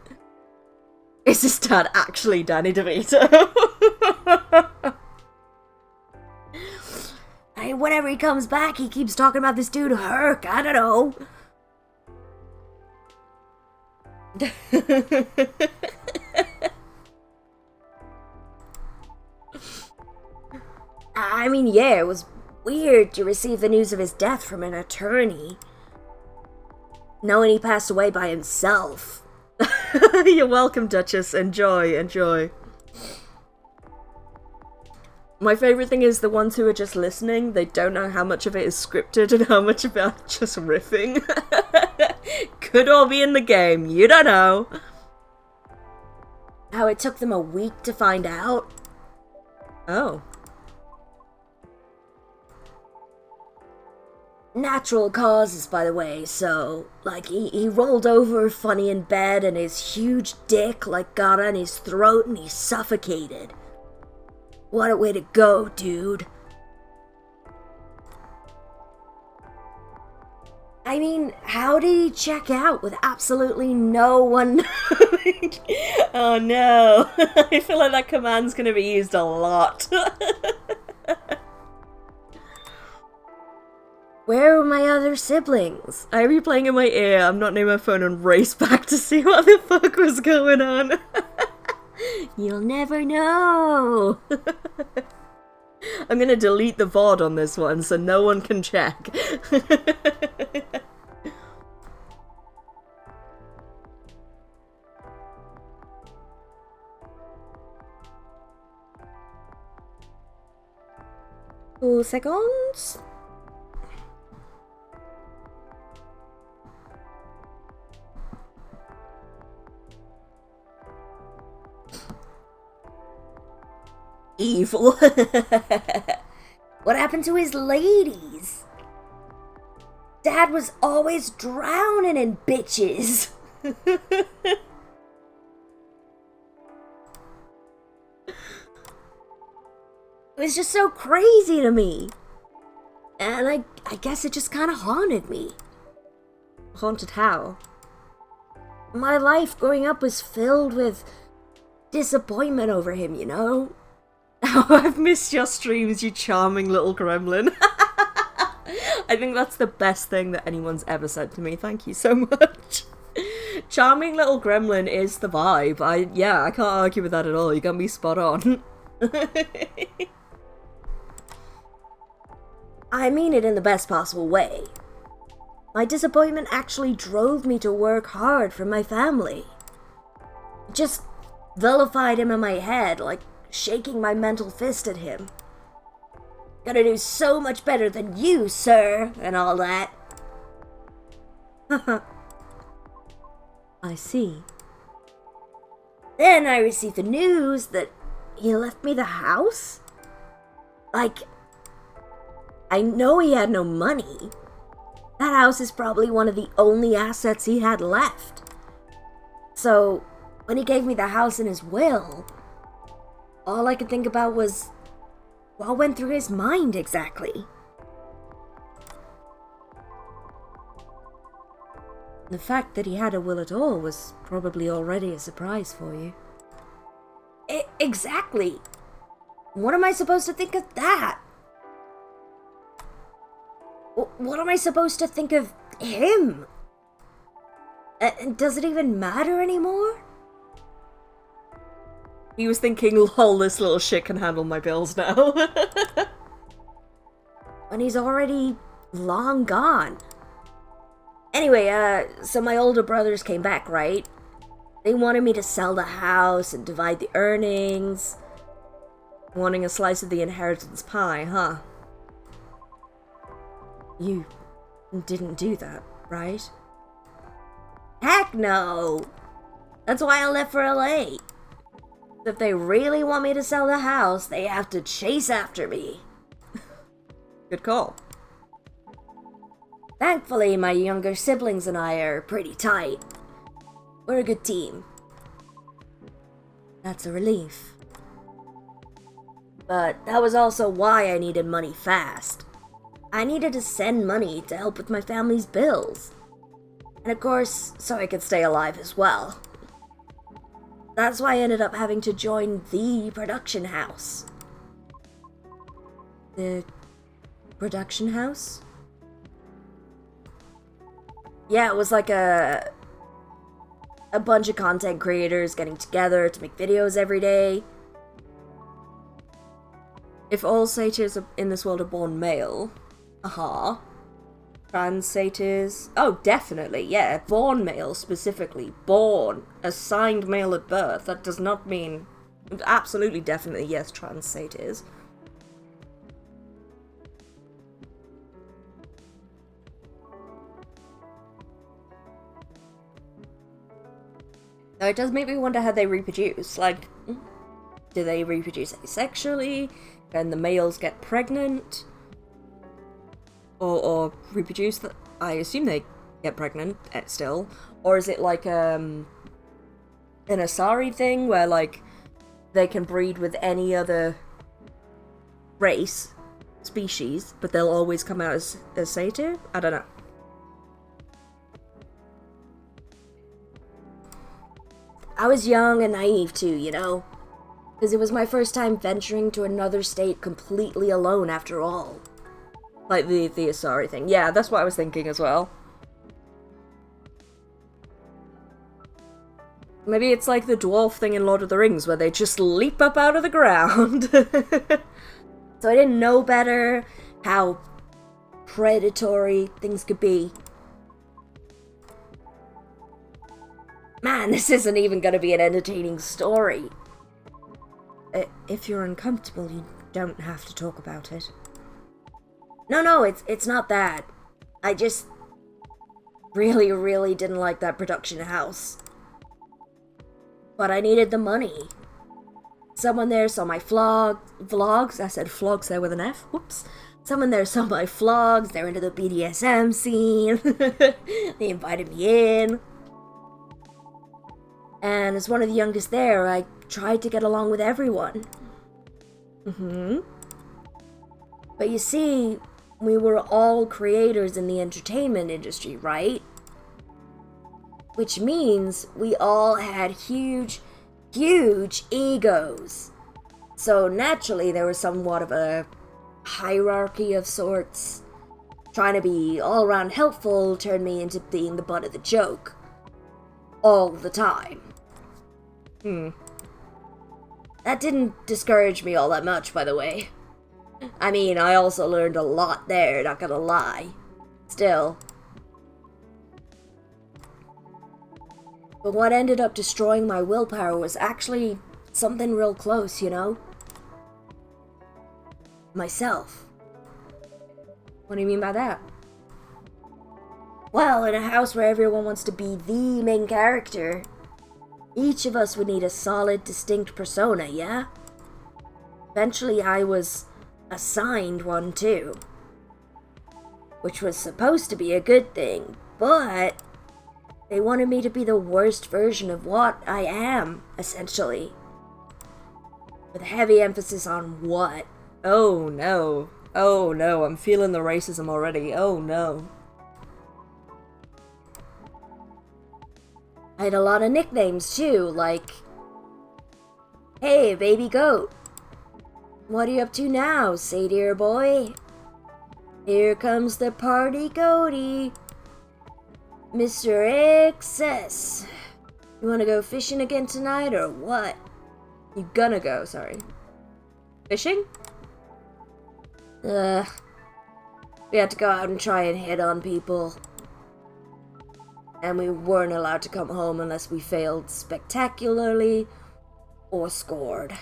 Is his dad actually Danny DeVito? Whenever he comes back, he keeps talking about this dude Herc. I don't know. I mean, yeah, it was weird to receive the news of his death from an attorney, knowing he passed away by himself. You're welcome, Duchess. Enjoy, enjoy. My favorite thing is the ones who are just listening, they don't know how much of it is scripted and how much of it are just riffing. Could all be in the game, you don't know. How it took them a week to find out. Oh. Natural causes, by the way, so, like, he rolled over funny in bed and his huge dick, like, got on his throat and he suffocated. What a way to go, dude. I mean, how did he check out with absolutely no one? Oh no. I feel like that command's gonna be used a lot. Where were my other siblings? I have you playing in my ear. I'm not near my phone and race back to see what the fuck was going on. You'll never know. I'm gonna delete the VOD on this one so no one can check. Two seconds. Evil. What happened to his ladies? Dad was always drowning in bitches. It was just so crazy to me. And I guess it just kind of haunted me. Haunted how? My life growing up was filled with disappointment over him, you know? Oh, I've missed your streams, you charming little gremlin. I think that's the best thing that anyone's ever said to me. Thank you so much. Charming little gremlin is the vibe. I can't argue with that at all. You got me spot on. I mean it in the best possible way. My disappointment actually drove me to work hard for my family. It just vilified him in my head, like shaking my mental fist at him. Gotta do so much better than you, sir, and all that. I see. Then I received the news that he left me the house. Like, I know he had no money. That house is probably one of the only assets he had left. So, when he gave me the house in his will, all I could think about was what went through his mind exactly. The fact that he had a will at all was probably already a surprise for you. Exactly. What am I supposed to think of that? What am I supposed to think of him? Does it even matter anymore? He was thinking, lol, this little shit can handle my bills now. When he's already long gone. Anyway, so my older brothers came back, right? They wanted me to sell the house and divide the earnings. Wanting a slice of the inheritance pie, huh? You didn't do that, right? Heck no! That's why I left for LA. If they really want me to sell the house, they have to chase after me. Good call. Thankfully, my younger siblings and I are pretty tight. We're a good team. That's a relief. But that was also why I needed money fast. I needed to send money to help with my family's bills. And of course, so I could stay alive as well. That's why I ended up having to join the production house. The production house? Yeah, it was like a bunch of content creators getting together to make videos every day. if all satyrs in this world are born male, trans satyrs, oh, definitely, yeah, born male specifically, born, assigned male at birth, that does not mean, absolutely, definitely, yes, trans satyrs. Now, it does make me wonder how they reproduce. Like, do they reproduce asexually? Can the males get pregnant? Or reproduce? I assume they get pregnant still. Or is it like an Asari thing where, like, they can breed with any other race, species, but they'll always come out as satyr? I don't know. I was young and naive too, you know? Because it was my first time venturing to another state completely alone after all. Like the Asari thing. Yeah, that's what I was thinking as well. Maybe it's like the dwarf thing in Lord of the Rings where they just leap up out of the ground. So I didn't know better how predatory things could be. Man, this isn't even gonna be an entertaining story. If you're uncomfortable, you don't have to talk about it. No, it's not that. I just really didn't like that production house. But I needed the money. Someone there saw my vlogs. I said vlogs there with an F. Whoops. Someone there saw my vlogs. They're into the BDSM scene. They invited me in. And as one of the youngest there, I tried to get along with everyone. But you see, we were all creators in the entertainment industry, right? Which means we all had huge egos. So naturally, there was somewhat of a hierarchy of sorts. Trying to be all around helpful turned me into being the butt of the joke. All the time. That didn't discourage me all that much, by the way. I mean, I also learned a lot there, not gonna lie. Still. But what ended up destroying my willpower was actually something real close, you know? Myself. What do you mean by that? Well, in a house where everyone wants to be the main character, each of us would need a solid, distinct persona, yeah? Eventually I was assigned one too. Which was supposed to be a good thing, but they wanted me to be the worst version of what I am, essentially. With heavy emphasis on what. Oh no. Oh no, I'm feeling the racism already. Oh no. I had a lot of nicknames too, like, hey, baby goat. What are you up to now, satyr boy? Here comes the party goaty. Mr. Excess. You wanna go fishing again tonight, or what? You gonna go, sorry. Fishing? We had to go out and try and hit on people. And we weren't allowed to come home unless we failed spectacularly or scored.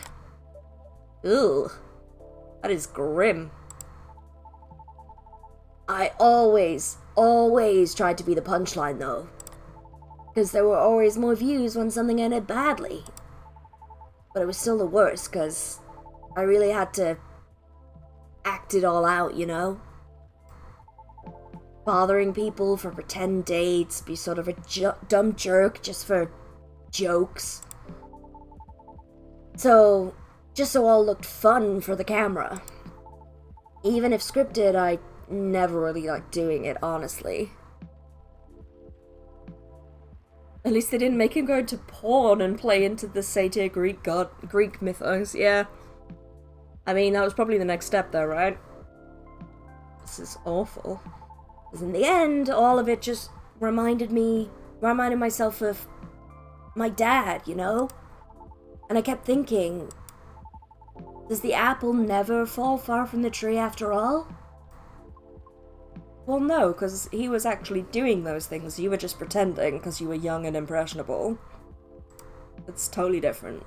Ugh. That is grim. I always tried to be the punchline, though. Because there were always more views when something ended badly. But it was still the worst, because I really had to act it all out, you know? Bothering people for pretend dates, be sort of a dumb jerk just for jokes. So, just so all looked fun for the camera. Even if scripted, I never really liked doing it, honestly. At least they didn't make him go into porn and play into the satyr Greek mythos, yeah. I mean, that was probably the next step though, right? This is awful. Because in the end, all of it just reminded myself of my dad, you know? And I kept thinking, Does the apple never fall far from the tree after all? Well, no, because he was actually doing those things. You were just pretending because you were young and impressionable. It's totally different.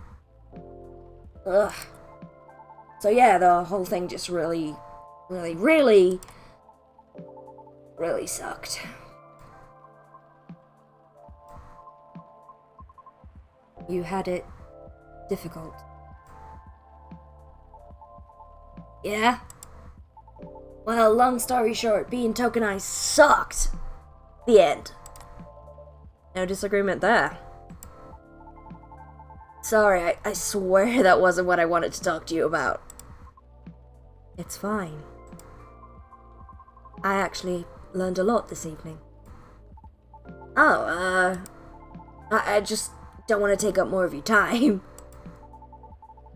Ugh. So yeah, the whole thing just really sucked. You had it difficult. Yeah? Well, long story short, being tokenized sucked. The end. No disagreement there. Sorry, I swear that wasn't what I wanted to talk to you about. It's fine. I actually learned a lot this evening. Oh, I just don't want to take up more of your time.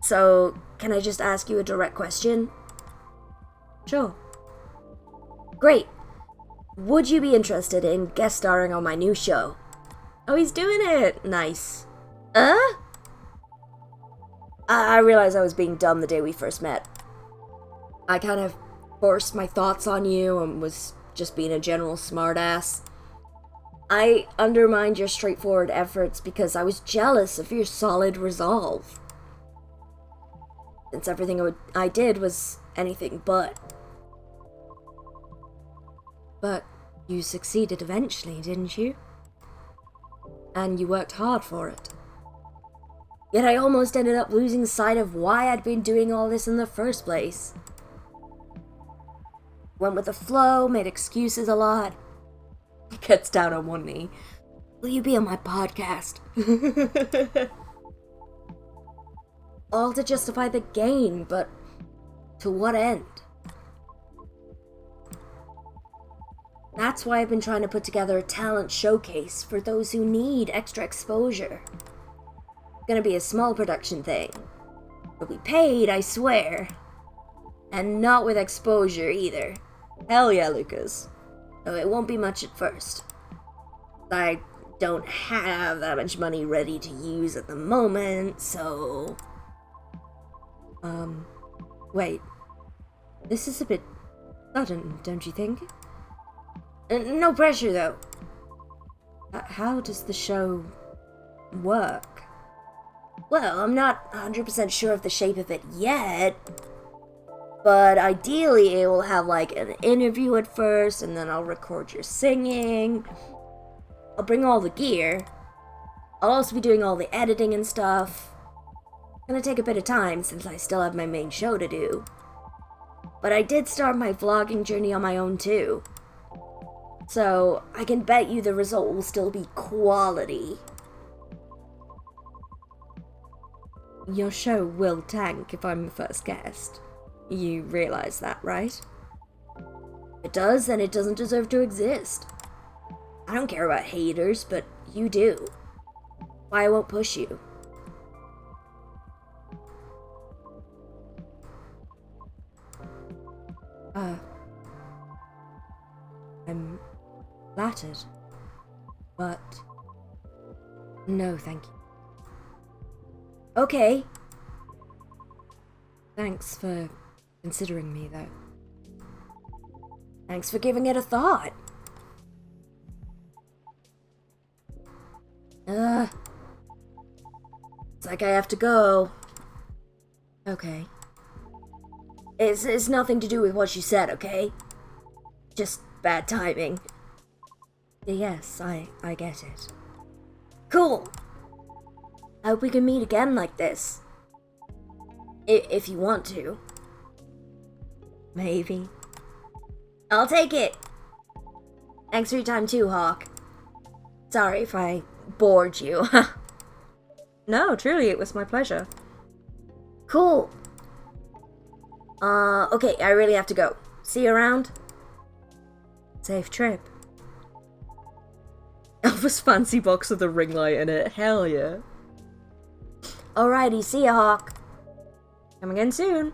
So, can I just ask you a direct question? Sure. Great. Would you be interested in guest starring on my new show? Oh, he's doing it! Nice. I realized I was being dumb the day we first met. I kind of forced my thoughts on you and was just being a general smartass. I undermined your straightforward efforts because I was jealous of your solid resolve. Since everything I did was anything but. But you succeeded eventually, didn't you? And you worked hard for it. Yet I almost ended up losing sight of why I'd been doing all this in the first place. Went with the flow, made excuses a lot. Gets down on one knee. Will you be on my podcast? All to justify the gain, but to what end? That's why I've been trying to put together a talent showcase for those who need extra exposure. It's gonna be a small production thing. You'll be paid, I swear. And not with exposure either. Hell yeah, Lucas. Though it won't be much at first. I don't have that much money ready to use at the moment, so... Wait. This is a bit sudden, don't you think? No pressure, though. How does the show work? Well, I'm not 100% sure of the shape of it yet. But ideally, it will have like an interview at first, and then I'll record your singing. I'll bring all the gear. I'll also be doing all the editing and stuff. Gonna take a bit of time since I still have my main show to do. But I did start my vlogging journey on my own too. So I can bet you the result will still be quality. Your show will tank if I'm the first guest. You realize that, right? If it does, then it doesn't deserve to exist. I don't care about haters, but you do. Why I won't push you. I'm flattered, but no, thank you. Okay. Thanks for considering me, though. Thanks for giving it a thought. It's like I have to go. Okay. It's nothing to do with what you said, okay? Just bad timing. Yes, I get it. Cool. I hope we can meet again like this. If you want to. Maybe. I'll take it. Thanks for your time too, Hawk. Sorry if I bored you. No, truly, it was my pleasure. Cool. Okay, I really have to go. See you around. Safe trip. Elvis fancy box with a ring light in it. Hell yeah. Alrighty, see ya, Hawk. Come again soon.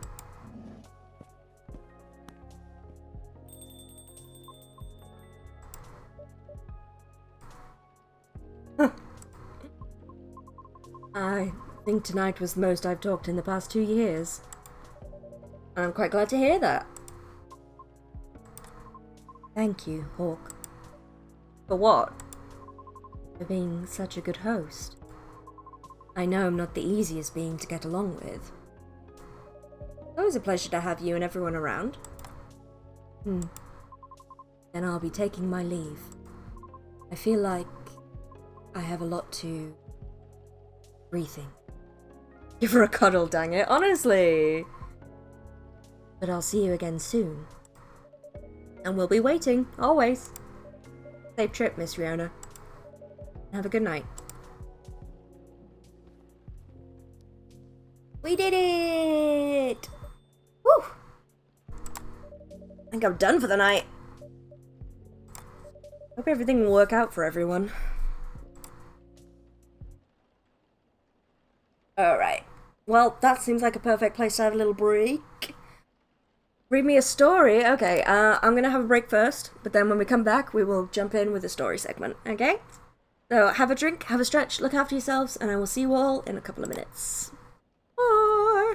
I think tonight was the most I've talked in the past 2 years. I'm quite glad to hear that. Thank you, Hawk. For what? For being such a good host. I know I'm not the easiest being to get along with. Always a pleasure to have you and everyone around. Then I'll be taking my leave. I feel like I have a lot to rethink. Give her a cuddle, dang it, honestly. But I'll see you again soon. And we'll be waiting, always. Safe trip, Miss Riona. Have a good night. We did it! Woo! I think I'm done for the night. Hope everything will work out for everyone. Alright. Well, that seems like a perfect place to have a little break. Read me a story? Okay, I'm gonna have a break first, but then when we come back, we will jump in with the story segment, okay? So, have a drink, have a stretch, look after yourselves, and I will see you all in a couple of minutes. Bye!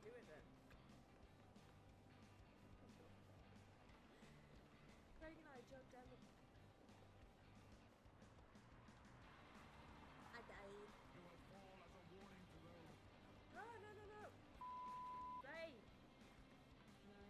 Do it then. Craig and I jumped down the... I died. You will fall as a warning to those. No, no, no, no! Ray! No.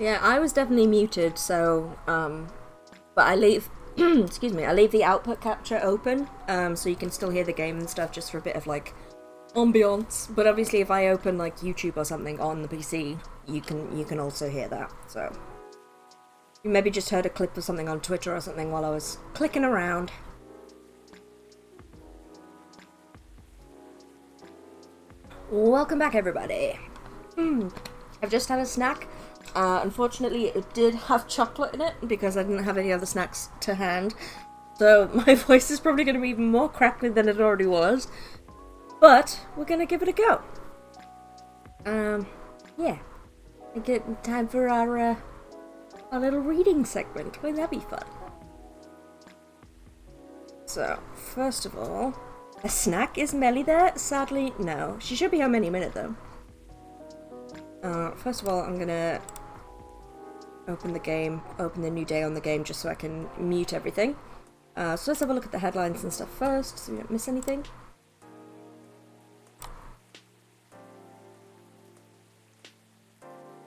Yeah, I was definitely muted, so, but I leave, excuse me, I leave the output capture open, so you can still hear the game and stuff just for a bit of, like, ambiance. But obviously if I open, like, YouTube or something on the PC, you can also hear that, so. You maybe just heard a clip of something on Twitter or something while I was clicking around. Welcome back, everybody. I've just had a snack. Unfortunately, it did have chocolate in it because I didn't have any other snacks to hand. So my voice is probably going to be even more crackly than it already was. But we're going to give it a go. Yeah. I think it's time for our little reading segment. Wouldn't that be fun? So, first of all, a snack? Is Melly there? Sadly, no. She should be home any minute, though. First of all, I'm gonna open the game, open the new day on the game, just so I can mute everything. So let's have a look at the headlines and stuff first, so we don't miss anything.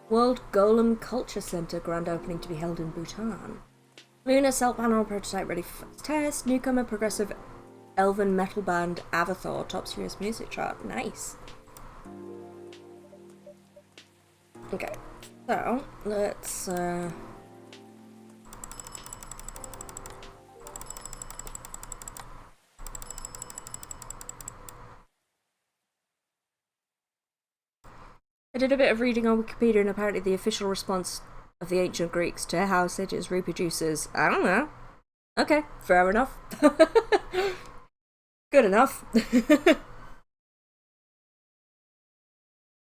World Golem Culture Center grand opening to be held in Bhutan. Lunar Cell Panel prototype ready for test. Newcomer progressive elven metal band Avathor tops US music chart. Nice. Okay, so let's I did a bit of reading on Wikipedia, and apparently the official response of the ancient Greeks to how cities reproduces, I don't know. Okay, fair enough. Good enough.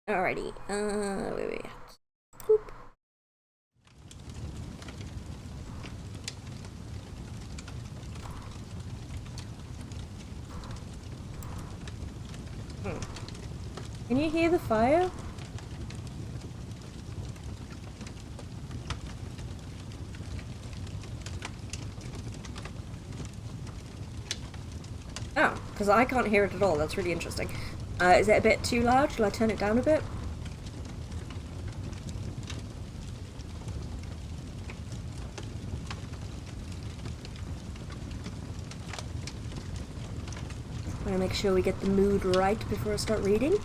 Alrighty, where we at? Boop. Can you hear the fire? Oh, because I can't hear it at all. That's really interesting. Is it a bit too loud? Shall I turn it down a bit? I want to make sure we get the mood right before I start reading.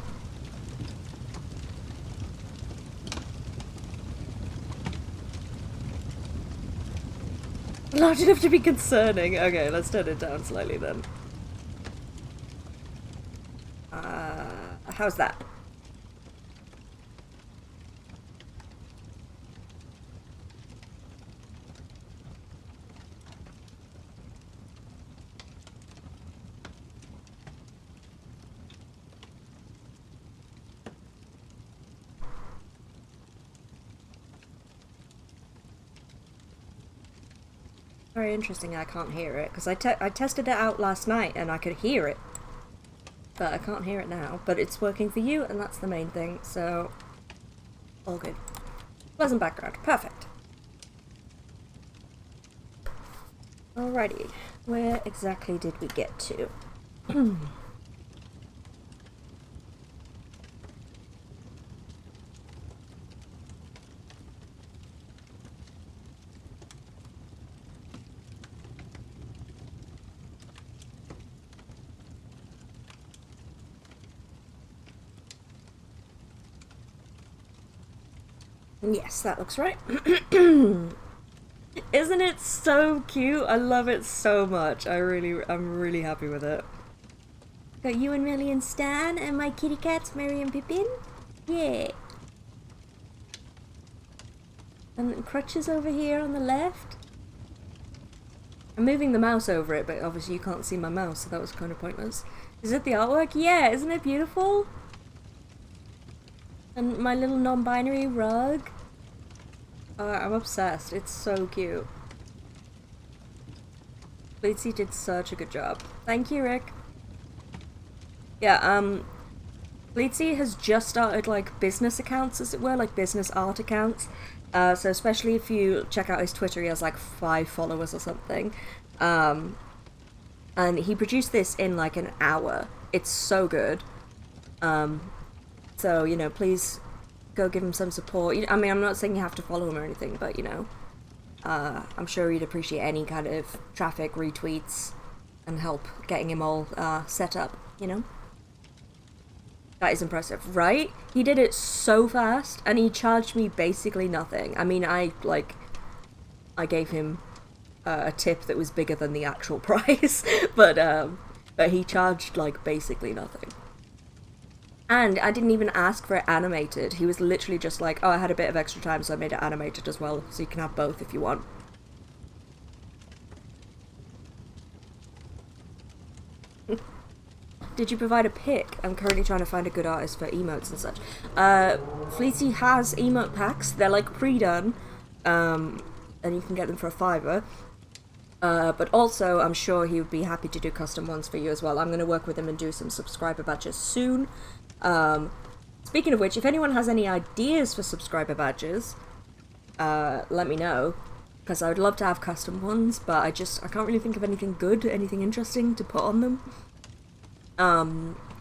Large enough to be concerning. Okay, let's turn it down slightly then. How's that? Very interesting. I can't hear it because I tested it out last night and I could hear it, but I can't hear it now. But it's working for you, and that's the main thing. So all good. Pleasant background. Perfect. Alrighty, where exactly did we get to? Yes, that looks right. Isn't it so cute? I love it so much. I'm really happy with it. Got you and Millie and Stan and my kitty cats, Mary and Pippin. Yeah. And Crutches over here on the left. I'm moving the mouse over it, but obviously you can't see my mouse, so that was kind of pointless. Is it the artwork? Yeah, isn't it beautiful? And my little non-binary rug. I'm obsessed. It's so cute. Fleetsy did such a good job. Thank you, Rick. Yeah, Fleetsy has just started, like, business accounts, as it were, like business art accounts. So especially if you check out his Twitter, he has, like, 5 followers or something. And he produced this in, like, an hour. It's so good. So, you know, please go give him some support. I mean, I'm not saying you have to follow him or anything, but, you know, I'm sure he'd appreciate any kind of traffic, retweets, and help getting him all set up, you know? That is impressive, right? He did it so fast, and he charged me basically nothing. I mean, I gave him a tip that was bigger than the actual price, but he charged, like, basically nothing. And I didn't even ask for it animated. He was literally just like, oh, I had a bit of extra time, so I made it animated as well, so you can have both if you want. Did you provide a pic? I'm currently trying to find a good artist for emotes and such. Fleetsy has emote packs. They're, like, pre-done, and you can get them for a $5. But also, I'm sure he would be happy to do custom ones for you as well. I'm going to work with him and do some subscriber badges soon. Speaking of which, if anyone has any ideas for subscriber badges, let me know, because I would love to have custom ones, but I can't really think of anything good, anything interesting to put on them.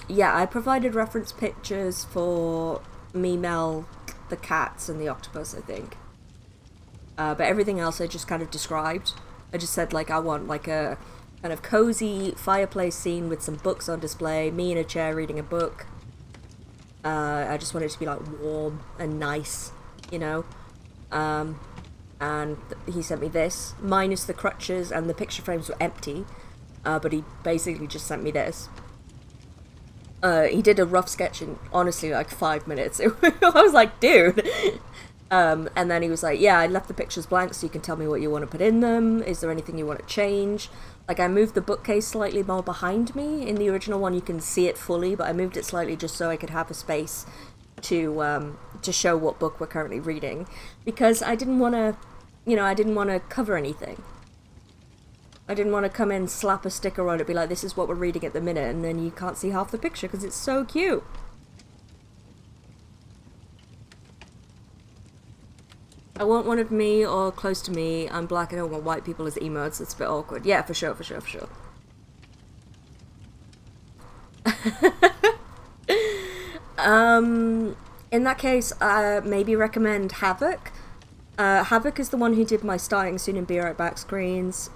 Yeah, I provided reference pictures for me, Mel, the cats, and the octopus, I think. But everything else I just kind of described. I just said, like, I want, like, a kind of cozy fireplace scene with some books on display, me in a chair reading a book. I just want it to be, like, warm and nice, you know? And he sent me this, minus the crutches, and the picture frames were empty, but he basically just sent me this. He did a rough sketch in, honestly, like 5 minutes. I was like, dude! And then he was like, yeah, I left the pictures blank so you can tell me what you want to put in them. Is there anything you want to change? Like, I moved the bookcase slightly more behind me. In the original one, you can see it fully, but I moved it slightly just so I could have a space to show what book we're currently reading. Because I didn't want to, you know, I didn't want to cover anything. I didn't want to come in, slap a sticker on it, be like, this is what we're reading at the minute, and then you can't see half the picture because it's so cute. I want one of me or close to me. I'm black. I don't want white people as emotes. It's a bit awkward. Yeah, for sure, for sure, for sure. In that case, maybe recommend Havoc. Havoc is the one who did my starting soon and be right back screens.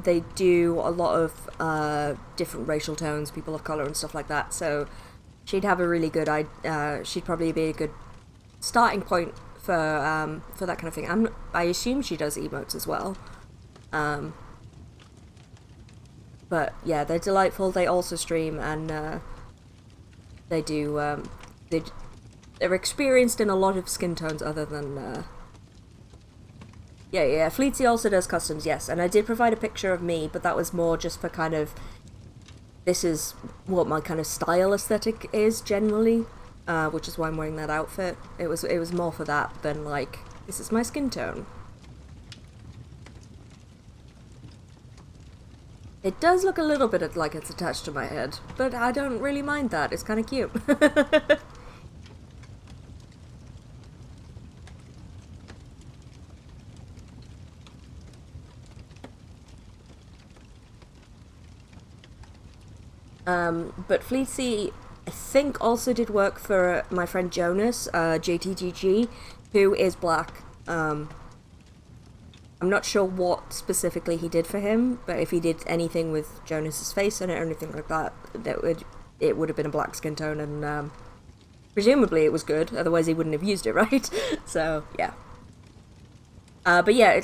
They do a lot of different racial tones, people of color and stuff like that. So she'd have a really good. She'd probably be a good starting point for that kind of thing. I assume she does emotes as well. But yeah, they're delightful. They also stream and they do. They're experienced in a lot of skin tones other than. Yeah, Fleetsy also does customs, yes, and I did provide a picture of me, but that was more just for kind of, this is what my kind of style aesthetic is generally, which is why I'm wearing that outfit. It was more for that than like, this is my skin tone. It does look a little bit like it's attached to my head, but I don't really mind that, it's kind of cute. But Fleetsy, I think, also did work for my friend Jonas, JTGG, who is black. I'm not sure what specifically he did for him, but if he did anything with Jonas's face on it or anything like that, it would have been a black skin tone, and presumably it was good, otherwise he wouldn't have used it, right? So, yeah. But yeah,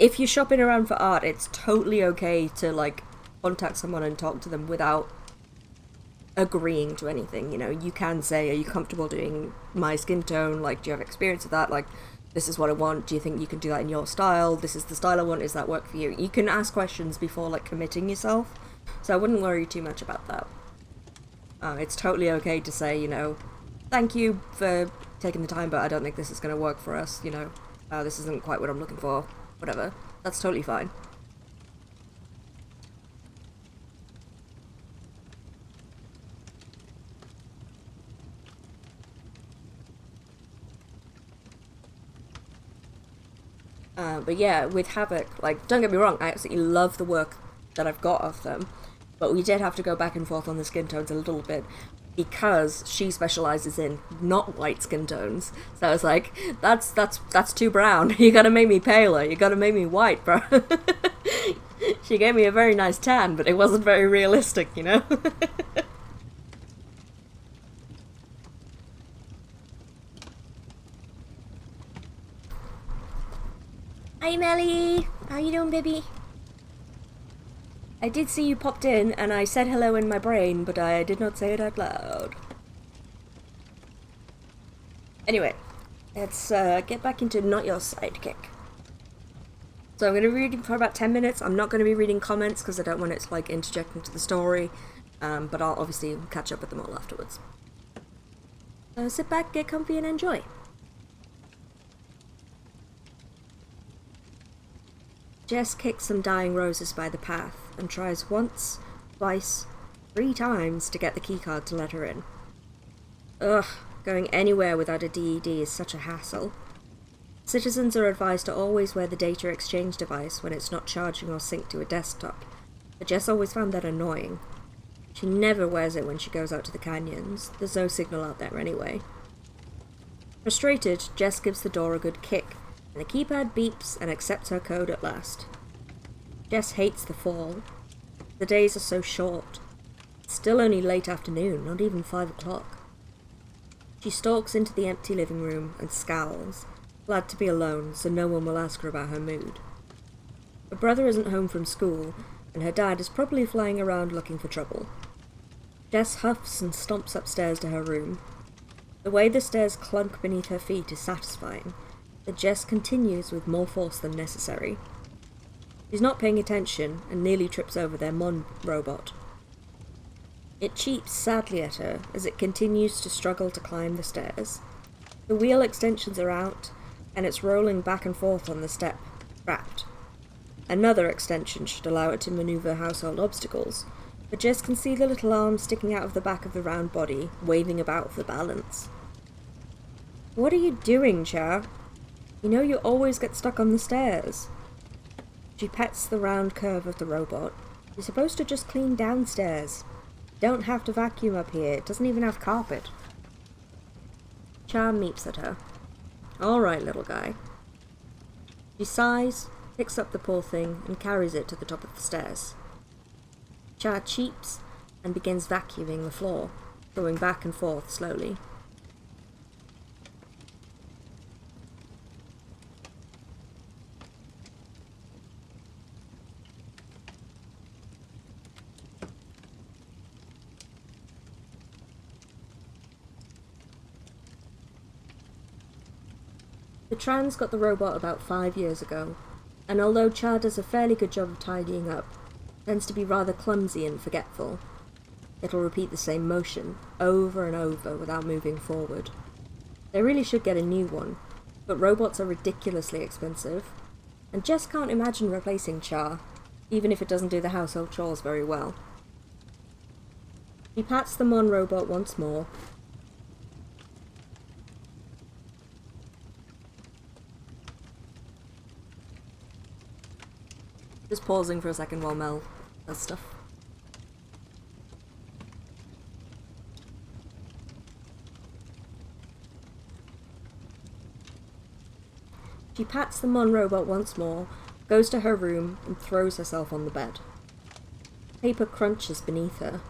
if you're shopping around for art, it's totally okay to, contact someone and talk to them without agreeing to anything, you know. You can say, are you comfortable doing my skin tone? Do you have experience with that? This is what I want. Do you think you can do that in your style? This is the style I want. Does that work for you? You can ask questions before, committing yourself. So I wouldn't worry too much about that. It's totally okay to say, you know, thank you for taking the time, but I don't think this is going to work for us, you know. This isn't quite what I'm looking for. Whatever. That's totally fine. But yeah, with Havoc, don't get me wrong, I absolutely love the work that I've got of them, but we did have to go back and forth on the skin tones a little bit, because she specializes in not white skin tones. So I was like, that's too brown. You gotta make me paler. You gotta make me white, bro. She gave me a very nice tan, but it wasn't very realistic, you know? Hi, Melly! How you doing, baby? I did see you popped in, and I said hello in my brain, but I did not say it out loud. Anyway, let's get back into Not Your Sidekick. So I'm going to be reading for about 10 minutes. I'm not going to be reading comments, because I don't want it to, interject into the story, but I'll obviously catch up with them all afterwards. So sit back, get comfy, and enjoy. Jess kicks some dying roses by the path and tries once, twice, 3 times to get the keycard to let her in. Ugh, going anywhere without a DED is such a hassle. Citizens are advised to always wear the data exchange device when it's not charging or synced to a desktop, but Jess always found that annoying. She never wears it when she goes out to the canyons. There's no signal out there anyway. Frustrated, Jess gives the door a good kick, and the keypad beeps and accepts her code at last. Jess hates the fall. The days are so short. It's still only late afternoon, not even 5 o'clock. She stalks into the empty living room and scowls, glad to be alone so no one will ask her about her mood. Her brother isn't home from school, and her dad is probably flying around looking for trouble. Jess huffs and stomps upstairs to her room. The way the stairs clunk beneath her feet is satisfying, but Jess continues with more force than necessary. She's not paying attention and nearly trips over their Mon robot. It cheeps sadly at her as it continues to struggle to climb the stairs. The wheel extensions are out, and it's rolling back and forth on the step, trapped. Another extension should allow it to maneuver household obstacles, but Jess can see the little arm sticking out of the back of the round body, waving about for balance. She stalks into the empty living room and scowls, glad to be alone so no one will ask her about her mood. The brother isn't home from school, and her dad is probably flying around looking for trouble. Jess What are you doing, Cha? You know you always get stuck on the stairs. She pets the round curve of the robot. You're supposed to just clean downstairs. Don't have to vacuum up here. It doesn't even have carpet. Cha meeps at her. Alright, little guy. She sighs, picks up the poor thing, and carries it to the top of the stairs. Cha cheeps and begins vacuuming the floor, going back and forth slowly. The Trans got the robot about 5 years ago, and although Cha does a fairly good job of tidying up, tends to be rather clumsy and forgetful. It'll repeat the same motion, over and over, without moving forward. They really should get a new one, but robots are ridiculously expensive, and Jess can't imagine replacing Cha, even if it doesn't do the household chores very well. He pats the Mon robot once more. Just pausing for a second while Mel does stuff. She pats the Mon robot once more, goes to her room, and throws herself on the bed. Paper crunches beneath her.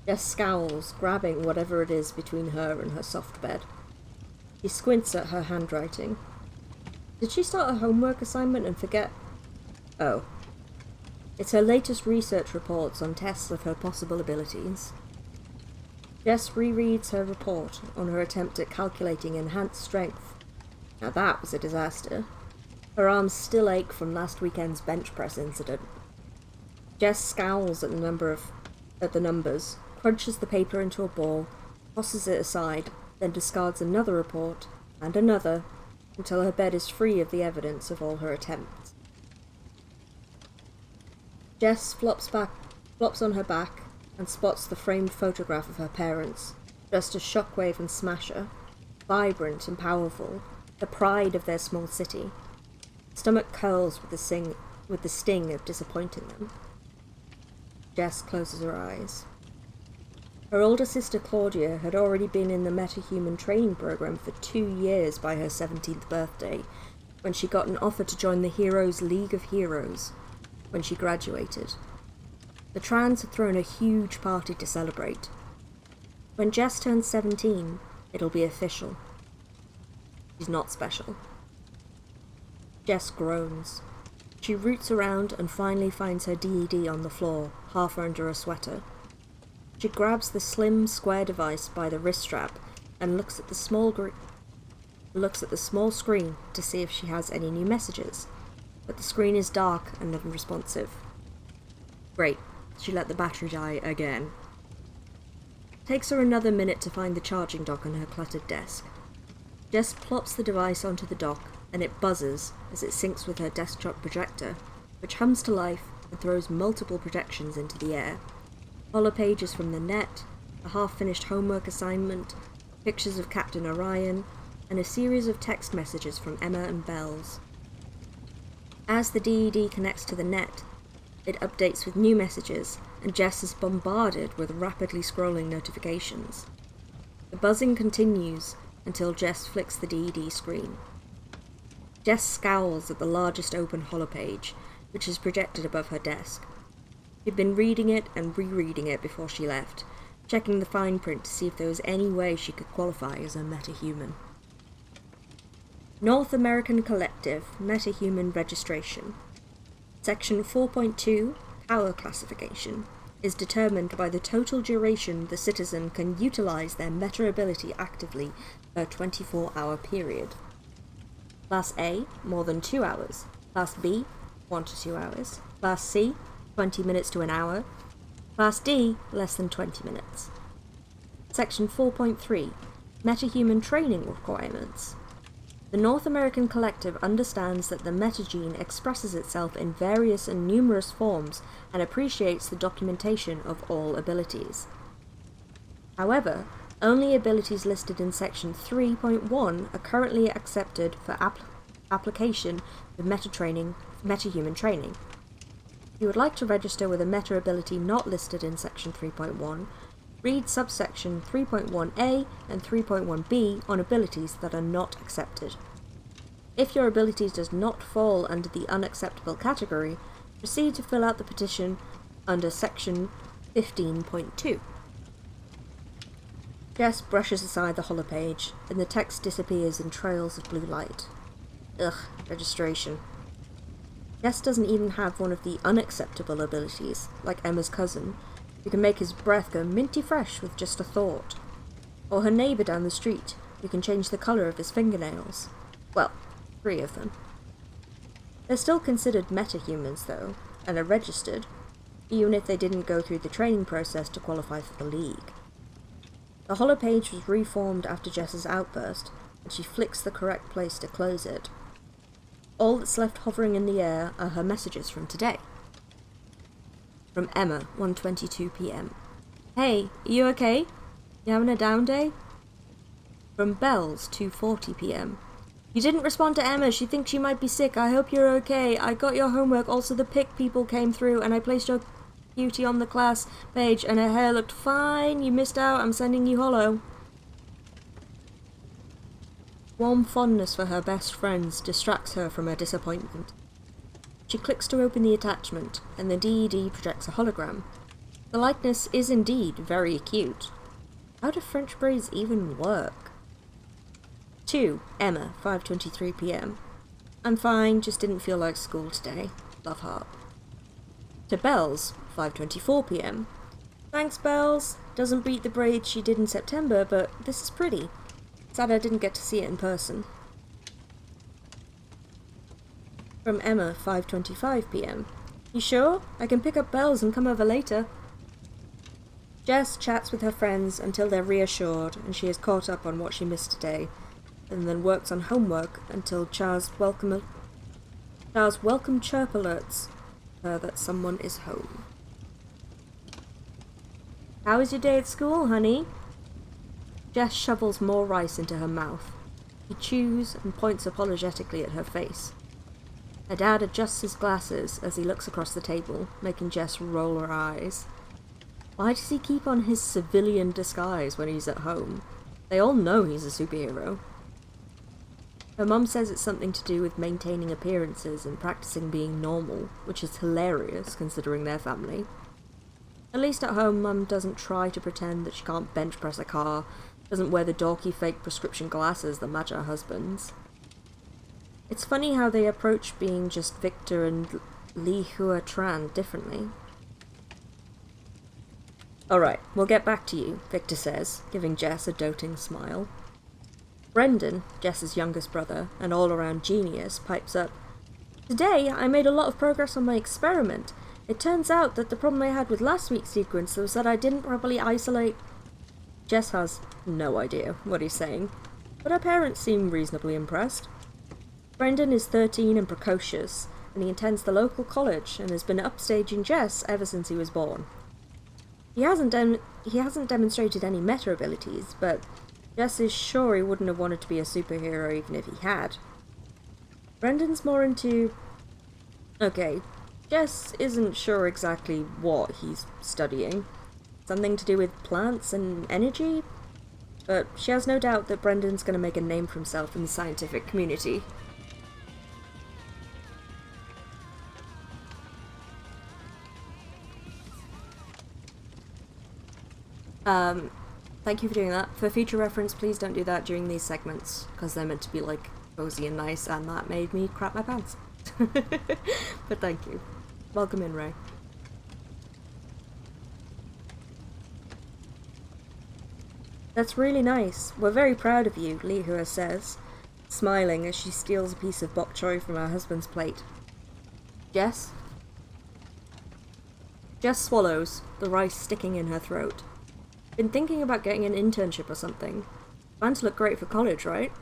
Jess scowls, grabbing whatever it is between her and her soft bed. She squints at her handwriting. Did she start a homework assignment and forget? Oh. It's her latest research reports on tests of her possible abilities. Jess rereads her report on her attempt at calculating enhanced strength. Now that was a disaster. Her arms still ache from last weekend's bench press incident. Jess scowls at the numbers, crunches the paper into a ball, tosses it aside, then discards another report, and another, until her bed is free of the evidence of all her attempts. Jess flops on her back, and spots the framed photograph of her parents, dressed as Shockwave and Smasher, vibrant and powerful, the pride of their small city. Stomach curls with the sting of disappointing them. Jess closes her eyes. Her older sister Claudia had already been in the metahuman training program for 2 years by her 17th birthday, when she got an offer to join the Heroes League of Heroes, when she graduated. The Trans had thrown a huge party to celebrate. When Jess turns 17, it'll be official. She's not special. Jess groans. She roots around and finally finds her DED on the floor, half under a sweater. She grabs the slim, square device by the wrist strap and looks at the small screen to see if she has any new messages, but the screen is dark and unresponsive. Great, she let the battery die again. Takes her another minute to find the charging dock on her cluttered desk. Jess plops the device onto the dock, and it buzzes as it syncs with her desktop projector, which hums to life and throws multiple projections into the air. Holopages from the net, a half-finished homework assignment, pictures of Captain Orion, and a series of text messages from Emma and Bells. As the DED connects to the net, it updates with new messages, and Jess is bombarded with rapidly scrolling notifications. The buzzing continues until Jess flicks the DED screen. Jess scowls at the largest open holopage, which is projected above her desk. She'd been reading it and rereading it before she left, checking the fine print to see if there was any way she could qualify as a metahuman. North American Collective Metahuman Registration. Section 4.2, Power Classification, is determined by the total duration the citizen can utilize their meta-ability actively per 24-hour period. Class A, more than 2 hours. Class B, 1 to 2 hours. Class C, 20 minutes to an hour. Class D, less than 20 minutes. Section 4.3, Metahuman Training Requirements. The North American Collective understands that the metagene expresses itself in various and numerous forms and appreciates the documentation of all abilities. However, Only abilities listed in Section 3.1 are currently accepted for application with metahuman training. If you would like to register with a meta ability not listed in Section 3.1, read subsection 3.1a and 3.1b on abilities that are not accepted. If your ability does not fall under the unacceptable category, proceed to fill out the petition under Section 15.2. Jess brushes aside the holopage, and the text disappears in trails of blue light. Ugh, registration. Jess doesn't even have one of the unacceptable abilities, like Emma's cousin, who can make his breath go minty fresh with just a thought. Or her neighbour down the street, who can change the colour of his fingernails. Well, 3 of them. They're still considered metahumans, though, and are registered, even if they didn't go through the training process to qualify for the League. The holopage was reformed after Jess's outburst, and she flicks the correct place to close it. All that's left hovering in the air are her messages from today. From Emma, 1:22 p.m. Hey, are you okay? You having a down day? From Bells, 2:40 p.m. You didn't respond to Emma. She thinks you might be sick. I hope you're okay. I got your homework. Also, the pick people came through, and I placed your beauty on the class page, and her hair looked fine. You missed out. I'm sending you holo. Warm fondness for her best friends distracts her from her disappointment. She clicks to open the attachment, and the DED projects a hologram. The likeness is indeed very cute. How do French braids even work? 2. Emma, 5:23 p.m. I'm fine, just didn't feel like school today. Love heart. To Bells, 5:24 p.m. Thanks, Bells. Doesn't beat the braids she did in September, but this is pretty. Sad I didn't get to see it in person. From Emma, 5:25 p.m. You sure? I can pick up Bells and come over later. Jess chats with her friends until they're reassured and she is caught up on what she missed today, and then works on homework until Char's welcome chirp alerts her that someone is home. How was your day at school, honey? Jess shovels more rice into her mouth. He chews and points apologetically at her face. Her dad adjusts his glasses as he looks across the table, making Jess roll her eyes. Why does he keep on his civilian disguise when he's at home? They all know he's a superhero. Her mum says it's something to do with maintaining appearances and practicing being normal, which is hilarious considering their family. At least at home, Mum doesn't try to pretend that she can't bench press a car, doesn't wear the dorky fake prescription glasses that match her husband's. It's funny how they approach being just Victor and Li Hua Tran differently. Alright, we'll get back to you, Victor says, giving Jess a doting smile. Brendan, Jess's youngest brother, and all-around genius, pipes up. Today, I made a lot of progress on my experiment. It turns out that the problem I had with last week's sequence was that I didn't properly isolate... Jess has no idea what he's saying, but her parents seem reasonably impressed. Brendan is 13 and precocious, and he attends the local college and has been upstaging Jess ever since he was born. He hasn't demonstrated any meta abilities, but Jess is sure he wouldn't have wanted to be a superhero even if he had. Brendan's more into... Okay, Jess isn't sure exactly what he's studying. Something to do with plants and energy? But she has no doubt that Brendan's going to make a name for himself in the scientific community. Thank you for doing that. For future reference, please don't do that during these segments, because they're meant to be, like, cozy and nice, and that made me crap my pants. But thank you. Welcome in, Ray. That's really nice. We're very proud of you, Li Hua says, smiling as she steals a piece of bok choy from her husband's plate. Jess? Jess swallows, the rice sticking in her throat. Been thinking about getting an internship or something. Bound to look great for college, right?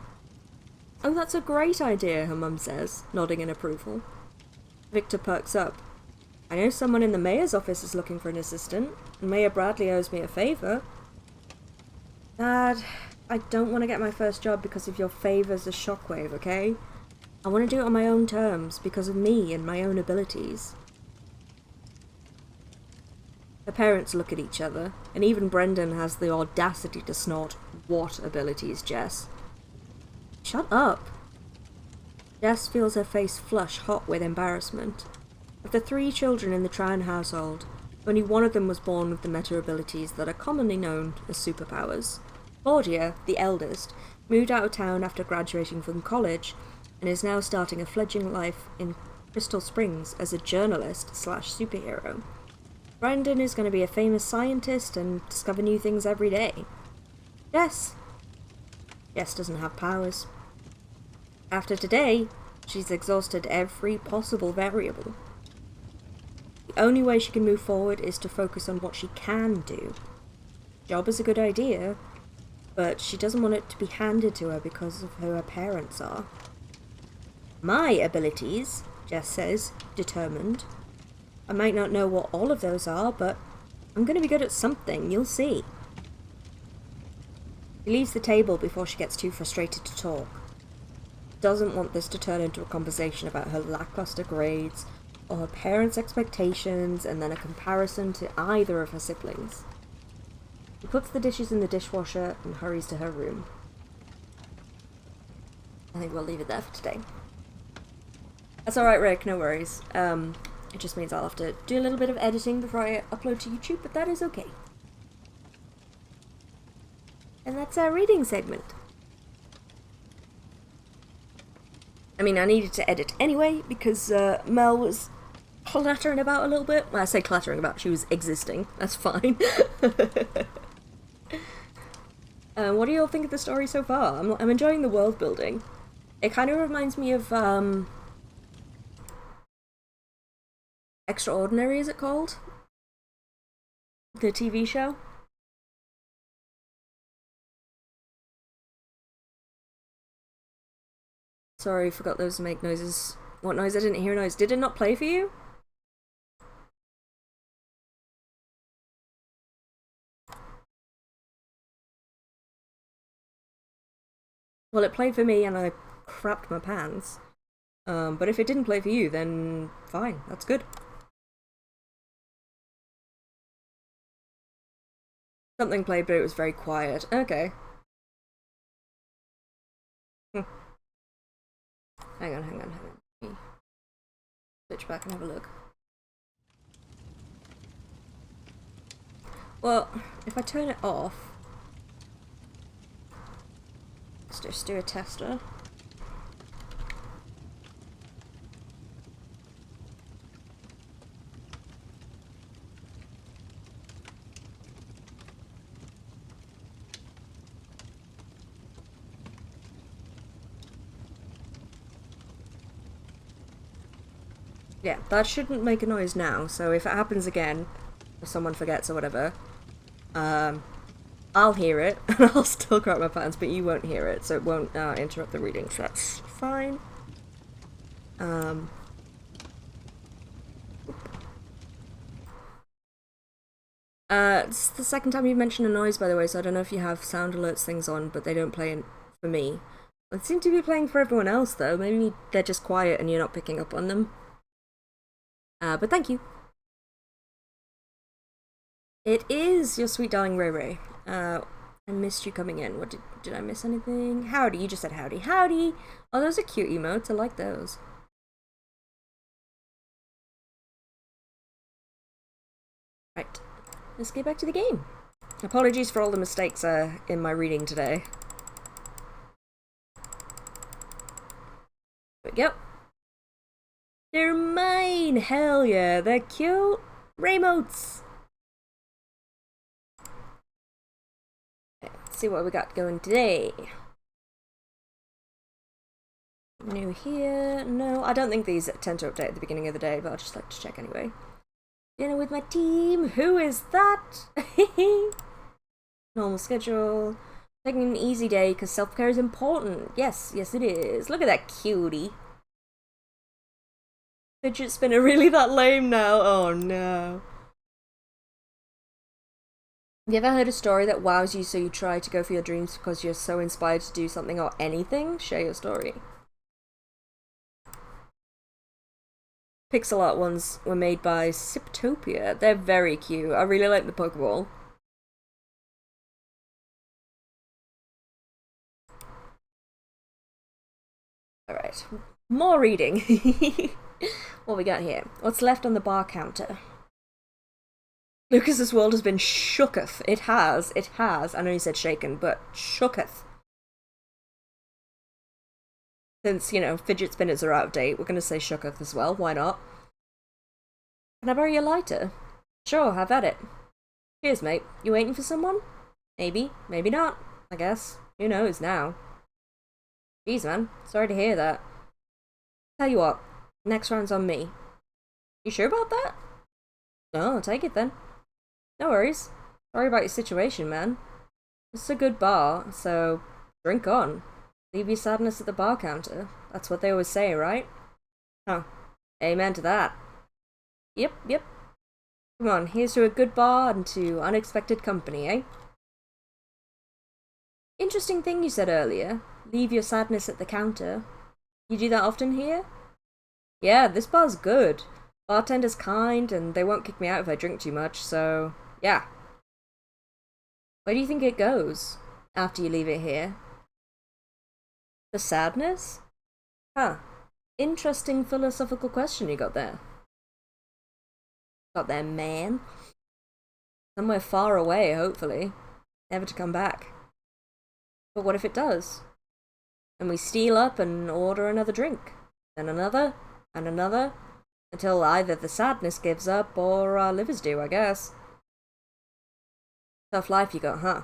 Oh, that's a great idea, her mum says, nodding in approval. Victor perks up. I know someone in the mayor's office is looking for an assistant, and Mayor Bradley owes me a favour. Dad, I don't want to get my first job because of your favours as Shockwave, okay? I want to do it on my own terms, because of me and my own abilities. The parents look at each other, and even Brendan has the audacity to snort, "What abilities, Jess?" Shut up! Jess feels her face flush hot with embarrassment. Of the 3 children in the Tran household, only one of them was born with the meta abilities that are commonly known as superpowers. Claudia, the eldest, moved out of town after graduating from college and is now starting a fledgling life in Crystal Springs as a journalist/superhero. Brendan is going to be a famous scientist and discover new things every day. Jess doesn't have powers. After today, she's exhausted every possible variable. The only way she can move forward is to focus on what she can do. Job is a good idea, but she doesn't want it to be handed to her because of who her parents are. My abilities, Jess says, determined. I might not know what all of those are, but I'm going to be good at something, you'll see. She leaves the table before she gets too frustrated to talk. Doesn't want this to turn into a conversation about her lackluster grades, or her parents' expectations, and then a comparison to either of her siblings. She puts the dishes in the dishwasher and hurries to her room. I think we'll leave it there for today. That's alright, Rick, no worries. It just means I'll have to do a little bit of editing before I upload to YouTube, but that is okay. And that's our reading segment. I mean, I needed to edit anyway, because Mel was clattering about a little bit. Well, I say clattering about, she was existing. That's fine. What do you all think of the story so far? I'm enjoying the world building. It kind of reminds me of, Extraordinary, is it called? The TV show? Sorry, forgot those to make noises. What noise? I didn't hear a noise. Did it not play for you? Well, it played for me and I crapped my pants. But if it didn't play for you, then fine. That's good. Something played, but it was very quiet. Okay. Hang on. Let me switch back and have a look. Well, if I turn it off, let's just do a tester. Yeah, that shouldn't make a noise now, so if it happens again, if someone forgets or whatever, I'll hear it, and I'll still crap my pants, but you won't hear it, so it won't interrupt the reading, so that's fine. It's the second time you've mentioned a noise, by the way, so I don't know if you have sound alerts things on, but they don't play for me. They seem to be playing for everyone else, though. Maybe they're just quiet and you're not picking up on them. But thank you. It is your sweet darling Ray Ray. I missed you coming in. What did I miss anything? Howdy, you just said howdy. Howdy! Oh, those are cute emotes. I like those. Right. Let's get back to the game. Apologies for all the mistakes in my reading today. There we go. They're mine! Hell yeah, they're cute! Remotes! Okay, let's see what we got going today. New here? No, I don't think these tend to update at the beginning of the day, but I'll just like to check anyway. Dinner with my team! Who is that? Normal schedule. Taking an easy day because self-care is important. Yes, yes it is. Look at that cutie. Fidget spinner really that lame now? Oh no. Have you ever heard a story that wows you so you try to go for your dreams because you're so inspired to do something or anything? Share your story. Pixel art ones were made by Siptopia. They're very cute. I really like the Pokeball. Alright, more reading. What we got here? What's left on the bar counter? Lucas's world has been shooketh. It has. I know you said shaken, but shooketh. Since, you know, fidget spinners are out of date, we're gonna say shooketh as well. Why not? Can I borrow your lighter? Sure, have at it. Cheers, mate. You waiting for someone? Maybe. Maybe not. I guess. Who knows now? Jeez, man. Sorry to hear that. Tell you what. Next round's on me. You sure about that? No, I'll take it then. No worries. Sorry about your situation, man. This is a good bar, so drink on. Leave your sadness at the bar counter. That's what they always say, right? Huh. Amen to that. Yep. Come on, here's to a good bar and to unexpected company, eh? Interesting thing you said earlier. Leave your sadness at the counter. You do that often here? Yeah, this bar's good. Bartender's kind, and they won't kick me out if I drink too much, so yeah. Where do you think it goes after you leave it here? The sadness? Huh. Interesting philosophical question you got there. Got there, man. Somewhere far away, hopefully. Never to come back. But what if it does? And we steal up and order another drink. Then another, and another, until either the sadness gives up or our livers do, I guess. Tough life you got, huh?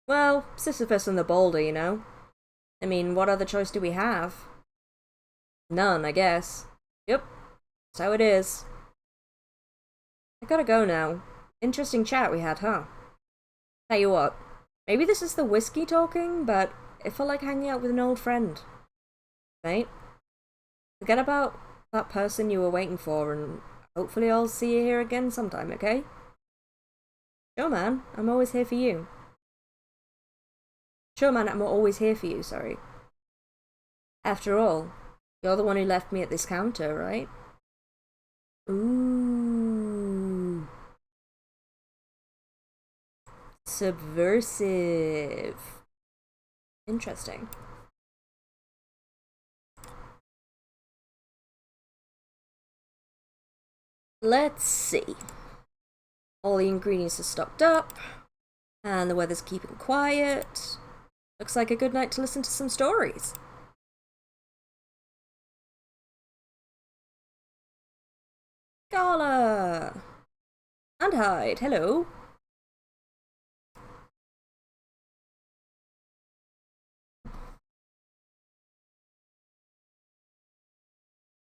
Well, Sisyphus and the boulder, you know. I mean, what other choice do we have? None, I guess. Yep, that's how it is. I gotta go now. Interesting chat we had, huh? Tell you what, maybe this is the whiskey talking, but it felt like hanging out with an old friend. Mate, forget about that person you were waiting for, and hopefully I'll see you here again sometime, okay? Sure, man. I'm always here for you. Sure, man. I'm always here for you, sorry. After all, you're the one who left me at this counter, right? Ooh. Subversive. Interesting. Let's see. All the ingredients are stocked up, and the weather's keeping quiet. Looks like a good night to listen to some stories. Gala! And Hyde, hello.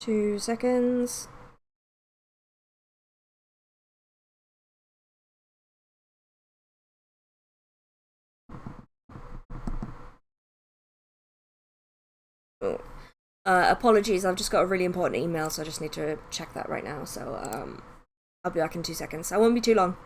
Two seconds. Oh. Apologies, I've just got a really important email, so I just need to check that right now. So, I'll be back in 2 seconds. I won't be too long.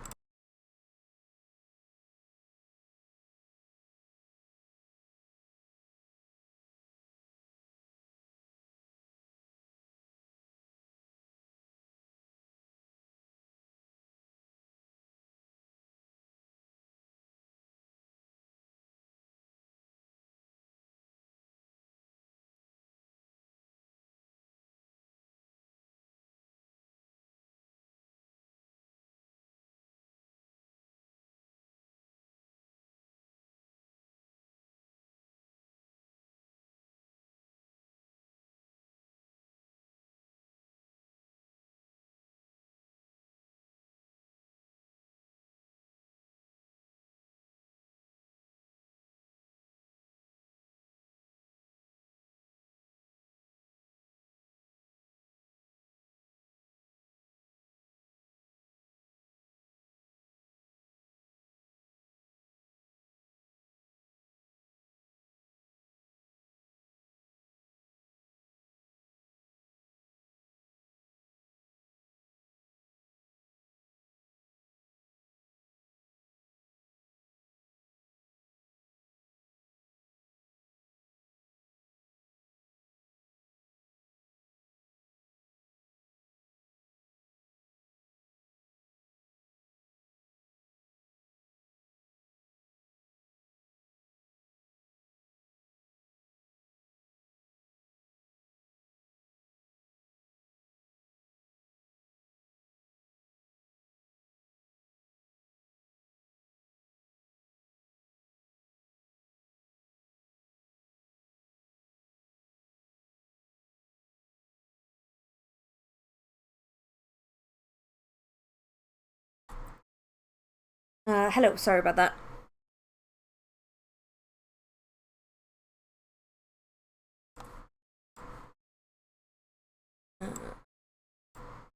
Hello, sorry about that.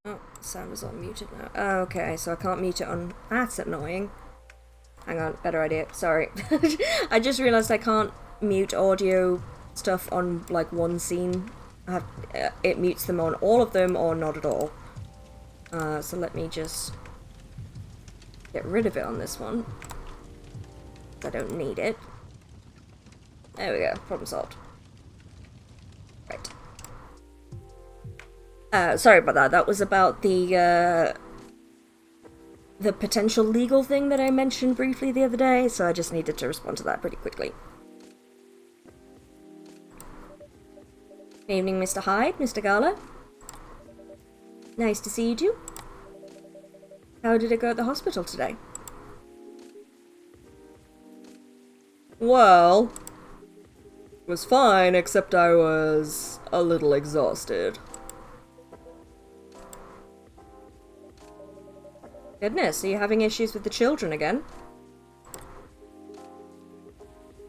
Oh, sound is on muted now. Okay, so I can't mute it on. That's annoying. Hang on, better idea. Sorry. I just realized I can't mute audio stuff on like one scene. It mutes them on all of them or not at all. So let me just get rid of it on this one. I don't need it. There we go. Problem solved. Right. Sorry about that. That was about the potential legal thing that I mentioned briefly the other day, so I just needed to respond to that pretty quickly. Good evening, Mr. Hyde, Mr. Gala. Nice to see you too. How did it go at the hospital today? Well, it was fine, except I was a little exhausted. Goodness, are you having issues with the children again?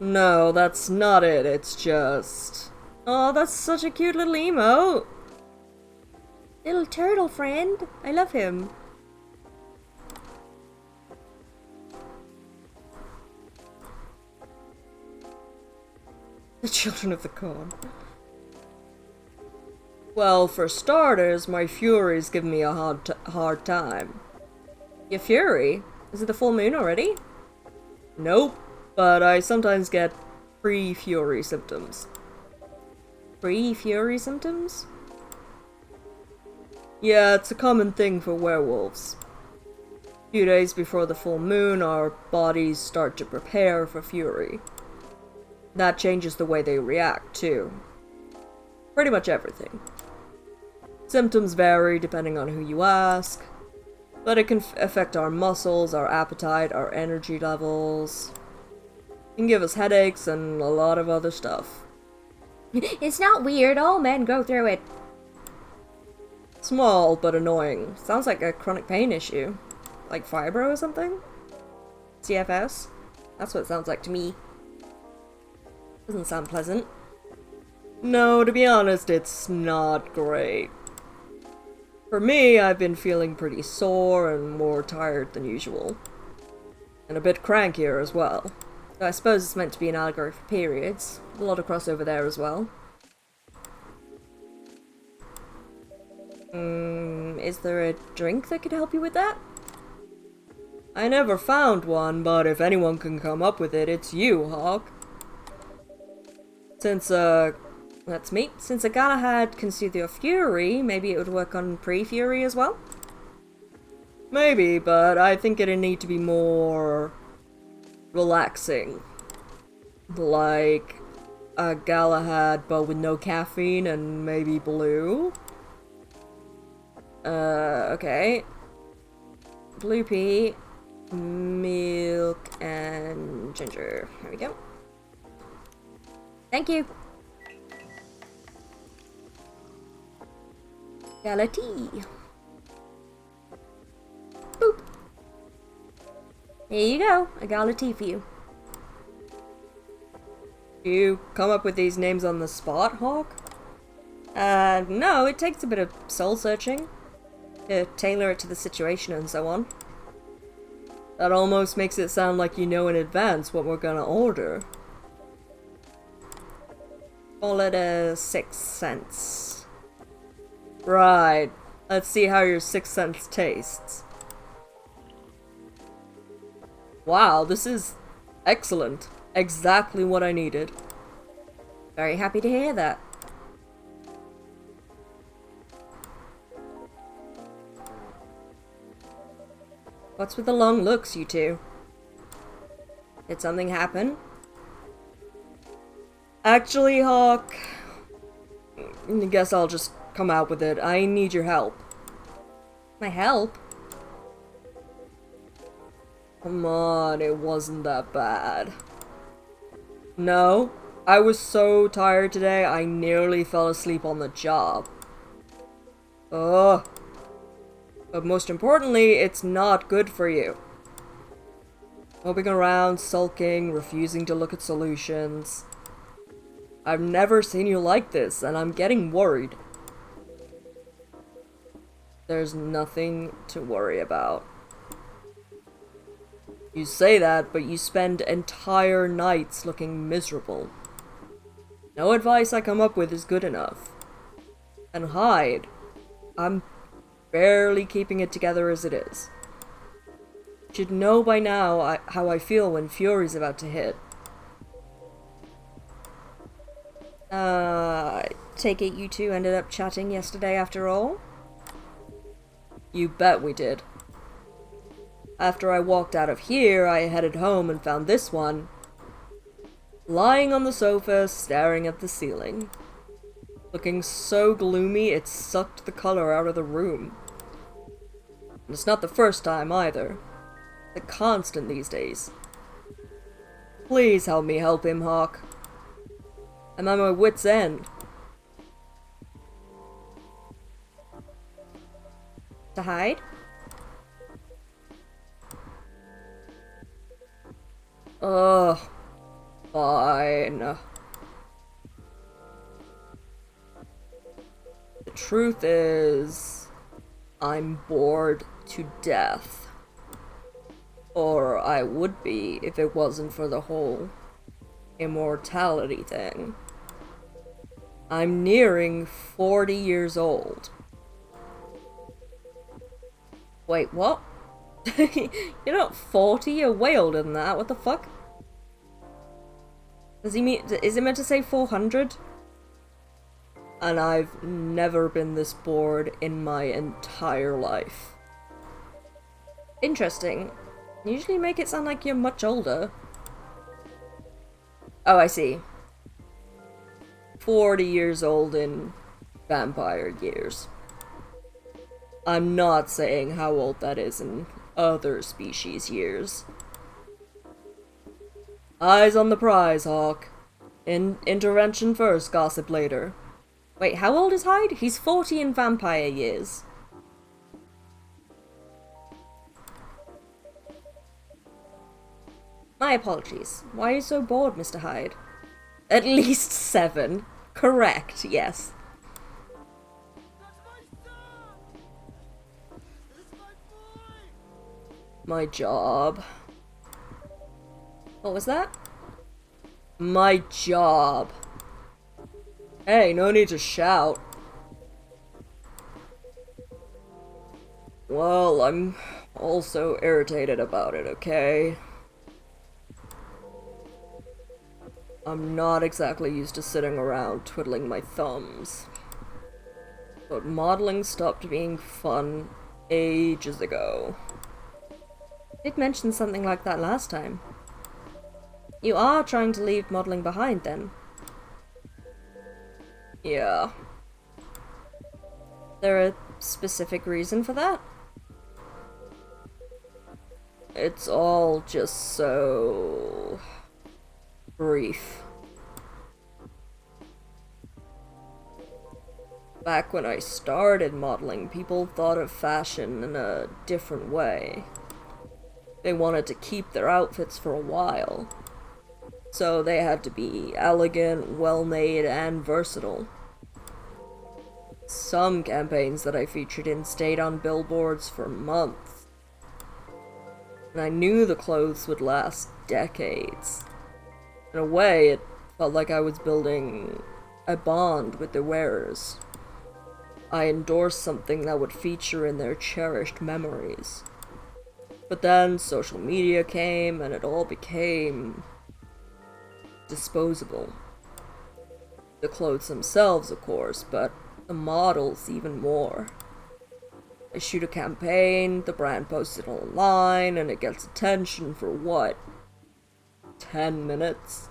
No, that's not it. It's just... Oh, that's such a cute little emote. Little turtle friend. I love him. The children of the corn. Well, for starters, my Fury's giving me a hard time. Your Fury? Is it the full moon already? Nope, but I sometimes get pre-Fury symptoms. Pre-Fury symptoms? Yeah, it's a common thing for werewolves. A few days before the full moon, our bodies start to prepare for Fury. That changes the way they react, too. Pretty much everything. Symptoms vary depending on who you ask, but it can affect our muscles, our appetite, our energy levels. It can give us headaches and a lot of other stuff. It's not weird, all men go through it. Small, but annoying. Sounds like a chronic pain issue. Like fibro or something? CFS? That's what it sounds like to me. Doesn't sound pleasant. No, to be honest, it's not great. For me, I've been feeling pretty sore and more tired than usual. And a bit crankier as well. I suppose it's meant to be an allegory for periods. A lot of crossover there as well. Is there a drink that could help you with that? I never found one, but if anyone can come up with it, it's you, Hawk. That's me. Since a Galahad can soothe your fury, maybe it would work on pre-fury as well? Maybe, but I think it'd need to be more relaxing. Like a Galahad, but with no caffeine and maybe blue. Okay. Blue pea, milk, and ginger. There we go. Thank you. Gala tea. Boop. There you go. A gala tea for you. You come up with these names on the spot, Hawk? No, it takes a bit of soul searching to tailor it to the situation and so on. That almost makes it sound like you know in advance what we're gonna order. Call it a 6 cents. Right. Let's see how your 6 cents tastes. Wow, this is excellent. Exactly what I needed. Very happy to hear that. What's with the long looks, you two? Did something happen? Actually, Hawk, I guess I'll just come out with it. I need your help. My help? Come on, it wasn't that bad. No, I was so tired today, I nearly fell asleep on the job. Ugh. But most importantly, it's not good for you. Moping around, sulking, refusing to look at solutions. I've never seen you like this, and I'm getting worried. There's nothing to worry about. You say that, but you spend entire nights looking miserable. No advice I come up with is good enough. And Hyde, I'm barely keeping it together as it is. You should know by now how I feel when Fury's about to hit. I take it you two ended up chatting yesterday after all? You bet we did. After I walked out of here, I headed home and found this one lying on the sofa, staring at the ceiling. Looking so gloomy, it sucked the color out of the room. And it's not the first time either. It's a constant these days. Please help me help him, Hawk. I'm at my wit's end. To Hyde? Ugh. Fine. The truth is, I'm bored to death. Or I would be if it wasn't for the whole immortality thing. I'm nearing 40 years old. Wait, what? You're not 40, you're way older than that, what the fuck? Does he mean, is it meant to say 400? And I've never been this bored in my entire life. Interesting. Usually make it sound like you're much older. Oh, I see. 40 years old in vampire years. I'm not saying how old that is in other species years. Eyes on the prize, Hawk. Intervention first, gossip later. Wait, how old is Hyde? He's 40 in vampire years. My apologies. Why are you so bored, Mr. Hyde? At least 7. Correct, yes. My job. What was that? My job. Hey, no need to shout. Well, I'm also irritated about it, okay? I'm not exactly used to sitting around twiddling my thumbs. But modeling stopped being fun ages ago. I did mention something like that last time. You are trying to leave modeling behind, then? Yeah. There a specific reason for that? It's all just so brief. Back when I started modeling, people thought of fashion in a different way. They wanted to keep their outfits for a while. So they had to be elegant, well-made, and versatile. Some campaigns that I featured in stayed on billboards for months. And I knew the clothes would last decades. In a way, it felt like I was building a bond with the wearers. I endorsed something that would feature in their cherished memories. But then social media came, and it all became disposable. The clothes themselves, of course, but the models even more. I shoot a campaign, the brand posts it online, and it gets attention for what? 10 minutes?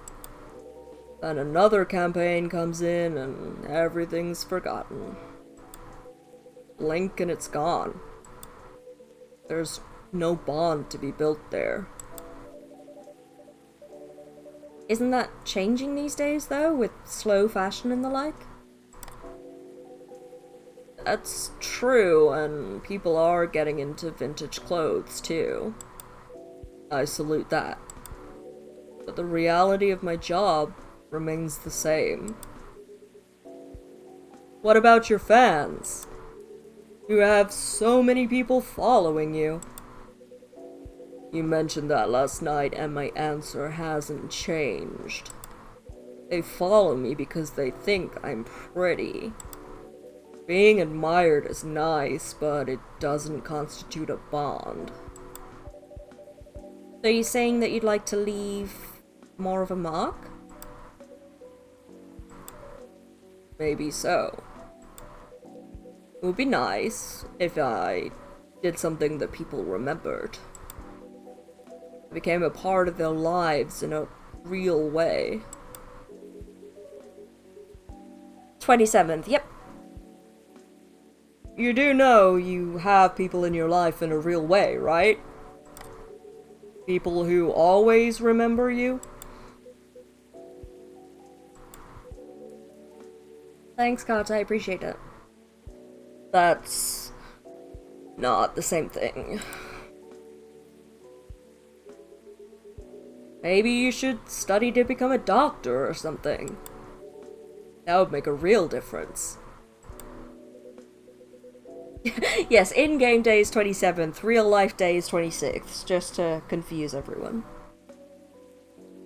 Then another campaign comes in, and everything's forgotten. Blink and it's gone. There's no bond to be built there. Isn't that changing these days, though, with slow fashion and the like? That's true, and people are getting into vintage clothes, too. I salute that. But the reality of my job remains the same. What about your fans? You have so many people following you. You mentioned that last night, and my answer hasn't changed. They follow me because they think I'm pretty. Being admired is nice, but it doesn't constitute a bond. So you're saying that you'd like to leave more of a mark? Maybe so. It would be nice if I did something that people remembered. I became a part of their lives in a real way. 27th, yep. You do know you have people in your life in a real way, right? People who always remember you? Thanks, Carter, I appreciate it. That's not the same thing. Maybe you should study to become a doctor or something. That would make a real difference. Yes, in-game day is 27th, real-life day is 26th, just to confuse everyone.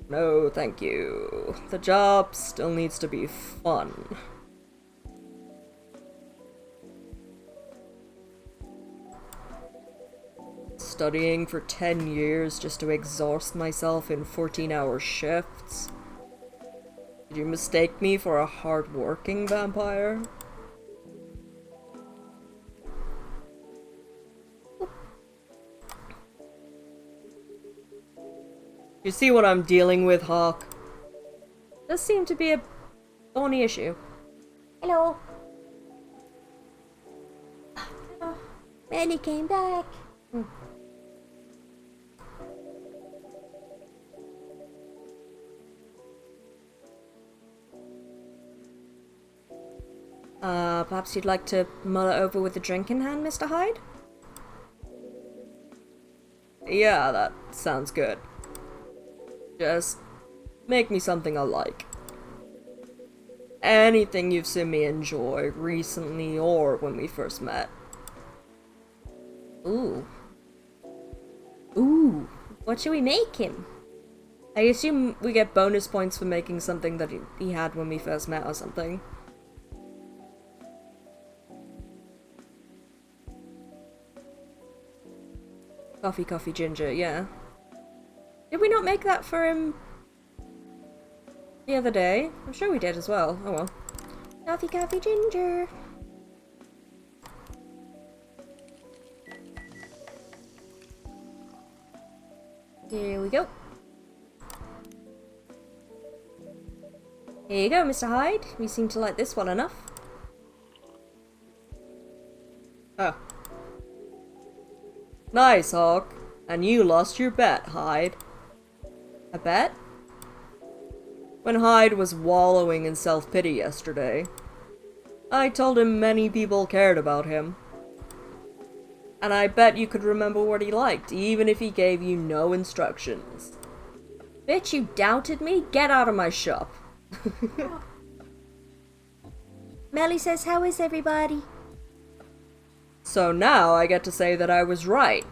No, thank you. The job still needs to be fun. Studying for 10 years just to exhaust myself in 14-hour shifts? Did you mistake me for a hard-working vampire? You see what I'm dealing with, Hawk? Does seem to be a thorny issue. Hello. Manny came back. Perhaps you'd like to mull it over with a drink in hand, Mr. Hyde? Yeah, that sounds good. Just make me something I like. Anything you've seen me enjoy recently or when we first met. Ooh. Ooh. What should we make him? I assume we get bonus points for making something that he had when we first met or something. Coffee, coffee, ginger, yeah. Did we not make that for him the other day? I'm sure we did as well. Oh well. Coffee, coffee, ginger. Here we go. Here you go, Mr. Hyde. We seem to like this one enough. Oh. Nice, Hawk. And you lost your bet, Hyde. A bet? When Hyde was wallowing in self-pity yesterday, I told him many people cared about him. And I bet you could remember what he liked, even if he gave you no instructions. Bitch, you doubted me? Get out of my shop. Melly says, how is everybody? So now I get to say that I was right.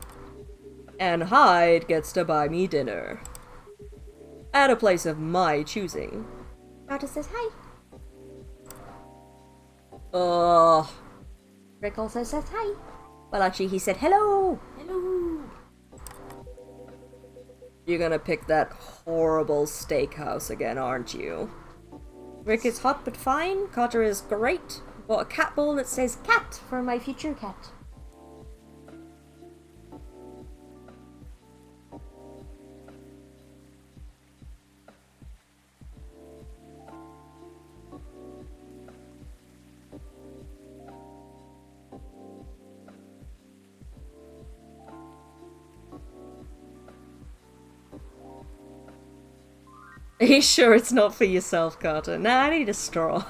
And Hyde gets to buy me dinner. At a place of my choosing. Carter says, hi. Ugh. Rick also says, hi. Well, actually, he said hello. Hello. You're gonna pick that horrible steakhouse again, aren't you? Rick is hot but fine. Carter is great. Bought a cat ball that says cat For my future cat. Are you sure it's not for yourself, Carter? Nah, I need a straw.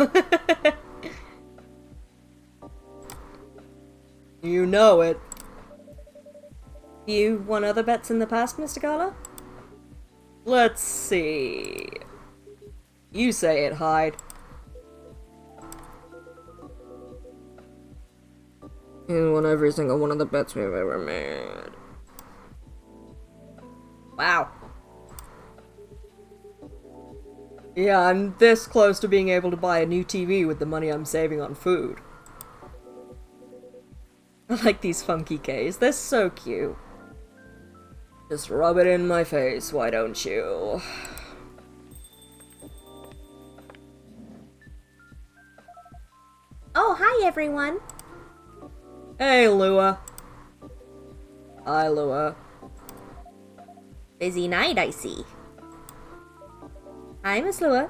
You know it. You won other bets in the past, Mr. Gala? Let's see. You say it, Hyde. You won every single one of the bets we've ever made. Wow. Yeah, I'm this close to being able to buy a new TV with the money I'm saving on food. I like these funky Ks, they're so cute. Just rub it in my face, why don't you? Oh, hi everyone. Hey, Lua. Hi, Lua. Busy night, I see. Hi, Miss Lua.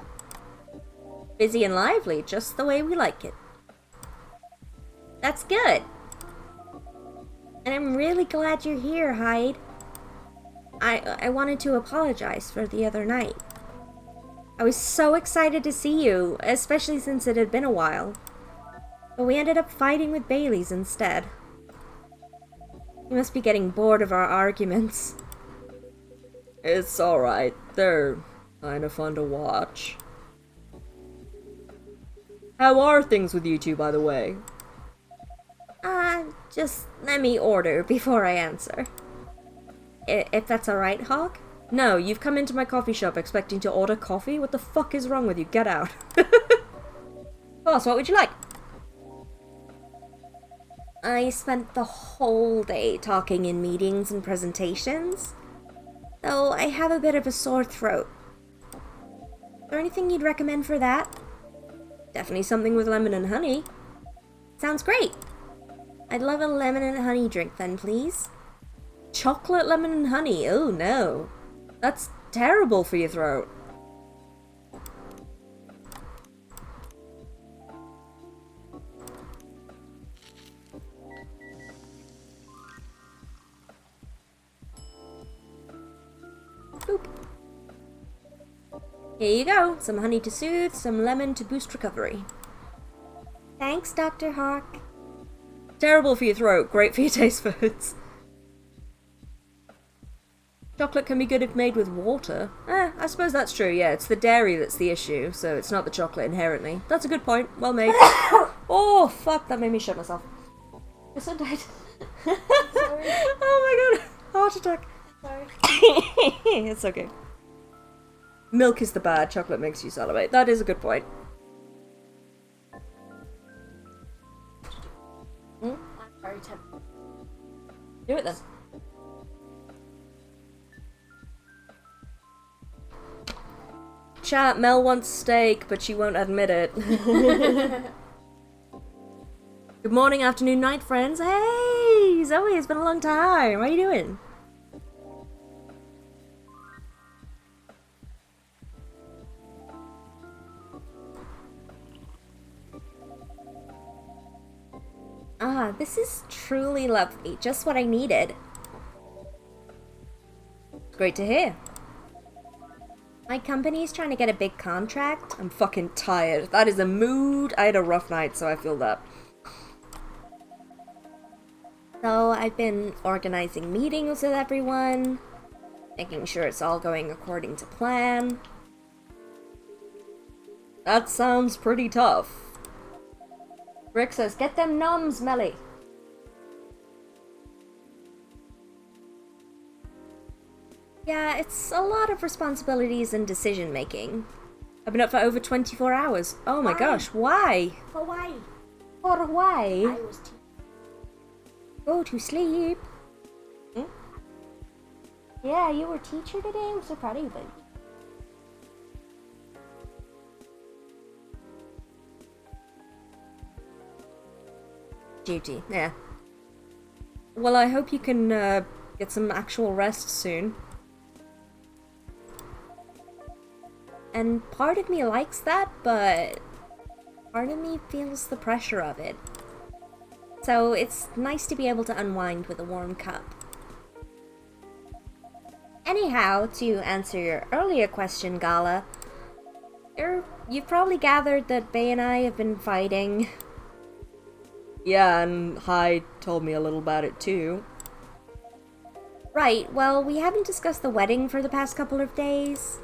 Busy and lively, just the way we like it. That's good. And I'm really glad you're here, Hyde. I wanted to apologize for the other night. I was so excited to see you, especially since it had been a while. But we ended up fighting with Bailey's instead. You must be getting bored of our arguments. It's alright, they're kinda fun to watch. How are things with you two, by the way? Just let me order before I answer. If that's alright, Hawk? No, you've come into my coffee shop expecting to order coffee? What the fuck is wrong with you? Get out. Boss, what would you like? I spent the whole day talking in meetings and presentations, so I have a bit of a sore throat. Is there anything you'd recommend for that? Definitely something with lemon and honey. Sounds great. I'd love a lemon and honey drink then, please. Chocolate, lemon, and honey? Oh no. That's terrible for your throat. Boop. Here you go. Some honey to soothe, some lemon to boost recovery. Thanks, Dr. Hawk. Terrible for your throat, great for your taste buds. Chocolate can be good if made with water. I suppose that's true, yeah. It's the dairy that's the issue, so it's not the chocolate inherently. That's a good point. Well made. Oh, fuck, that made me shit myself. You're so dead. Sorry. Oh my god, heart attack. Sorry. It's okay. Milk is the bad, chocolate makes you salivate. That is a good point. I'm very tempted. Do it then. Chat, Mel wants steak, but she won't admit it. Good morning, afternoon, night, friends. Hey, Zoe, it's been a long time. How are you doing? Ah, this is truly lovely. Just what I needed. Great to hear. My company's trying to get a big contract. I'm fucking tired. That is a mood. I had a rough night, so I feel that. So I've been organizing meetings with everyone, making sure it's all going according to plan. That sounds pretty tough. Rick says, get them noms, Melly. Yeah, it's a lot of responsibilities and decision making. I've been up for over 24 hours. Oh my Why? gosh, why? For why? For why? I was Go to sleep. Hmm? Yeah, you were teacher today. I'm so proud of you, baby. Duty, yeah. Well, I hope you can get some actual rest soon. And part of me likes that, but part of me feels the pressure of it. So it's nice to be able to unwind with a warm cup. Anyhow, to answer your earlier question, Gala, you've probably gathered that Bay and I have been fighting. Yeah, and Hyde told me a little about it too. Right, well, we haven't discussed the wedding for the past couple of days,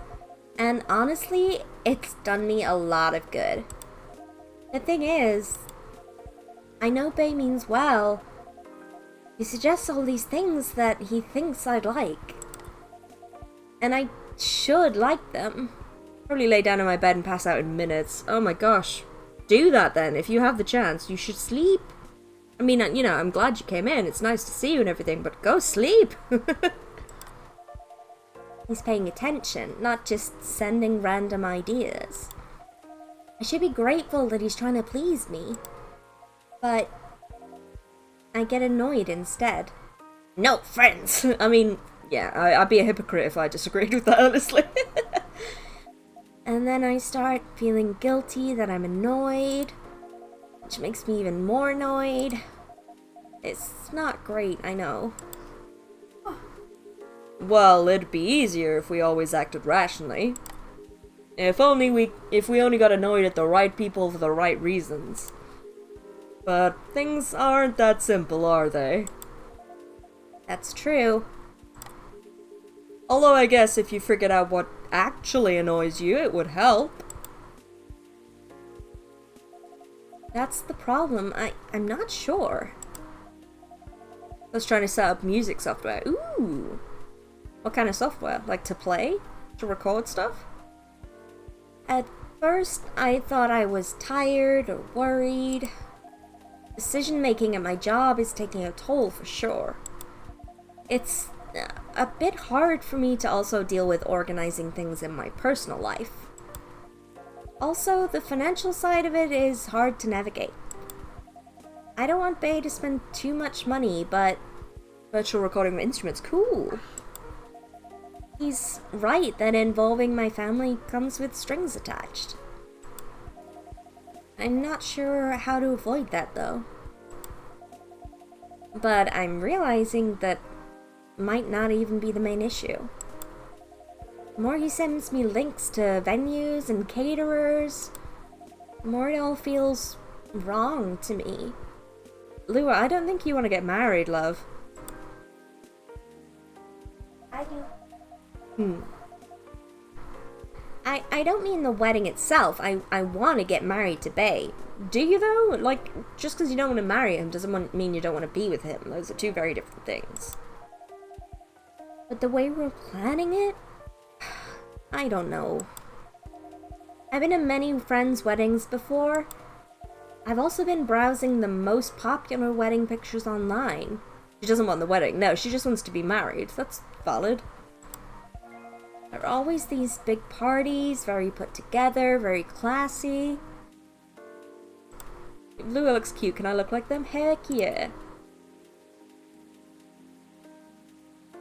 and honestly, it's done me a lot of good. The thing is, I know Bay means well. He suggests all these things that he thinks I'd like. And I should like them. Probably lay down in my bed and pass out in minutes. Oh my gosh. Do that then, if you have the chance. You should sleep. I mean, you know, I'm glad you came in. It's nice to see you and everything, but go sleep. He's paying attention, not just sending random ideas. I should be grateful that he's trying to please me. But I get annoyed instead. No friends! I mean, yeah, I'd be a hypocrite if I disagreed with that, honestly. And then I start feeling guilty that I'm annoyed, which makes me even more annoyed. It's not great, I know. Well, it'd be easier if we always acted rationally. If we only got annoyed at the right people for the right reasons. But things aren't that simple, are they? That's true. Although I guess if you figured out what actually annoys you, it would help. That's the problem. I'm not sure. I was trying to set up music software. Ooh! What kind of software? Like to play? To record stuff? At first, I thought I was tired or worried. Decision making at my job is taking a toll for sure. It's a bit hard for me to also deal with organizing things in my personal life. Also, the financial side of it is hard to navigate. I don't want Bay to spend too much money, but virtual recording of instruments, cool. He's right that involving my family comes with strings attached. I'm not sure how to avoid that though. But I'm realizing that might not even be the main issue. The more he sends me links to venues and caterers, the more it all feels wrong to me. Lua, I don't think you want to get married, love. I do. I don't mean the wedding itself. I want to get married to Bay. Do you though? Like, just because you don't want to marry him doesn't mean you don't want to be with him. Those are two very different things. But the way we're planning it? I don't know. I've been to many friends' weddings before. I've also been browsing the most popular wedding pictures online. She doesn't want the wedding. No, she just wants to be married. That's valid. There are always these big parties, very put together, very classy. Lua looks cute. Can I look like them? Heck yeah.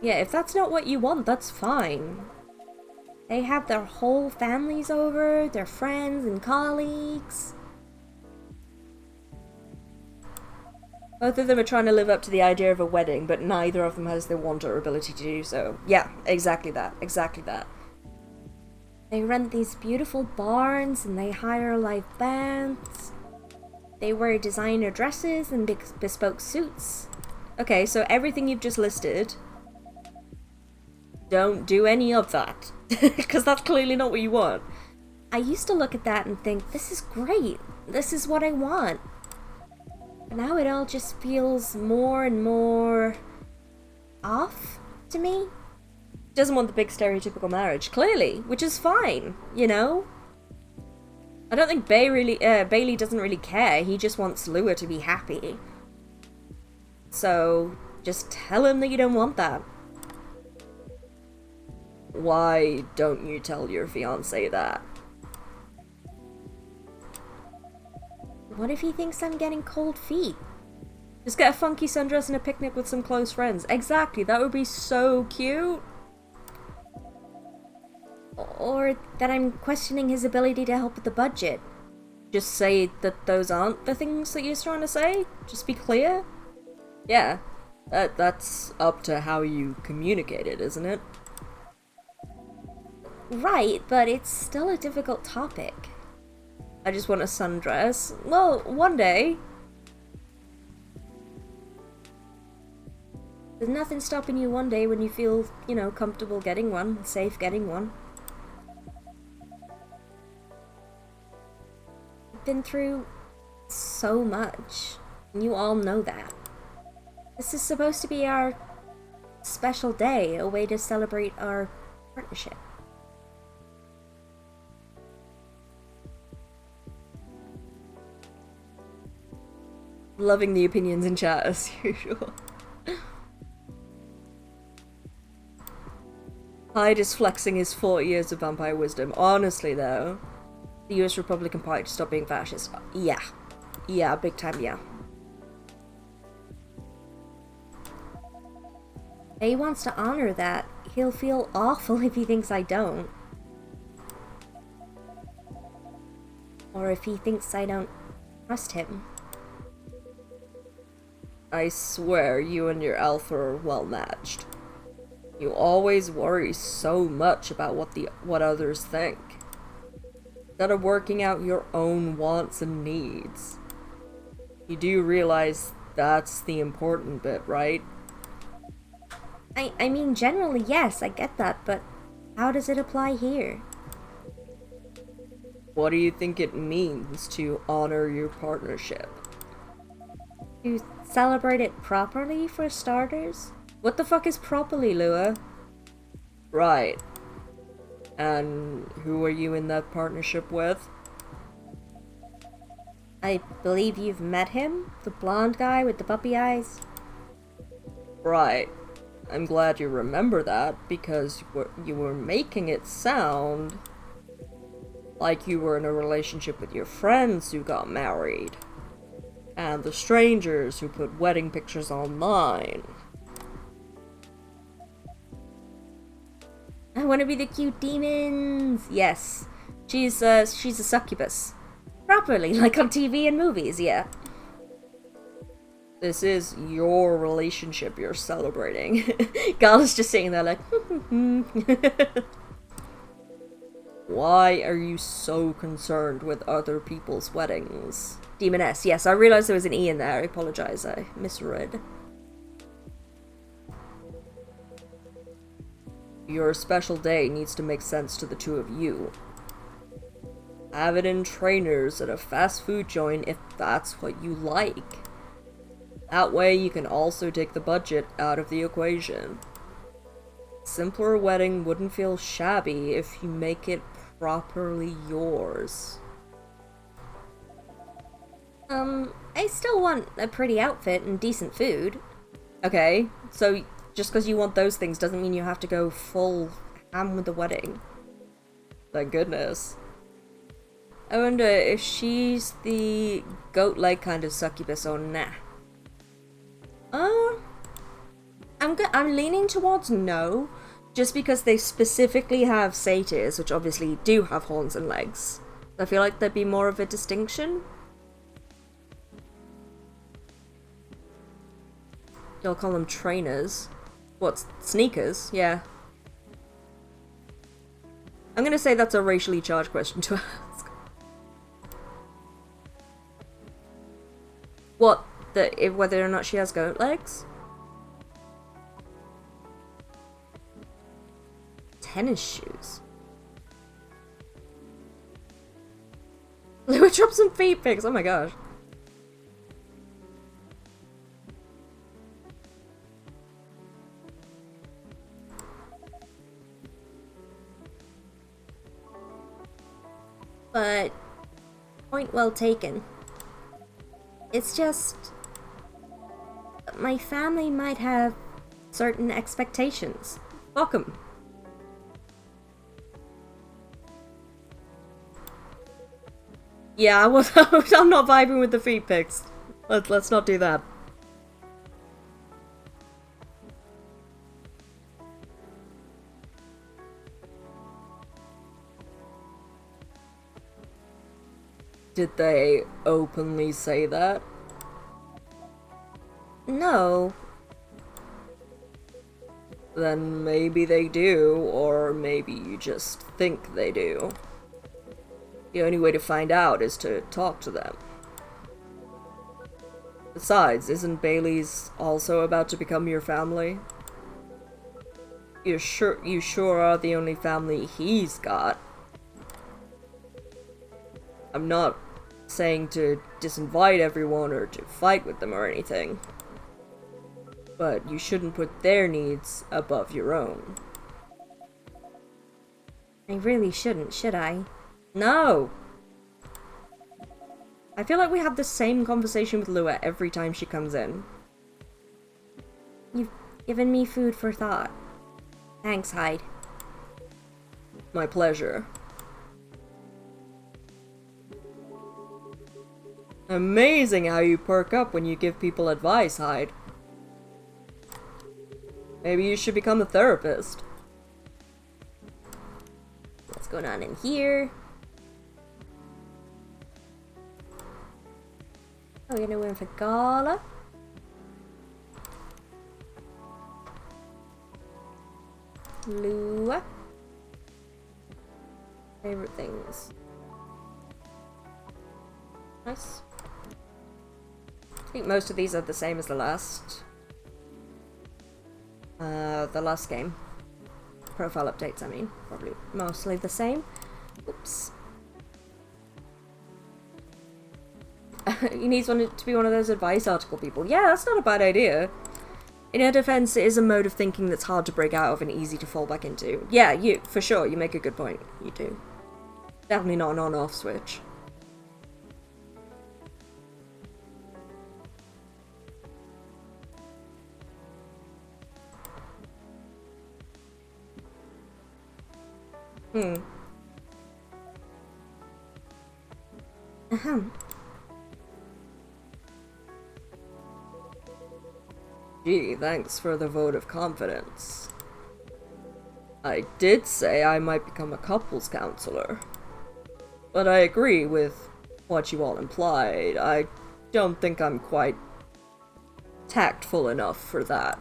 Yeah, if that's not what you want, that's fine. They have their whole families over, their friends and colleagues. Both of them are trying to live up to the idea of a wedding, but neither of them has the want or ability to do so. Yeah, exactly that. Exactly that. They rent these beautiful barns and they hire live bands. They wear designer dresses and big bespoke suits. Okay, so everything you've just listed, don't do any of that. Because that's clearly not what you want. I used to look at that and think, this is great. This is what I want. But now it all just feels more and more off to me. Doesn't want the big stereotypical marriage, clearly, which is fine, you know? I don't think Bailey doesn't really care. He just wants Lua to be happy. So, just tell him that you don't want that. Why don't you tell your fiancé that? What if he thinks I'm getting cold feet? Just get a funky sundress and a picnic with some close friends. Exactly, that would be so cute. Or that I'm questioning his ability to help with the budget. Just say that those aren't the things that you're trying to say. Just be clear. Yeah, that's up to how you communicate it, isn't it? Right, but it's still a difficult topic. I just want a sundress. Well, one day. The There's nothing stopping you one day when you feel, you know, comfortable getting one, safe getting one. I've been through so much, and you all know that. This is supposed to be our special day, a way to celebrate our partnership. Loving the opinions in chat as usual. Hyde is flexing his 40 years of vampire wisdom. Honestly, though, the US Republican Party to stop being fascist. Yeah. Yeah, big time, yeah. He wants to honor that. He'll feel awful if he thinks I don't. Or if he thinks I don't trust him. I swear you and your elf are well matched. You always worry so much about what others think, instead of working out your own wants and needs. You do realize that's the important bit, right? I mean, generally, yes, I get that, but how does it apply here? What do you think it means to honor your partnership? To celebrate it properly, for starters? What the fuck is properly, Lua? Right. And who are you in that partnership with? I believe you've met him? The blonde guy with the puppy eyes? Right. I'm glad you remember that, because you were making it sound like you were in a relationship with your friends who got married, and the strangers who put wedding pictures online. I want to be the cute demons! Yes. She's a succubus. Properly, like on TV and movies, yeah. This is your relationship you're celebrating. Gal is just sitting there like, why are you so concerned with other people's weddings? Demoness, yes, I realised there was an E in there. I apologise, I misread. Your special day needs to make sense to the two of you. Have it in trainers at a fast food joint if that's what you like. That way you can also take the budget out of the equation. Simpler wedding wouldn't feel shabby if you make it properly yours. I still want a pretty outfit and decent food. Okay, so just because you want those things doesn't mean you have to go full ham with the wedding. Thank goodness. I wonder if she's the goat leg kind of succubus or nah. I'm leaning towards no, just because they specifically have satyrs, which obviously do have horns and legs. I feel like there'd be more of a distinction. You'll call them trainers. What, sneakers? Yeah. I'm gonna say that's a racially charged question to ask. What? Whether or not she has goat legs? Tennis shoes. They would drop some feet pics, oh my gosh. But, point well taken. It's just, my family might have certain expectations. Fuck 'em. Yeah, I'm not vibing with the feet pics. Let's not do that. Did they openly say that? No. Then maybe they do, or maybe you just think they do. The only way to find out is to talk to them. Besides, isn't Bailey's also about to become your family? You sure are the only family he's got. I'm not saying to disinvite everyone or to fight with them or anything. But you shouldn't put their needs above your own. I really shouldn't, should I? No! I feel like we have the same conversation with Lua every time she comes in. You've given me food for thought. Thanks, Hyde. My pleasure. Amazing how you perk up when you give people advice, Hyde. Maybe you should become a therapist. What's going on in here? Oh, we're gonna win for Gala. Lua. Favorite things. Nice. I think most of these are the same as the last game. Profile updates, I mean. Probably mostly the same. Oops. He needs to be one of those advice article people. Yeah, that's not a bad idea. In her defense, it is a mode of thinking that's hard to break out of and easy to fall back into. Yeah, for sure, you make a good point. You do. Definitely not an on-off switch. Ahem. Gee, thanks for the vote of confidence. I did say I might become a couples counselor. But I agree with what you all implied. I don't think I'm quite tactful enough for that.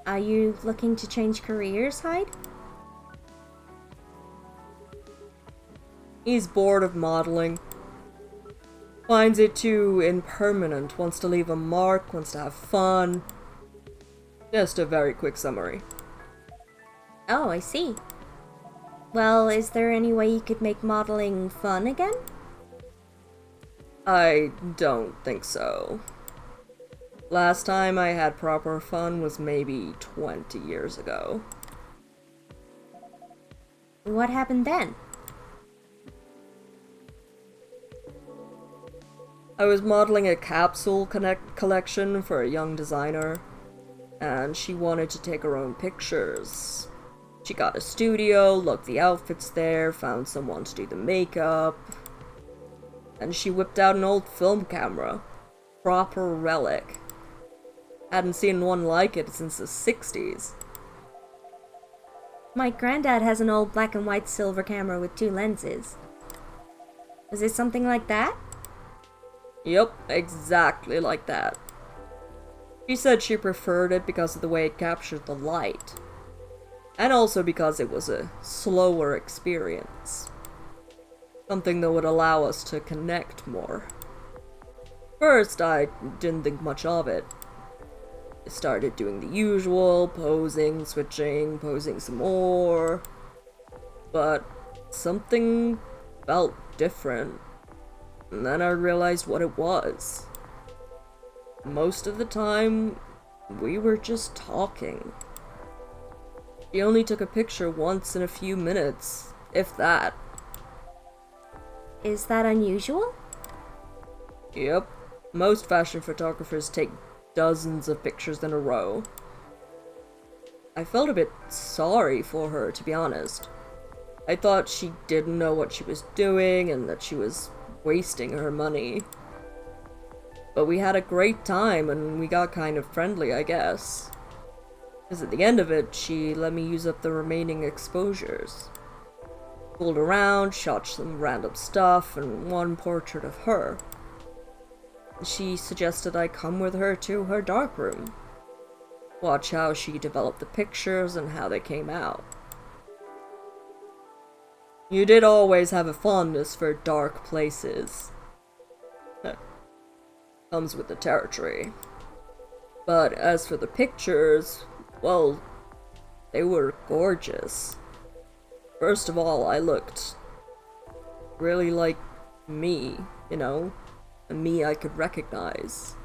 Are you looking to change careers, Hyde? He's bored of modeling. Finds it too impermanent, wants to leave a mark, wants to have fun. Just a very quick summary. Oh, I see. Well, is there any way you could make modeling fun again? I don't think so. Last time I had proper fun was maybe 20 years ago. What happened then? I was modeling a capsule collection for a young designer, and she wanted to take her own pictures. She got a studio, looked the outfits there, found someone to do the makeup, and she whipped out an old film camera. Proper relic. Hadn't seen one like it since the 60s. My granddad has an old black and white silver camera with 2 lenses. Was it something like that? Yep, exactly like that. She said she preferred it because of the way it captured the light. And also because it was a slower experience. Something that would allow us to connect more. First, I didn't think much of it. I started doing the usual, posing, switching, posing some more. But something felt different. And then I realized what it was. Most of the time, we were just talking. She only took a picture once in a few minutes, if that. Is that unusual? Yep. Most fashion photographers take dozens of pictures in a row. I felt a bit sorry for her, to be honest. I thought she didn't know what she was doing and that she was wasting her money. But we had a great time and we got kind of friendly, I guess. Because at the end of it, she let me use up the remaining exposures. Fooled around, shot some random stuff, and one portrait of her. She suggested I come with her to her darkroom. Watch how she developed the pictures and how they came out. You did always have a fondness for dark places. Comes with the territory. But as for the pictures, well, they were gorgeous. First of all, I looked really like me, you know? A me I could recognize.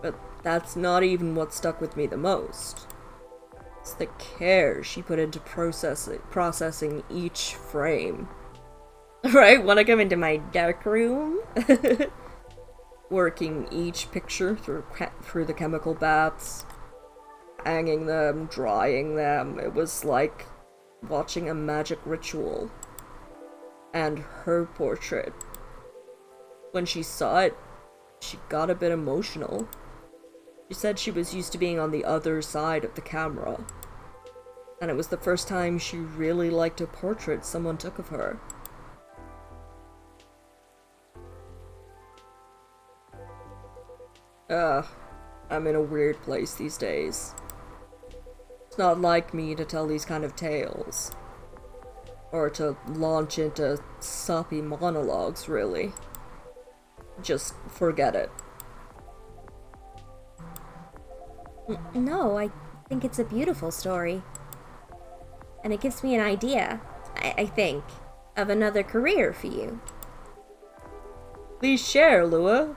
But that's not even what stuck with me the most. It's the care she put into processing each frame. Right, wanna come into my dark room? Working each picture through the chemical baths, hanging them, drying them. It was like watching a magic ritual. And her portrait, when she saw it, she got a bit emotional. She said she was used to being on the other side of the camera, and it was the first time she really liked a portrait someone took of her. I'm in a weird place these days. It's not like me to tell these kind of tales. Or to launch into soppy monologues, really. Just forget it. No, I think it's a beautiful story. And it gives me an idea, I think, of another career for you. Please share, Lua.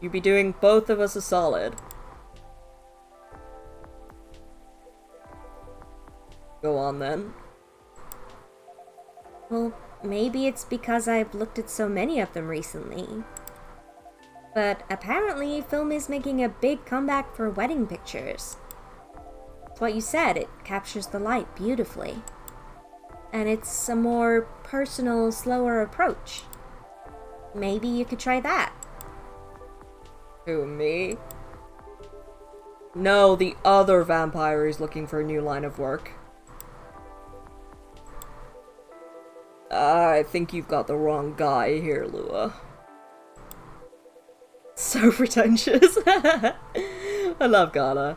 You'd be doing both of us a solid. Go on then. Well, maybe it's because I've looked at so many of them recently. But apparently, film is making a big comeback for wedding pictures. It's what you said, it captures the light beautifully. And it's a more personal, slower approach. Maybe you could try that. Who, me? No, the other vampire is looking for a new line of work. I think you've got the wrong guy here, Lua. So pretentious. I love Ghana.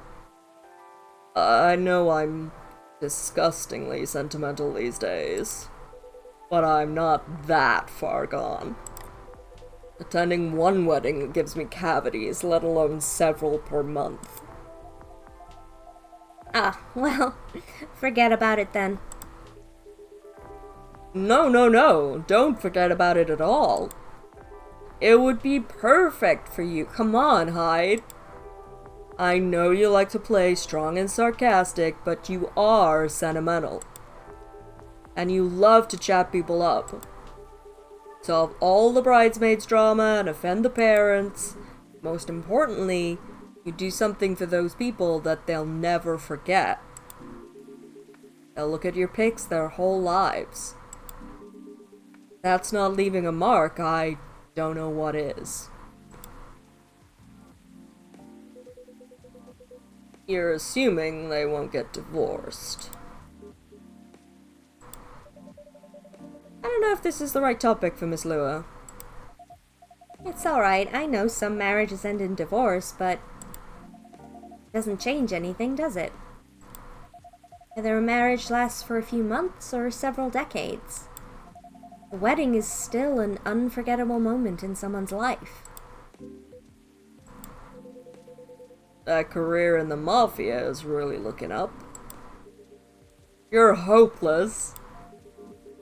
I know I'm disgustingly sentimental these days, but I'm not that far gone. Attending one wedding gives me cavities, let alone several per month. Ah, well, forget about it then. No, don't forget about it at all. It would be perfect for you. Come on, Hyde. I know you like to play strong and sarcastic, but you are sentimental. And you love to chat people up. Solve all the bridesmaids' drama and offend the parents. Most importantly, you do something for those people that they'll never forget. They'll look at your pics their whole lives. That's not leaving a mark, I don't know what is. You're assuming they won't get divorced. I don't know if this is the right topic for Miss Lua. It's alright, I know some marriages end in divorce, but it doesn't change anything, does it? Whether a marriage lasts for a few months or several decades. The wedding is still an unforgettable moment in someone's life. That career in the Mafia is really looking up. You're hopeless.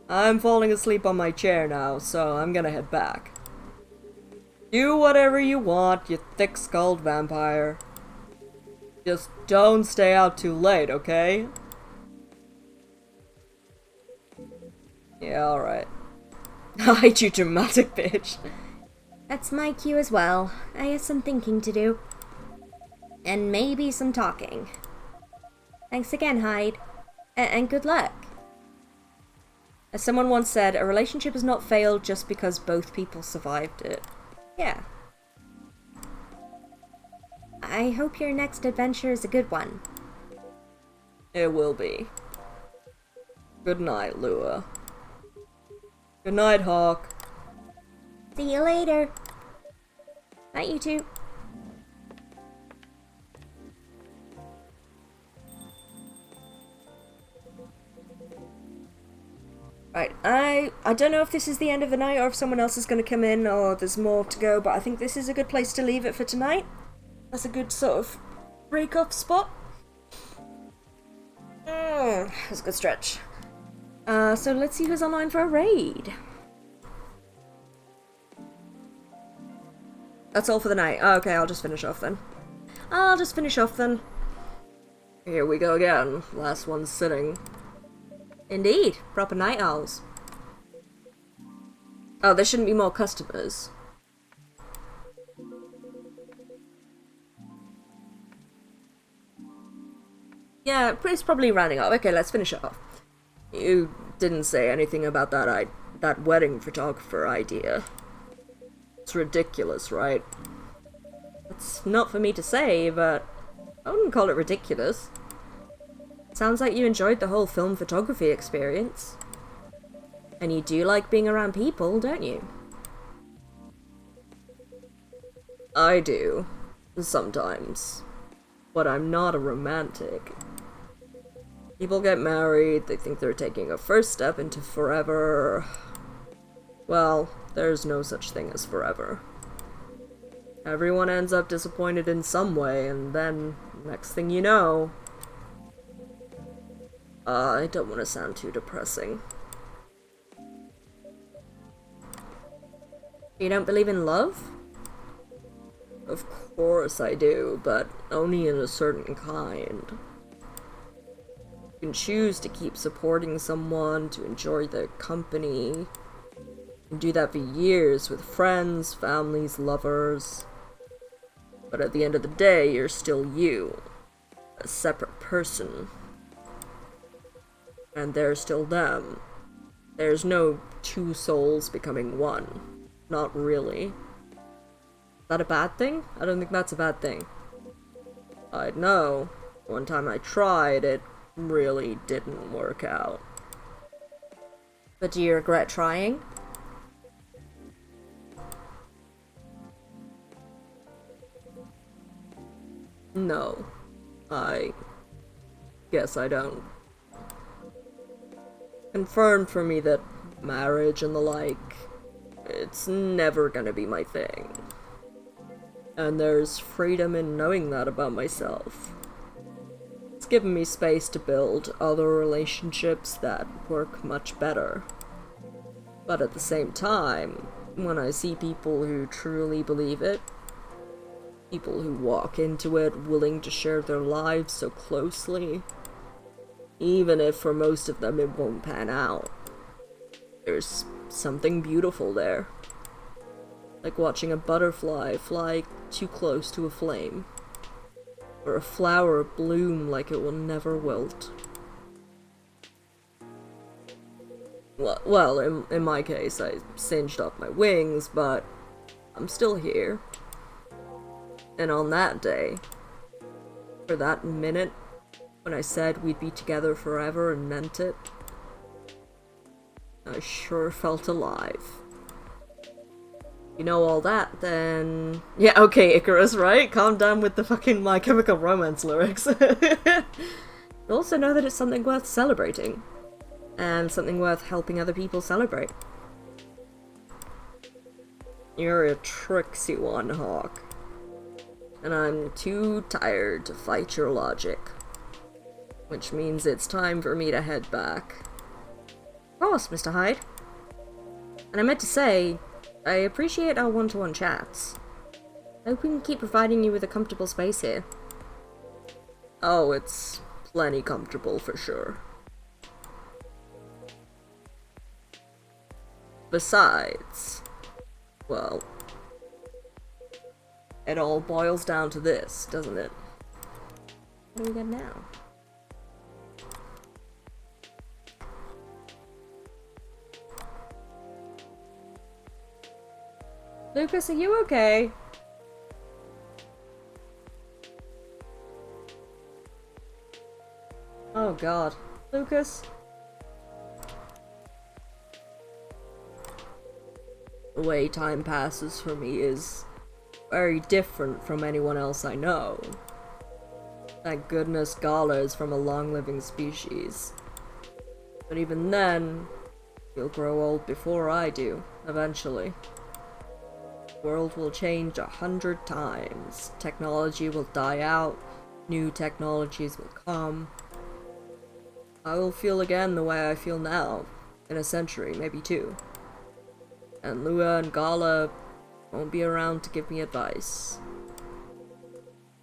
I'm falling asleep on my chair now, so I'm gonna head back. Do whatever you want, you thick-skulled vampire. Just don't stay out too late, okay? Yeah, alright. Hide, you dramatic bitch. That's my cue as well. I have some thinking to do. And maybe some talking. Thanks again, Hyde. And good luck. As someone once said, a relationship has not failed just because both people survived it. Yeah. I hope your next adventure is a good one. It will be. Good night, Lua. Good night, Hawk. See you later. Night, you two. Right, I don't know if this is the end of the night or if someone else is going to come in or there's more to go, but I think this is a good place to leave it for tonight. That's a good sort of break-off spot. That's a good stretch. So let's see who's online for a raid. That's all for the night. Okay, I'll just finish off then. Here we go again. Last one sitting. Indeed, proper night owls. Oh, there shouldn't be more customers. Yeah, it's probably rounding up. Okay, let's finish off. You didn't say anything about that wedding photographer idea. It's ridiculous, right? It's not for me to say, but I wouldn't call it ridiculous. Sounds like you enjoyed the whole film photography experience. And you do like being around people, don't you? I do. Sometimes. But I'm not a romantic. People get married, they think they're taking a first step into forever. Well, there's no such thing as forever. Everyone ends up disappointed in some way, and then, next thing you know... I don't want to sound too depressing. You don't believe in love? Of course I do, but only in a certain kind. You can choose to keep supporting someone, to enjoy their company. You can do that for years with friends, families, lovers. But at the end of the day, you're still you. A separate person. And they're still them. There's no two souls becoming one. Not really. Is that a bad thing? I don't think that's a bad thing. I know. One time I tried, it really didn't work out. But do you regret trying? No. I guess I don't. Confirmed for me that marriage and the like, it's never gonna be my thing. And there's freedom in knowing that about myself. It's given me space to build other relationships that work much better. But at the same time, when I see people who truly believe it, people who walk into it willing to share their lives so closely, even if for most of them it won't pan out, there's something beautiful there. Like watching a butterfly fly too close to a flame, or a flower bloom like it will never wilt. Well, in my case, I singed off my wings, but I'm still here. And on that day, for that minute, when I said we'd be together forever and meant it, I sure felt alive. You know all that, then... Yeah, okay, Icarus, right? Calm down with the fucking My Chemical Romance lyrics. But also know that it's something worth celebrating. And something worth helping other people celebrate. You're a tricksy one, Hawk. And I'm too tired to fight your logic. Which means it's time for me to head back. Of course, Mr. Hyde. And I meant to say, I appreciate our one-to-one chats. I hope we can keep providing you with a comfortable space here. Oh, it's plenty comfortable for sure. Besides, well, it all boils down to this, doesn't it? What do we got now? Lucas, are you okay? Oh god. Lucas? The way time passes for me is very different from anyone else I know. Thank goodness Gala is from a long-living species. But even then, You'll grow old before I do, eventually. The world will change 100 times. Technology will die out. New technologies will come. I will feel again the way I feel now. In a century, maybe 2. And Lua and Gala won't be around to give me advice.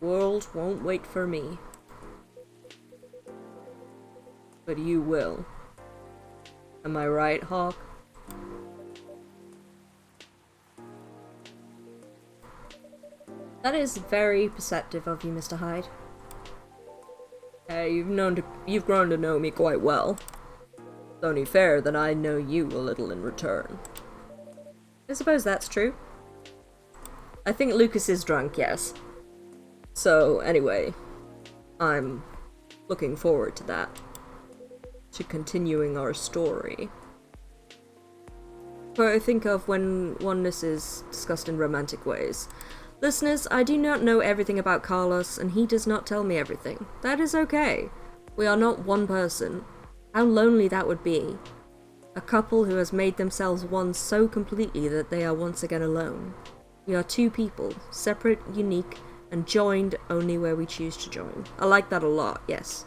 The world won't wait for me. But you will. Am I right, Hawk? That is very perceptive of you, Mr. Hyde. Hey, you've grown to know me quite well. It's only fair that I know you a little in return. I suppose that's true. I think Lucas is drunk, yes. So, anyway, I'm looking forward to that. To continuing our story. What I think of when oneness is discussed in romantic ways. Listeners, I do not know everything about Carlos, and he does not tell me everything. That is okay. We are not one person. How lonely that would be. A couple who has made themselves one so completely that they are once again alone. We are 2 people, separate, unique, and joined only where we choose to join. I like that a lot, yes.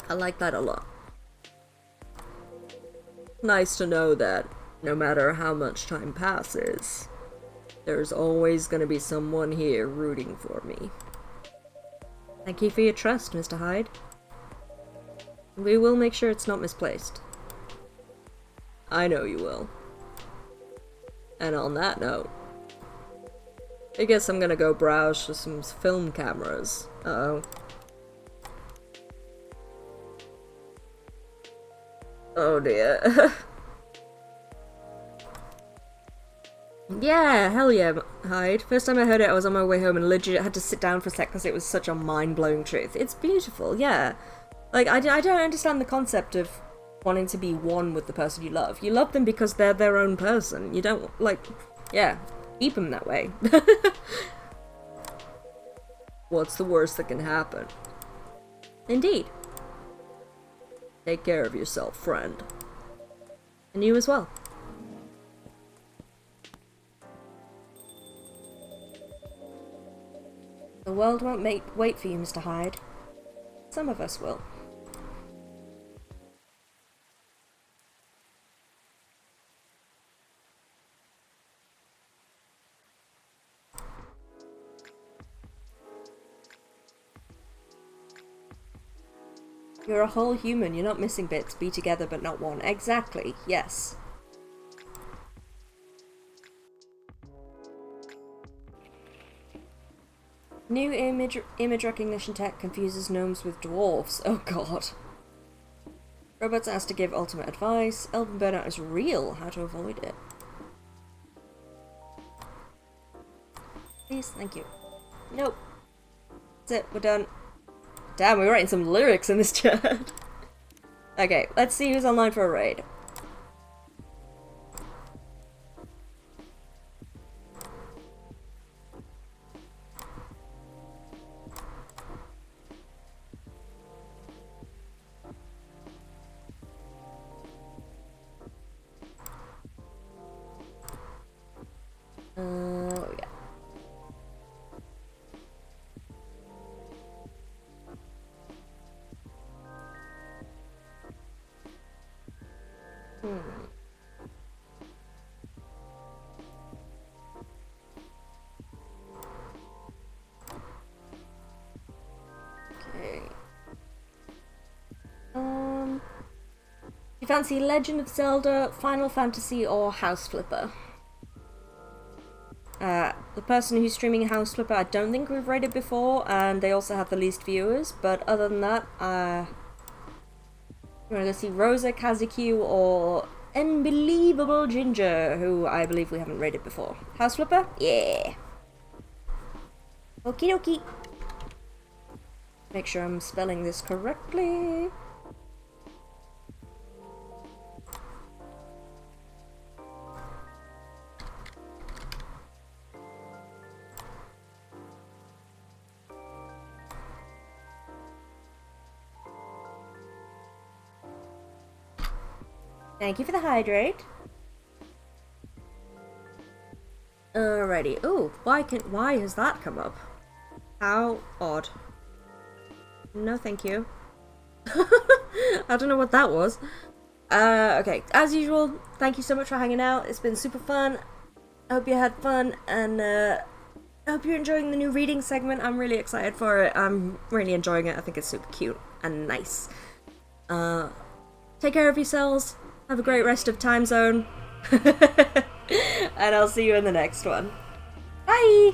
I like that a lot. Nice to know that no matter how much time passes, there's always gonna be someone here rooting for me. Thank you for your trust, Mr. Hyde. We will make sure it's not misplaced. I know you will. And on that note, I guess I'm gonna go browse for some film cameras. Uh-oh. Oh dear. Yeah, hell yeah, Hyde. First time I heard it, I was on my way home and legit had to sit down for a sec because it was such a mind-blowing truth. It's beautiful, yeah. Like, I don't understand the concept of wanting to be one with the person you love. You love them because they're their own person. You don't, like, yeah, keep them that way. What's the worst that can happen? Indeed. Take care of yourself, friend. And you as well. The world won't wait for you, Mr. Hyde. Some of us will. You're a whole human, you're not missing bits. Be together but not one. Exactly, yes. New image recognition tech confuses gnomes with dwarves. Oh god. Robots asked to give ultimate advice. Elven burnout is real. How to avoid it. Please, thank you. Nope. That's it, we're done. Damn, we're writing some lyrics in this chat. Okay, let's see who's online for a raid. Oh, yeah. Okay. You fancy Legend of Zelda, Final Fantasy, or House Flipper? The person who's streaming House Flipper, I don't think we've rated before, and they also have the least viewers, but other than that, you wanna go see Rosa, Kazuki, or Unbelievable Ginger, who I believe we haven't rated before. House Flipper? Yeah. Okie dokie. Make sure I'm spelling this correctly. Thank you for the hydrate. Alrighty. Ooh, why has that come up? How odd. No, thank you. I don't know what that was. Okay, as usual, thank you so much for hanging out. It's been super fun. I hope you had fun, and I hope you're enjoying the new reading segment. I'm really excited for it. I'm really enjoying it. I think it's super cute and nice. Take care of yourselves. Have a great rest of time zone. And I'll see you in the next one. Bye!